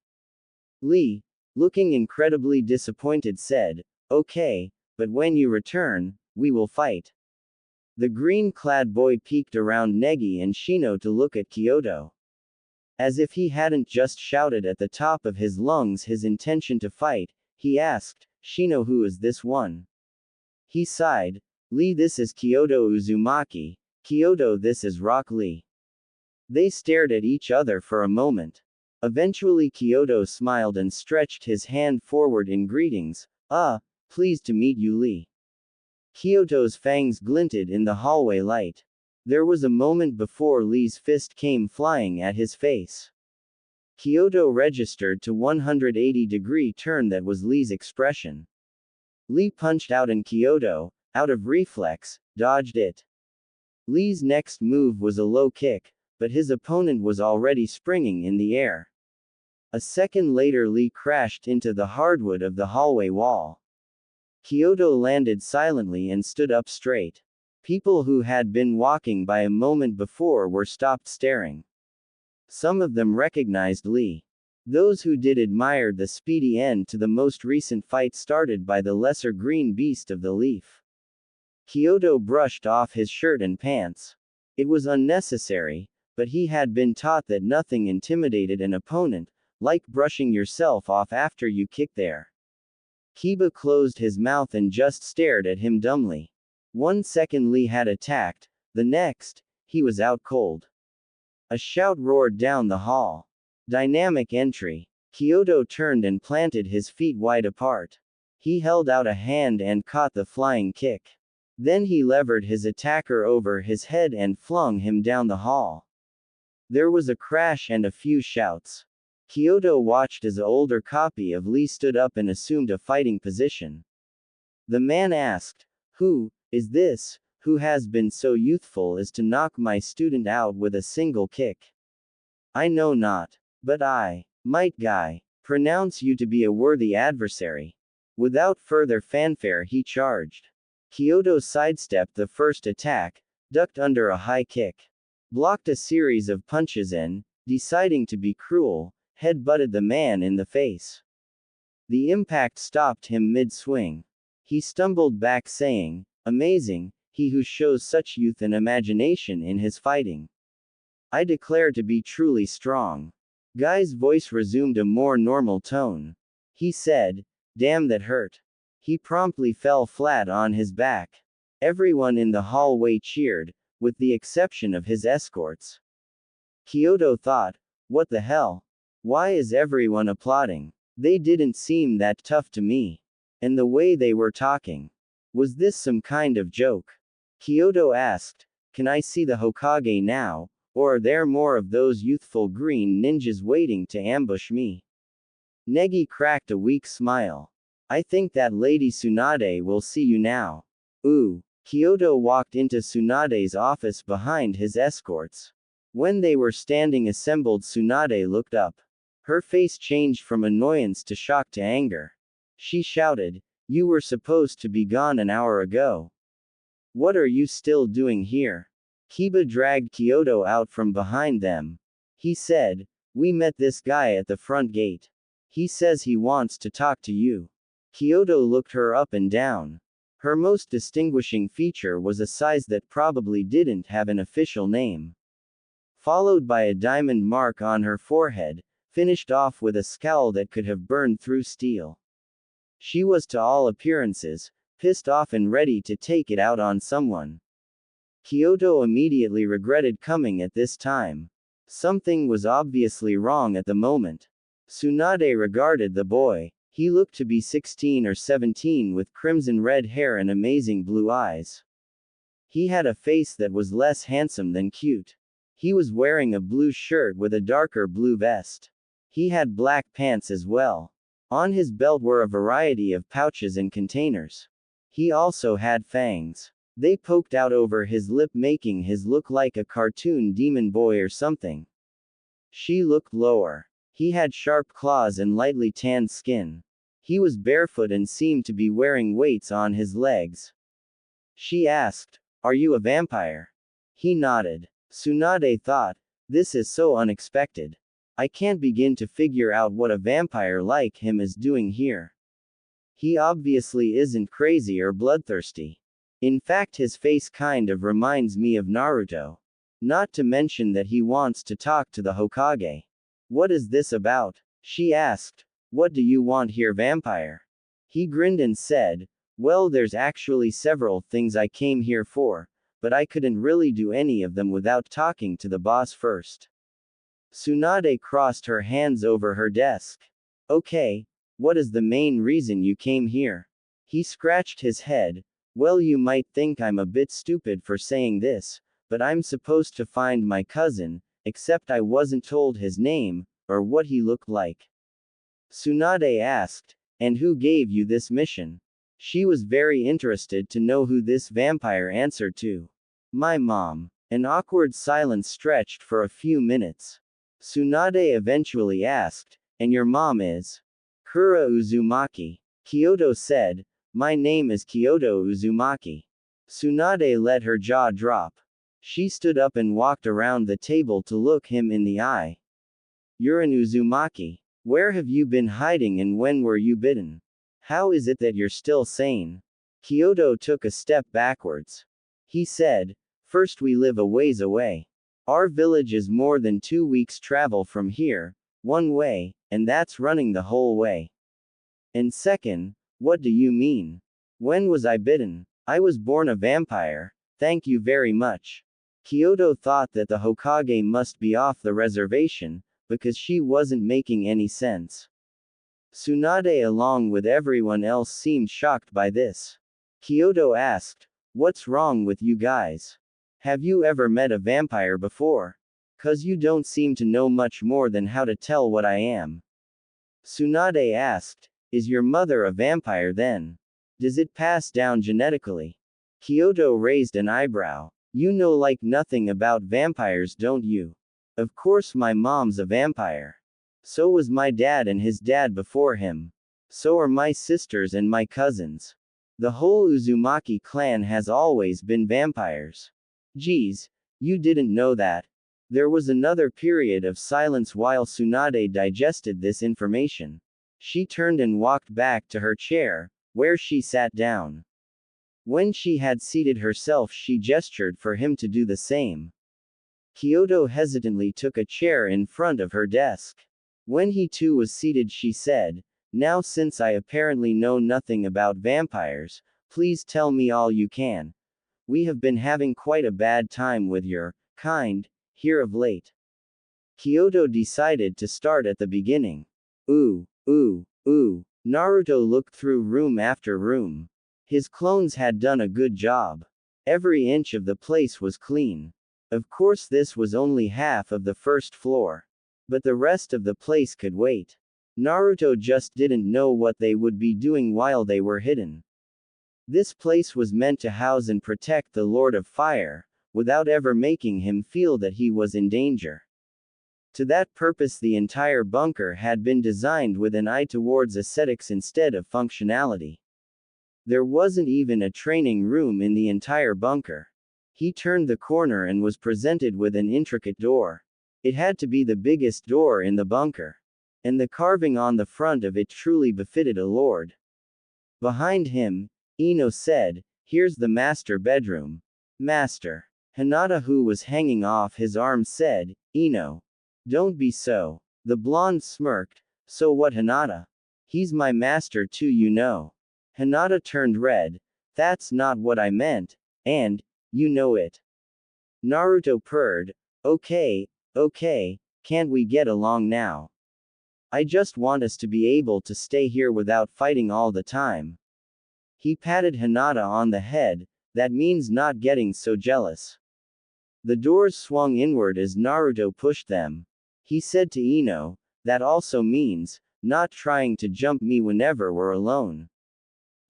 Lee, looking incredibly disappointed, said, "Okay, but when you return, we will fight." The green-clad boy peeked around Negi and Shino to look at Kyoto. As if he hadn't just shouted at the top of his lungs his intention to fight, he asked, "Shino, who is this one?" He sighed, "Lee, this is Kyoto Uzumaki. Kyoto, this is Rock Lee." They stared at each other for a moment. Eventually Kyoto smiled and stretched his hand forward in greetings. Pleased to meet you, Lee." Kyoto's fangs glinted in the hallway light. There was a moment before Lee's fist came flying at his face. Kyoto registered to 180-degree turn. That was Lee's expression. Lee punched out and Kyoto, out of reflex, dodged it. Lee's next move was a low kick, but his opponent was already springing in the air. A second later Lee crashed into the hardwood of the hallway wall. Kyoto landed silently and stood up straight. People who had been walking by a moment before were stopped staring. Some of them recognized Lee. Those who did admired the speedy end to the most recent fight started by the lesser green beast of the leaf. Kyoto brushed off his shirt and pants. It was unnecessary, but he had been taught that nothing intimidated an opponent, like brushing yourself off after you kick there. Kiba closed his mouth and just stared at him dumbly. 1 second Lee had attacked, the next, he was out cold. A shout roared down the hall. Dynamic entry. Kyoto turned and planted his feet wide apart. He held out a hand and caught the flying kick. Then he levered his attacker over his head and flung him down the hall. There was a crash and a few shouts. Kyoto watched as an older copy of Lee stood up and assumed a fighting position. The man asked, "Who is this, who has been so youthful as to knock my student out with a single kick?" "I know not, but I might, guy, pronounce you to be a worthy adversary." Without further fanfare he charged. Kyoto sidestepped the first attack, ducked under a high kick, blocked a series of punches and, deciding to be cruel, head-butted the man in the face. The impact stopped him mid-swing. He stumbled back saying, "Amazing, he who shows such youth and imagination in his fighting. I declare to be truly strong." Guy's voice resumed a more normal tone. He said, "Damn, that hurt." He promptly fell flat on his back. Everyone in the hallway cheered, with the exception of his escorts. Kyoto thought, "What the hell? Why is everyone applauding? They didn't seem that tough to me. And the way they were talking. Was this some kind of joke?" Kyoto asked, "Can I see the Hokage now, or are there more of those youthful green ninjas waiting to ambush me?" Negi cracked a weak smile. "I think that Lady Tsunade will see you now." "Ooh." Kyoto walked into Tsunade's office behind his escorts. When they were standing assembled, Tsunade looked up. Her face changed from annoyance to shock to anger. She shouted, "You were supposed to be gone an hour ago. What are you still doing here?" Kiba dragged Kyoto out from behind them. He said, "We met this guy at the front gate. He says he wants to talk to you." Kyoto looked her up and down. Her most distinguishing feature was a size that probably didn't have an official name. Followed by a diamond mark on her forehead, finished off with a scowl that could have burned through steel. She was to all appearances pissed off and ready to take it out on someone. Kyoto immediately regretted coming at this time. Something was obviously wrong at the moment. Tsunade regarded the boy. He looked to be 16 or 17 with crimson red hair and amazing blue eyes. He had a face that was less handsome than cute. He was wearing a blue shirt with a darker blue vest. He had black pants as well. On his belt were a variety of pouches and containers. He also had fangs. They poked out over his lip, making his look like a cartoon demon boy or something. She looked lower. He had sharp claws and lightly tanned skin. He was barefoot and seemed to be wearing weights on his legs. She asked, "Are you a vampire?" He nodded. Tsunade thought, "This is so unexpected. I can't begin to figure out what a vampire like him is doing here. He obviously isn't crazy or bloodthirsty. In fact, his face kind of reminds me of Naruto. Not to mention that he wants to talk to the Hokage. What is this about?" She asked. "What do you want here, vampire?" He grinned and said, "Well, there's actually several things I came here for, but I couldn't really do any of them without talking to the boss first." Tsunade crossed her hands over her desk. "Okay, what is the main reason you came here?" He scratched his head. "Well, you might think I'm a bit stupid for saying this, but I'm supposed to find my cousin, except I wasn't told his name, or what he looked like." Tsunade asked, "And who gave you this mission?" She was very interested to know who this vampire answered to. "My mom." An awkward silence stretched for a few minutes. Tsunade eventually asked, "And your mom is?" "Kura Uzumaki." Kyoto said, "My name is Kyoto Uzumaki." Tsunade let her jaw drop. She stood up and walked around the table to look him in the eye. "You're an Uzumaki. Where have you been hiding and when were you bitten? How is it that you're still sane?" Kyoto took a step backwards. He said, "First, we live a ways away. Our village is more than 2 weeks' travel from here, one way, and that's running the whole way. And second, what do you mean? When was I bitten? I was born a vampire, thank you very much." Kyoto thought that the Hokage must be off the reservation, because she wasn't making any sense. Tsunade along with everyone else seemed shocked by this. Kyoto asked, "What's wrong with you guys? Have you ever met a vampire before? 'Cause you don't seem to know much more than how to tell what I am." Tsunade asked, "Is your mother a vampire then? Does it pass down genetically?" Kyoto raised an eyebrow. "You know like nothing about vampires, don't you?" "Of course my mom's a vampire. So was my dad and his dad before him. So are my sisters and my cousins. The whole Uzumaki clan has always been vampires." "Geez, you didn't know that." There was another period of silence while Tsunade digested this information. She turned and walked back to her chair, where she sat down. When she had seated herself, she gestured for him to do the same. Kyoto hesitantly took a chair in front of her desk. When he too was seated, she said, "Now, since I apparently know nothing about vampires, please tell me all you can. We have been having quite a bad time with your kind here of late." Kyoto decided to start at the beginning. Ooh. Naruto looked through room after room. His clones had done a good job. Every inch of the place was clean. Of course, this was only half of the first floor. But the rest of the place could wait. Naruto just didn't know what they would be doing while they were hidden. This place was meant to house and protect the Lord of Fire, without ever making him feel that he was in danger. To that purpose, the entire bunker had been designed with an eye towards aesthetics instead of functionality. There wasn't even a training room in the entire bunker. He turned the corner and was presented with an intricate door. It had to be the biggest door in the bunker. And the carving on the front of it truly befitted a lord. Behind him, Ino said, "Here's the master bedroom." "Master." Hinata, who was hanging off his arm, said, "Ino. Don't be so." The blonde smirked. So what, Hinata? He's my master too, you know. Hinata turned red. That's not what I meant. And, you know it. Naruto purred. Okay, okay, can't we get along now? I just want us to be able to stay here without fighting all the time. He patted Hinata on the head. That means not getting so jealous. The doors swung inward as Naruto pushed them. He said to Ino, that also means, not trying to jump me whenever we're alone.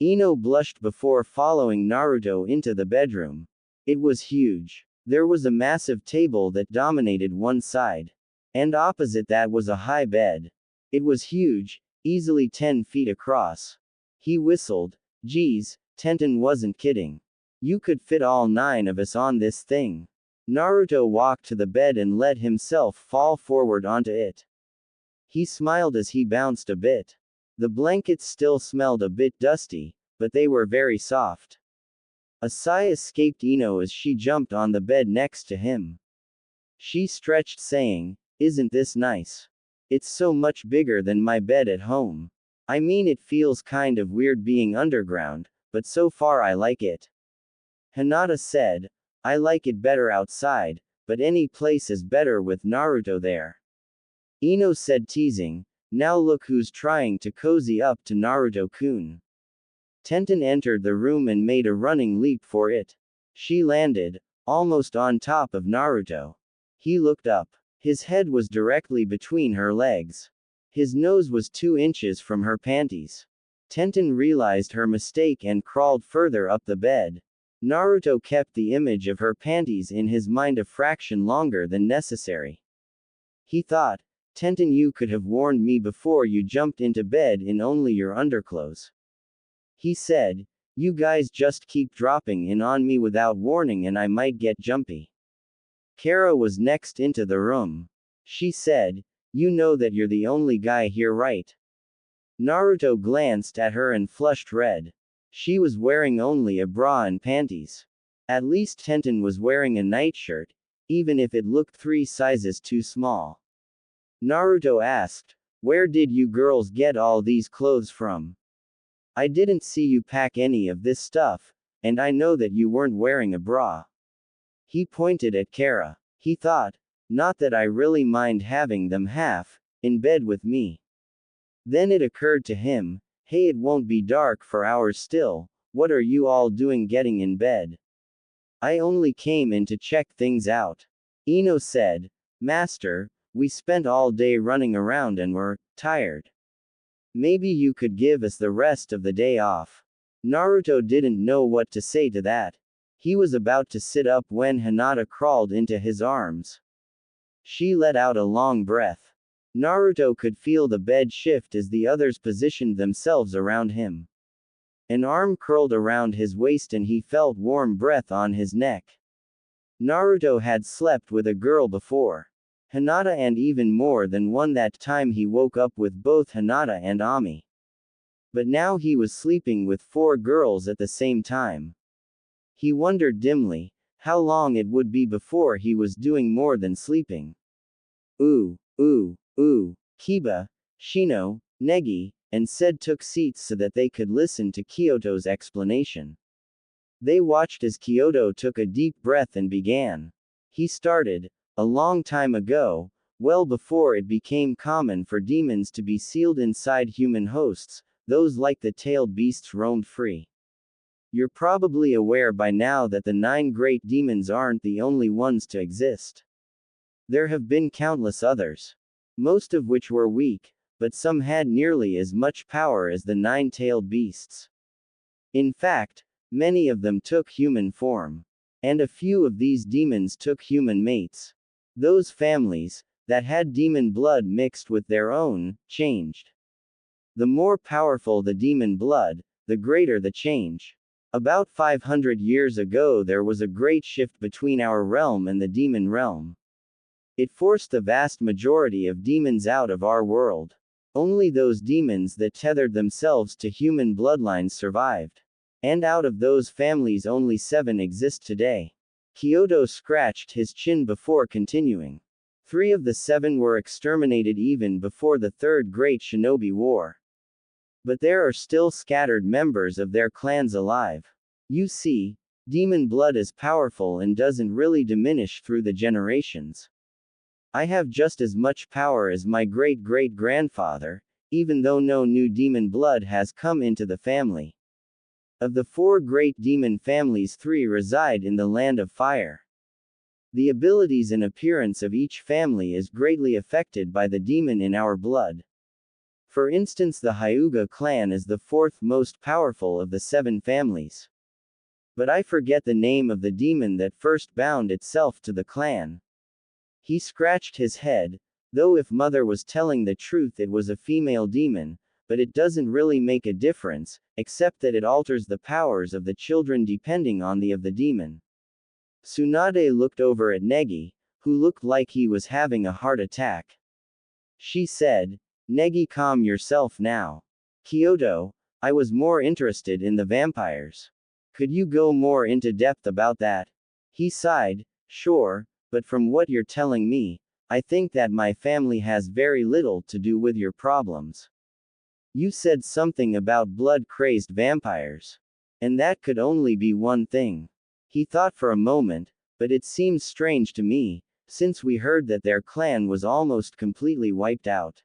Ino blushed before following Naruto into the bedroom. It was huge. There was a massive table that dominated one side. And opposite that was a high bed. It was huge, easily 10 feet across. He whistled. Geez, Tenten wasn't kidding. You could fit all 9 of us on this thing. Naruto walked to the bed and let himself fall forward onto it. He smiled as he bounced a bit. The blankets still smelled a bit dusty, but they were very soft. A sigh escaped Ino as she jumped on the bed next to him. She stretched, saying, "Isn't this nice? It's so much bigger than my bed at home. I mean, it feels kind of weird being underground, but so far I like it." Hinata said, "I like it better outside, but any place is better with Naruto there." Ino said, teasing, "Now look who's trying to cozy up to Naruto-kun." Tenten entered the room and made a running leap for it. She landed, almost on top of Naruto. He looked up. His head was directly between her legs. His nose was 2 inches from her panties. Tenten realized her mistake and crawled further up the bed. Naruto kept the image of her panties in his mind a fraction longer than necessary. He thought, Tenten, you could have warned me before you jumped into bed in only your underclothes. He said, you guys just keep dropping in on me without warning and I might get jumpy. Kara was next into the room. She said, you know that you're the only guy here, right? Naruto glanced at her and flushed red. She was wearing only a bra and panties. At least Tenten was wearing a nightshirt, even if it looked 3 sizes too small. Naruto asked, where did you girls get all these clothes from? I didn't see you pack any of this stuff, and I know that you weren't wearing a bra. He pointed at Kara. He thought, not that I really mind having them half in bed with me. Then it occurred to him, hey, it won't be dark for hours still, what are you all doing getting in bed? I only came in to check things out. Ino said, Master, we spent all day running around and were tired. Maybe you could give us the rest of the day off. Naruto didn't know what to say to that. He was about to sit up when Hinata crawled into his arms. She let out a long breath. Naruto could feel the bed shift as the others positioned themselves around him. An arm curled around his waist and he felt warm breath on his neck. Naruto had slept with a girl before. Hinata, and even more than one. That time he woke up with both Hinata and Ami. But now he was sleeping with 4 girls at the same time. He wondered dimly, how long it would be before he was doing more than sleeping. Kiba, Shino, Negi, and Sed took seats so that they could listen to Kyoto's explanation. They watched as Kyoto took a deep breath and began. He started, a long time ago, well before it became common for demons to be sealed inside human hosts, those like the tailed beasts roamed free. You're probably aware by now that the 9 great demons aren't the only ones to exist. There have been countless others. Most of which were weak, but some had nearly as much power as the 9-tailed beasts. In fact, many of them took human form. And a few of these demons took human mates. Those families, that had demon blood mixed with their own, changed. The more powerful the demon blood, the greater the change. About 500 years ago there was a great shift between our realm and the demon realm. It forced the vast majority of demons out of our world. Only those demons that tethered themselves to human bloodlines survived. And out of those families only 7 exist today. Kyoto scratched his chin before continuing. 3 of the 7 were exterminated even before the Third Great Shinobi War. But there are still scattered members of their clans alive. You see, demon blood is powerful and doesn't really diminish through the generations. I have just as much power as my great-great-grandfather, even though no new demon blood has come into the family. Of the 4 great demon families, 3 reside in the land of fire. The abilities and appearance of each family is greatly affected by the demon in our blood. For instance, the Hyuga clan is the 4th most powerful of the 7 families. But I forget the name of the demon that first bound itself to the clan. He scratched his head, though if Mother was telling the truth it was a female demon, but it doesn't really make a difference, except that it alters the powers of the children depending on the of the demon. Tsunade looked over at Negi, who looked like he was having a heart attack. She said, "Negi, calm yourself now. Kyoto, I was more interested in the vampires. Could you go more into depth about that?" He sighed, "Sure, but from what you're telling me, I think that my family has very little to do with your problems. You said something about blood-crazed vampires. And that could only be one thing." He thought for a moment, "But it seems strange to me, since we heard that their clan was almost completely wiped out.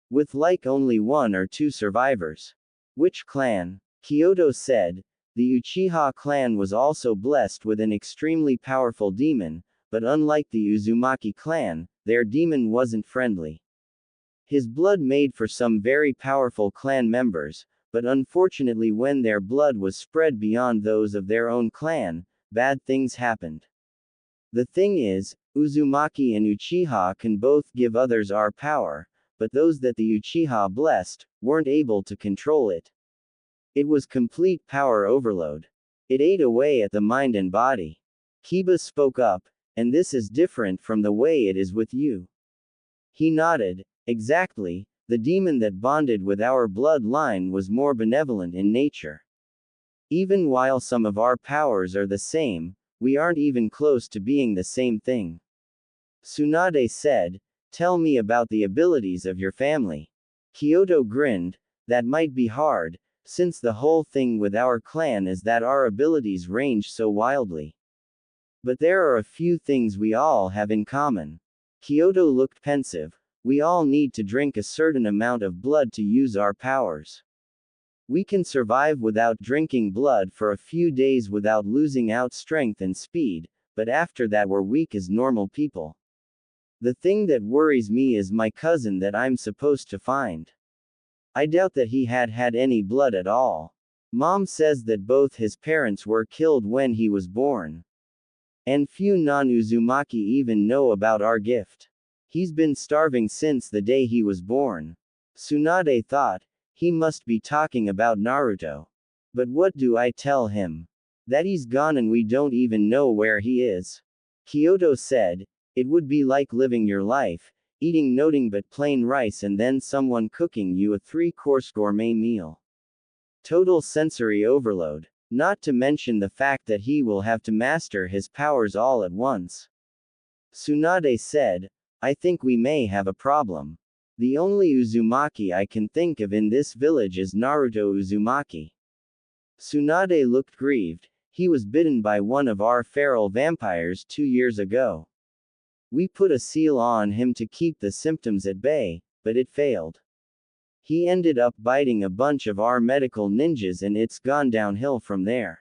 With like only 1 or 2 survivors." "Which clan?" Kyoto said. "The Uchiha clan was also blessed with an extremely powerful demon, but unlike the Uzumaki clan, their demon wasn't friendly. His blood made for some very powerful clan members, but unfortunately when their blood was spread beyond those of their own clan, bad things happened. The thing is, Uzumaki and Uchiha can both give others our power, but those that the Uchiha blessed, weren't able to control it. It was complete power overload. It ate away at the mind and body." Kiba spoke up, "And this is different from the way it is with you." He nodded. "Exactly, the demon that bonded with our bloodline was more benevolent in nature. Even while some of our powers are the same, we aren't even close to being the same thing." Tsunade said, "Tell me about the abilities of your family." Kyoto grinned. "That might be hard, since the whole thing with our clan is that our abilities range so wildly. But there are a few things we all have in common." Kyoto looked pensive. "We all need to drink a certain amount of blood to use our powers. We can survive without drinking blood for a few days without losing out strength and speed, but after that we're weak as normal people. The thing that worries me is my cousin that I'm supposed to find. I doubt that he had any blood at all. Mom says that both his parents were killed when he was born. And few non-Uzumaki even know about our gift. He's been starving since the day he was born." Tsunade thought, "He must be talking about Naruto. But what do I tell him? That he's gone and we don't even know where he is?" Kyoto said, "It would be like living your life, eating nothing but plain rice and then someone cooking you a 3-course gourmet meal. Total sensory overload. Not to mention the fact that he will have to master his powers all at once." Tsunade said, "I think we may have a problem. The only Uzumaki I can think of in this village is Naruto Uzumaki." Tsunade looked grieved. "He was bitten by one of our feral vampires 2 years ago. We put a seal on him to keep the symptoms at bay, but it failed. He ended up biting a bunch of our medical ninjas and it's gone downhill from there."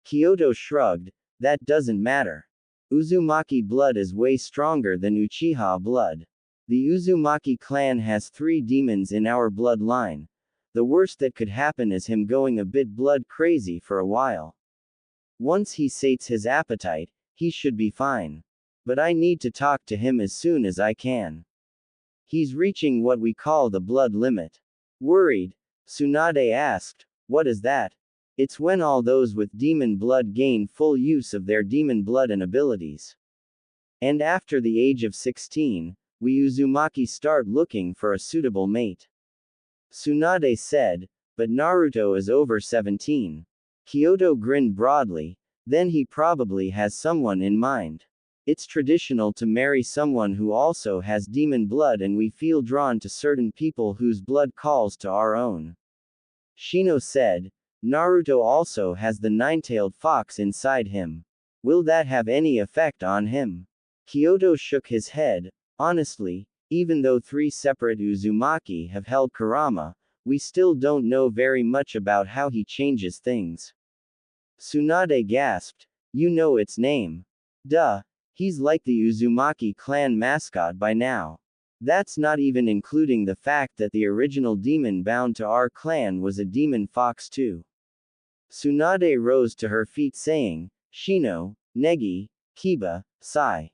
Kyoto shrugged. "That doesn't matter. Uzumaki blood is way stronger than Uchiha blood. The Uzumaki clan has 3 demons in our bloodline. The worst that could happen is him going a bit blood crazy for a while. Once he sates his appetite, he should be fine. But I need to talk to him as soon as I can. He's reaching what we call the blood limit." Worried, Tsunade asked, "What is that?" "It's when all those with demon blood gain full use of their demon blood and abilities. And after the age of 16, we Uzumaki start looking for a suitable mate." Tsunade said, "But Naruto is over 17. Kyoto grinned broadly. "Then he probably has someone in mind. It's traditional to marry someone who also has demon blood, and we feel drawn to certain people whose blood calls to our own. Shino said. Naruto also has the nine-tailed fox inside him. Will that have any effect on him? Kyoto shook his head. Honestly, even though 3 separate Uzumaki have held Kurama, we still don't know very much about how he changes things. Tsunade gasped. You know its name. Duh. He's like the Uzumaki clan mascot by now. That's not even including the fact that the original demon bound to our clan was a demon fox too. Tsunade rose to her feet saying, Shino, Negi, Kiba, Sai.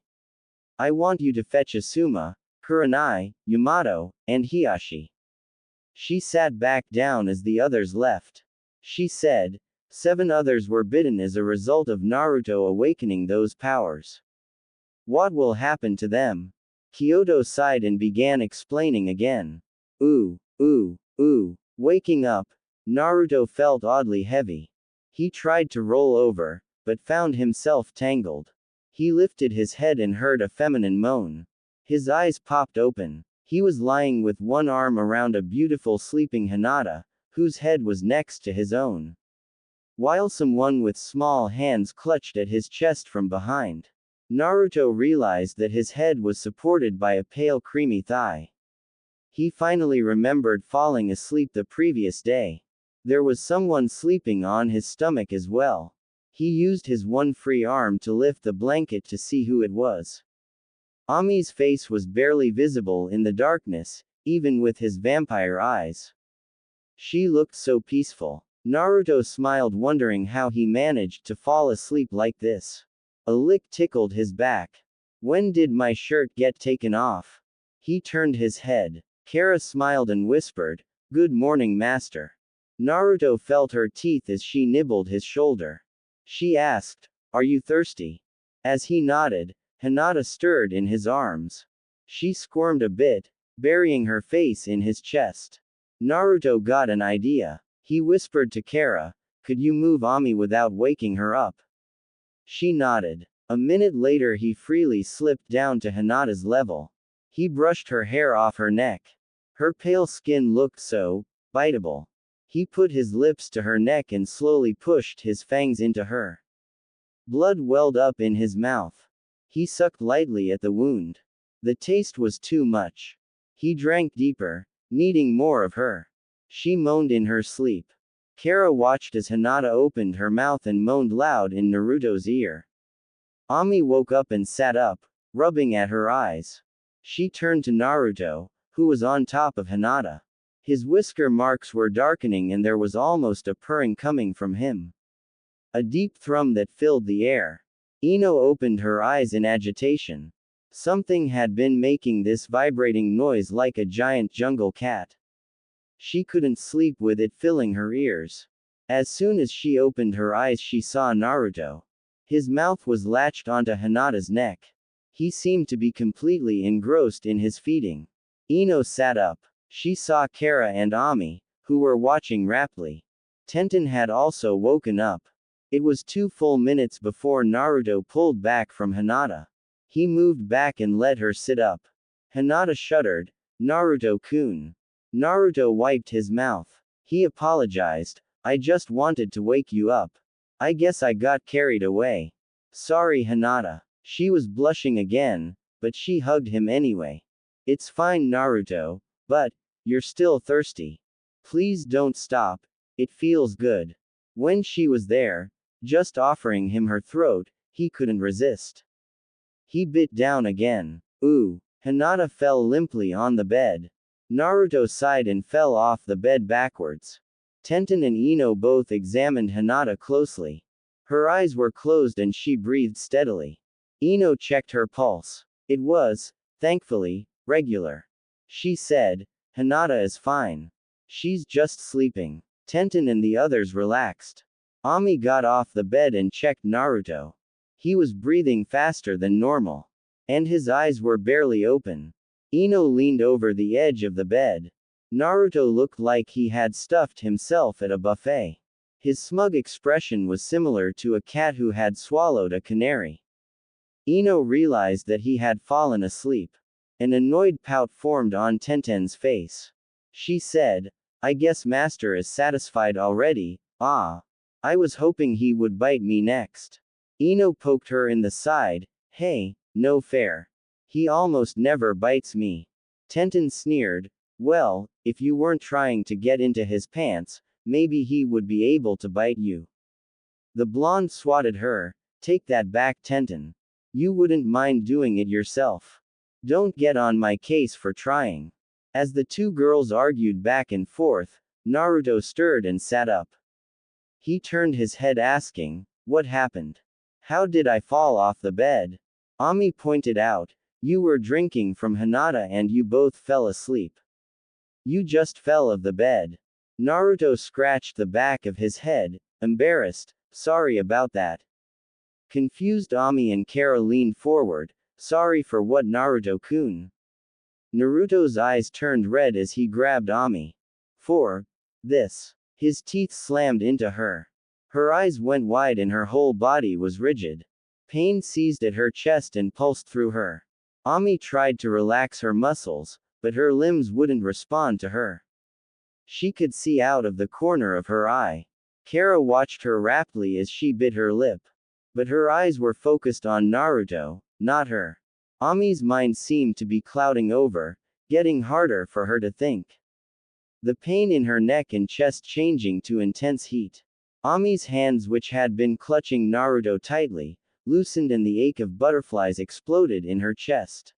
I want you to fetch Asuma, Kurenai, Yamato, and Hiashi. She sat back down as the others left. She said, 7 others were bitten as a result of Naruto awakening those powers. What will happen to them? Kyoto sighed and began explaining again. Waking up, Naruto felt oddly heavy. He tried to roll over, but found himself tangled. He lifted his head and heard a feminine moan. His eyes popped open. He was lying with one arm around a beautiful sleeping Hinata, whose head was next to his own, while someone with small hands clutched at his chest from behind. Naruto realized that his head was supported by a pale creamy thigh. He finally remembered falling asleep the previous day. There was someone sleeping on his stomach as well. He used his one free arm to lift the blanket to see who it was. Ami's face was barely visible in the darkness, even with his vampire eyes. She looked so peaceful. Naruto smiled, wondering how he managed to fall asleep like this. A lick tickled his back. When did my shirt get taken off? He turned his head. Kara smiled and whispered, Good morning, master. Naruto felt her teeth as she nibbled his shoulder. She asked, Are you thirsty? As he nodded, Hinata stirred in his arms. She squirmed a bit, burying her face in his chest. Naruto got an idea. He whispered to Kara, Could you move Ami without waking her up? She nodded. A minute later he freely slipped down to Hinata's level. He brushed her hair off her neck. Her pale skin looked so biteable. He put his lips to her neck and slowly pushed his fangs into her. Blood welled up in his mouth. He sucked lightly at the wound. The taste was too much. He drank deeper, needing more of her. She moaned in her sleep. Kara watched as Hinata opened her mouth and moaned loud in Naruto's ear. Ami woke up and sat up, rubbing at her eyes. She turned to Naruto, who was on top of Hinata. His whisker marks were darkening and there was almost a purring coming from him. A deep thrum that filled the air. Ino opened her eyes in agitation. Something had been making this vibrating noise like a giant jungle cat. She couldn't sleep with it filling her ears. As soon as she opened her eyes she saw Naruto. His mouth was latched onto Hinata's neck. He seemed to be completely engrossed in his feeding. Ino sat up. She saw Kara and Ami, who were watching raptly. Tenten had also woken up. It was 2 full minutes before Naruto pulled back from Hinata. He moved back and let her sit up. Hinata shuddered. Naruto-kun. Naruto wiped his mouth. He apologized. I just wanted to wake you up. I guess I got carried away. Sorry, Hinata. She was blushing again, but she hugged him anyway. It's fine, Naruto, but you're still thirsty. Please don't stop. It feels good. When she was there, just offering him her throat, he couldn't resist. He bit down again. Ooh. Hinata fell limply on the bed. Naruto sighed and fell off the bed backwards. Tenten and Ino both examined Hinata closely. Her eyes were closed and she breathed steadily. Ino checked her pulse. It was, thankfully, regular. She said, Hinata is fine. She's just sleeping. Tenten and the others relaxed. Ami got off the bed and checked Naruto. He was breathing faster than normal. And his eyes were barely open. Ino leaned over the edge of the bed. Naruto looked like he had stuffed himself at a buffet. His smug expression was similar to a cat who had swallowed a canary. Ino realized that he had fallen asleep. An annoyed pout formed on Tenten's face. She said, I guess Master is satisfied already. Ah. I was hoping he would bite me next. Ino poked her in the side. Hey, no fair. He almost never bites me. Tenten sneered. Well, if you weren't trying to get into his pants, maybe he would be able to bite you. The blonde swatted her. Take that back, Tenten. You wouldn't mind doing it yourself. Don't get on my case for trying. As the two girls argued back and forth, Naruto stirred and sat up. He turned his head asking, what happened? How did I fall off the bed? Ami pointed out, you were drinking from Hinata and you both fell asleep. You just fell off the bed. Naruto scratched the back of his head, embarrassed, sorry about that. Confused Ami and Kara leaned forward, sorry for what Naruto-kun? Naruto's eyes turned red as he grabbed Ami. For this. His teeth slammed into her. Her eyes went wide and her whole body was rigid. Pain seized at her chest and pulsed through her. Ami tried to relax her muscles, but her limbs wouldn't respond to her. She could see out of the corner of her eye. Kara watched her raptly as she bit her lip. But her eyes were focused on Naruto, not her. Ami's mind seemed to be clouding over, getting harder for her to think. The pain in her neck and chest changing to intense heat. Ami's hands, which had been clutching Naruto tightly, loosened and the ache of butterflies exploded in her chest.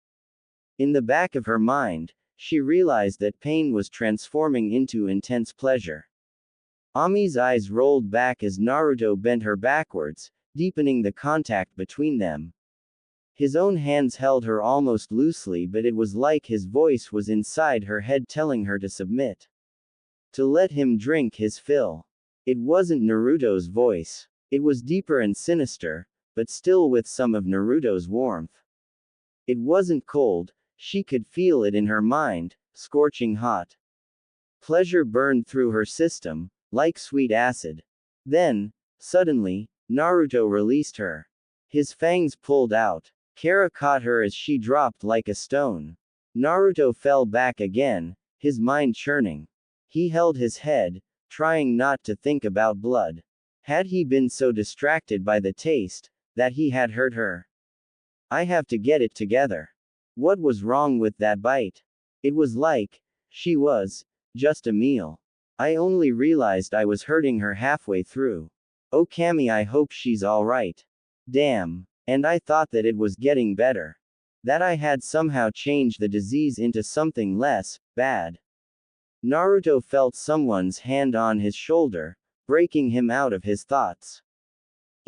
In the back of her mind, she realized that pain was transforming into intense pleasure. Ami's eyes rolled back as Naruto bent her backwards, deepening the contact between them. His own hands held her almost loosely, but it was like his voice was inside her head telling her to submit. To let him drink his fill. It wasn't Naruto's voice. It was deeper and sinister, but still with some of Naruto's warmth. It wasn't cold, she could feel it in her mind, scorching hot. Pleasure burned through her system, like sweet acid. Then, suddenly, Naruto released her. His fangs pulled out. Kara caught her as she dropped like a stone. Naruto fell back again, his mind churning. He held his head, trying not to think about blood. Had he been so distracted by the taste, that he had hurt her? I have to get it together. What was wrong with that bite? It was like, she was, just a meal. I only realized I was hurting her halfway through. Oh Kami, I hope she's alright. Damn. And I thought that it was getting better. That I had somehow changed the disease into something less bad. Naruto felt someone's hand on his shoulder, breaking him out of his thoughts.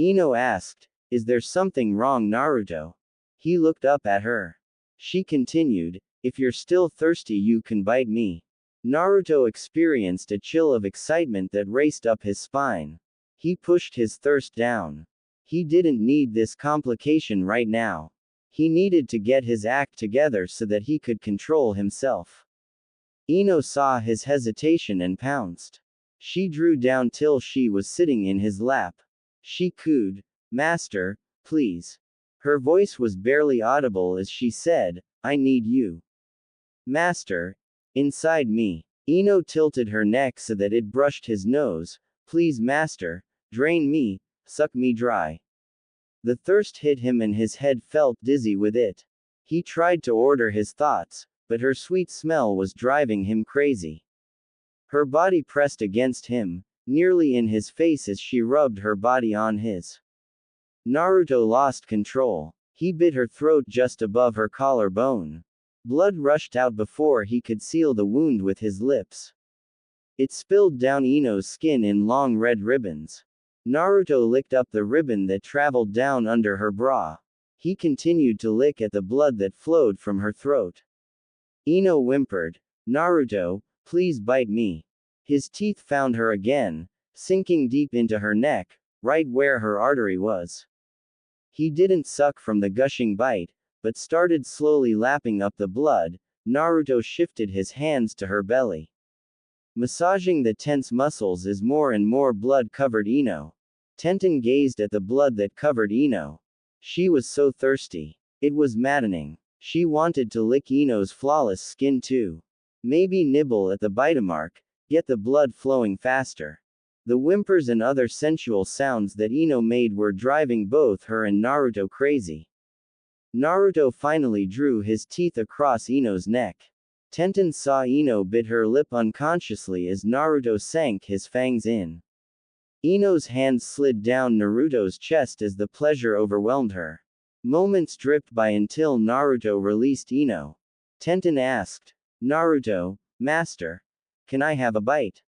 Ino asked, is there something wrong, Naruto? He looked up at her. She continued, if you're still thirsty you can bite me. Naruto experienced a chill of excitement that raced up his spine. He pushed his thirst down. He didn't need this complication right now. He needed to get his act together so that he could control himself. Ino saw his hesitation and pounced. She drew down till she was sitting in his lap. She cooed, Master, please. Her voice was barely audible as she said, I need you. Master. Inside me. Ino tilted her neck so that it brushed his nose. Please, Master, drain me, suck me dry. The thirst hit him and his head felt dizzy with it. He tried to order his thoughts, but her sweet smell was driving him crazy. Her body pressed against him, nearly in his face as she rubbed her body on his. Naruto lost control. He bit her throat just above her collarbone. Blood rushed out before he could seal the wound with his lips. It spilled down Ino's skin in long red ribbons. Naruto licked up the ribbon that traveled down under her bra. He continued to lick at the blood that flowed from her throat. Ino whimpered, Naruto, please bite me. His teeth found her again, sinking deep into her neck, right where her artery was. He didn't suck from the gushing bite, but started slowly lapping up the blood. Naruto shifted his hands to her belly. Massaging the tense muscles as more and more blood covered Ino. Tenten gazed at the blood that covered Ino. She was so thirsty. It was maddening. She wanted to lick Ino's flawless skin too. Maybe nibble at the bitemark, get the blood flowing faster. The whimpers and other sensual sounds that Ino made were driving both her and Naruto crazy. Naruto finally drew his teeth across Ino's neck. Tenten saw Ino bit her lip unconsciously as Naruto sank his fangs in. Ino's hand slid down Naruto's chest as the pleasure overwhelmed her. Moments dripped by until Naruto released Ino. Tenten asked, Naruto, Master, can I have a bite?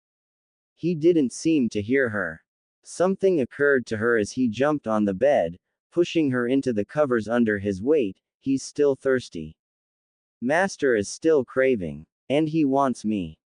He didn't seem to hear her. Something occurred to her as he jumped on the bed, pushing her into the covers under his weight. He's still thirsty. Master is still craving. And he wants me.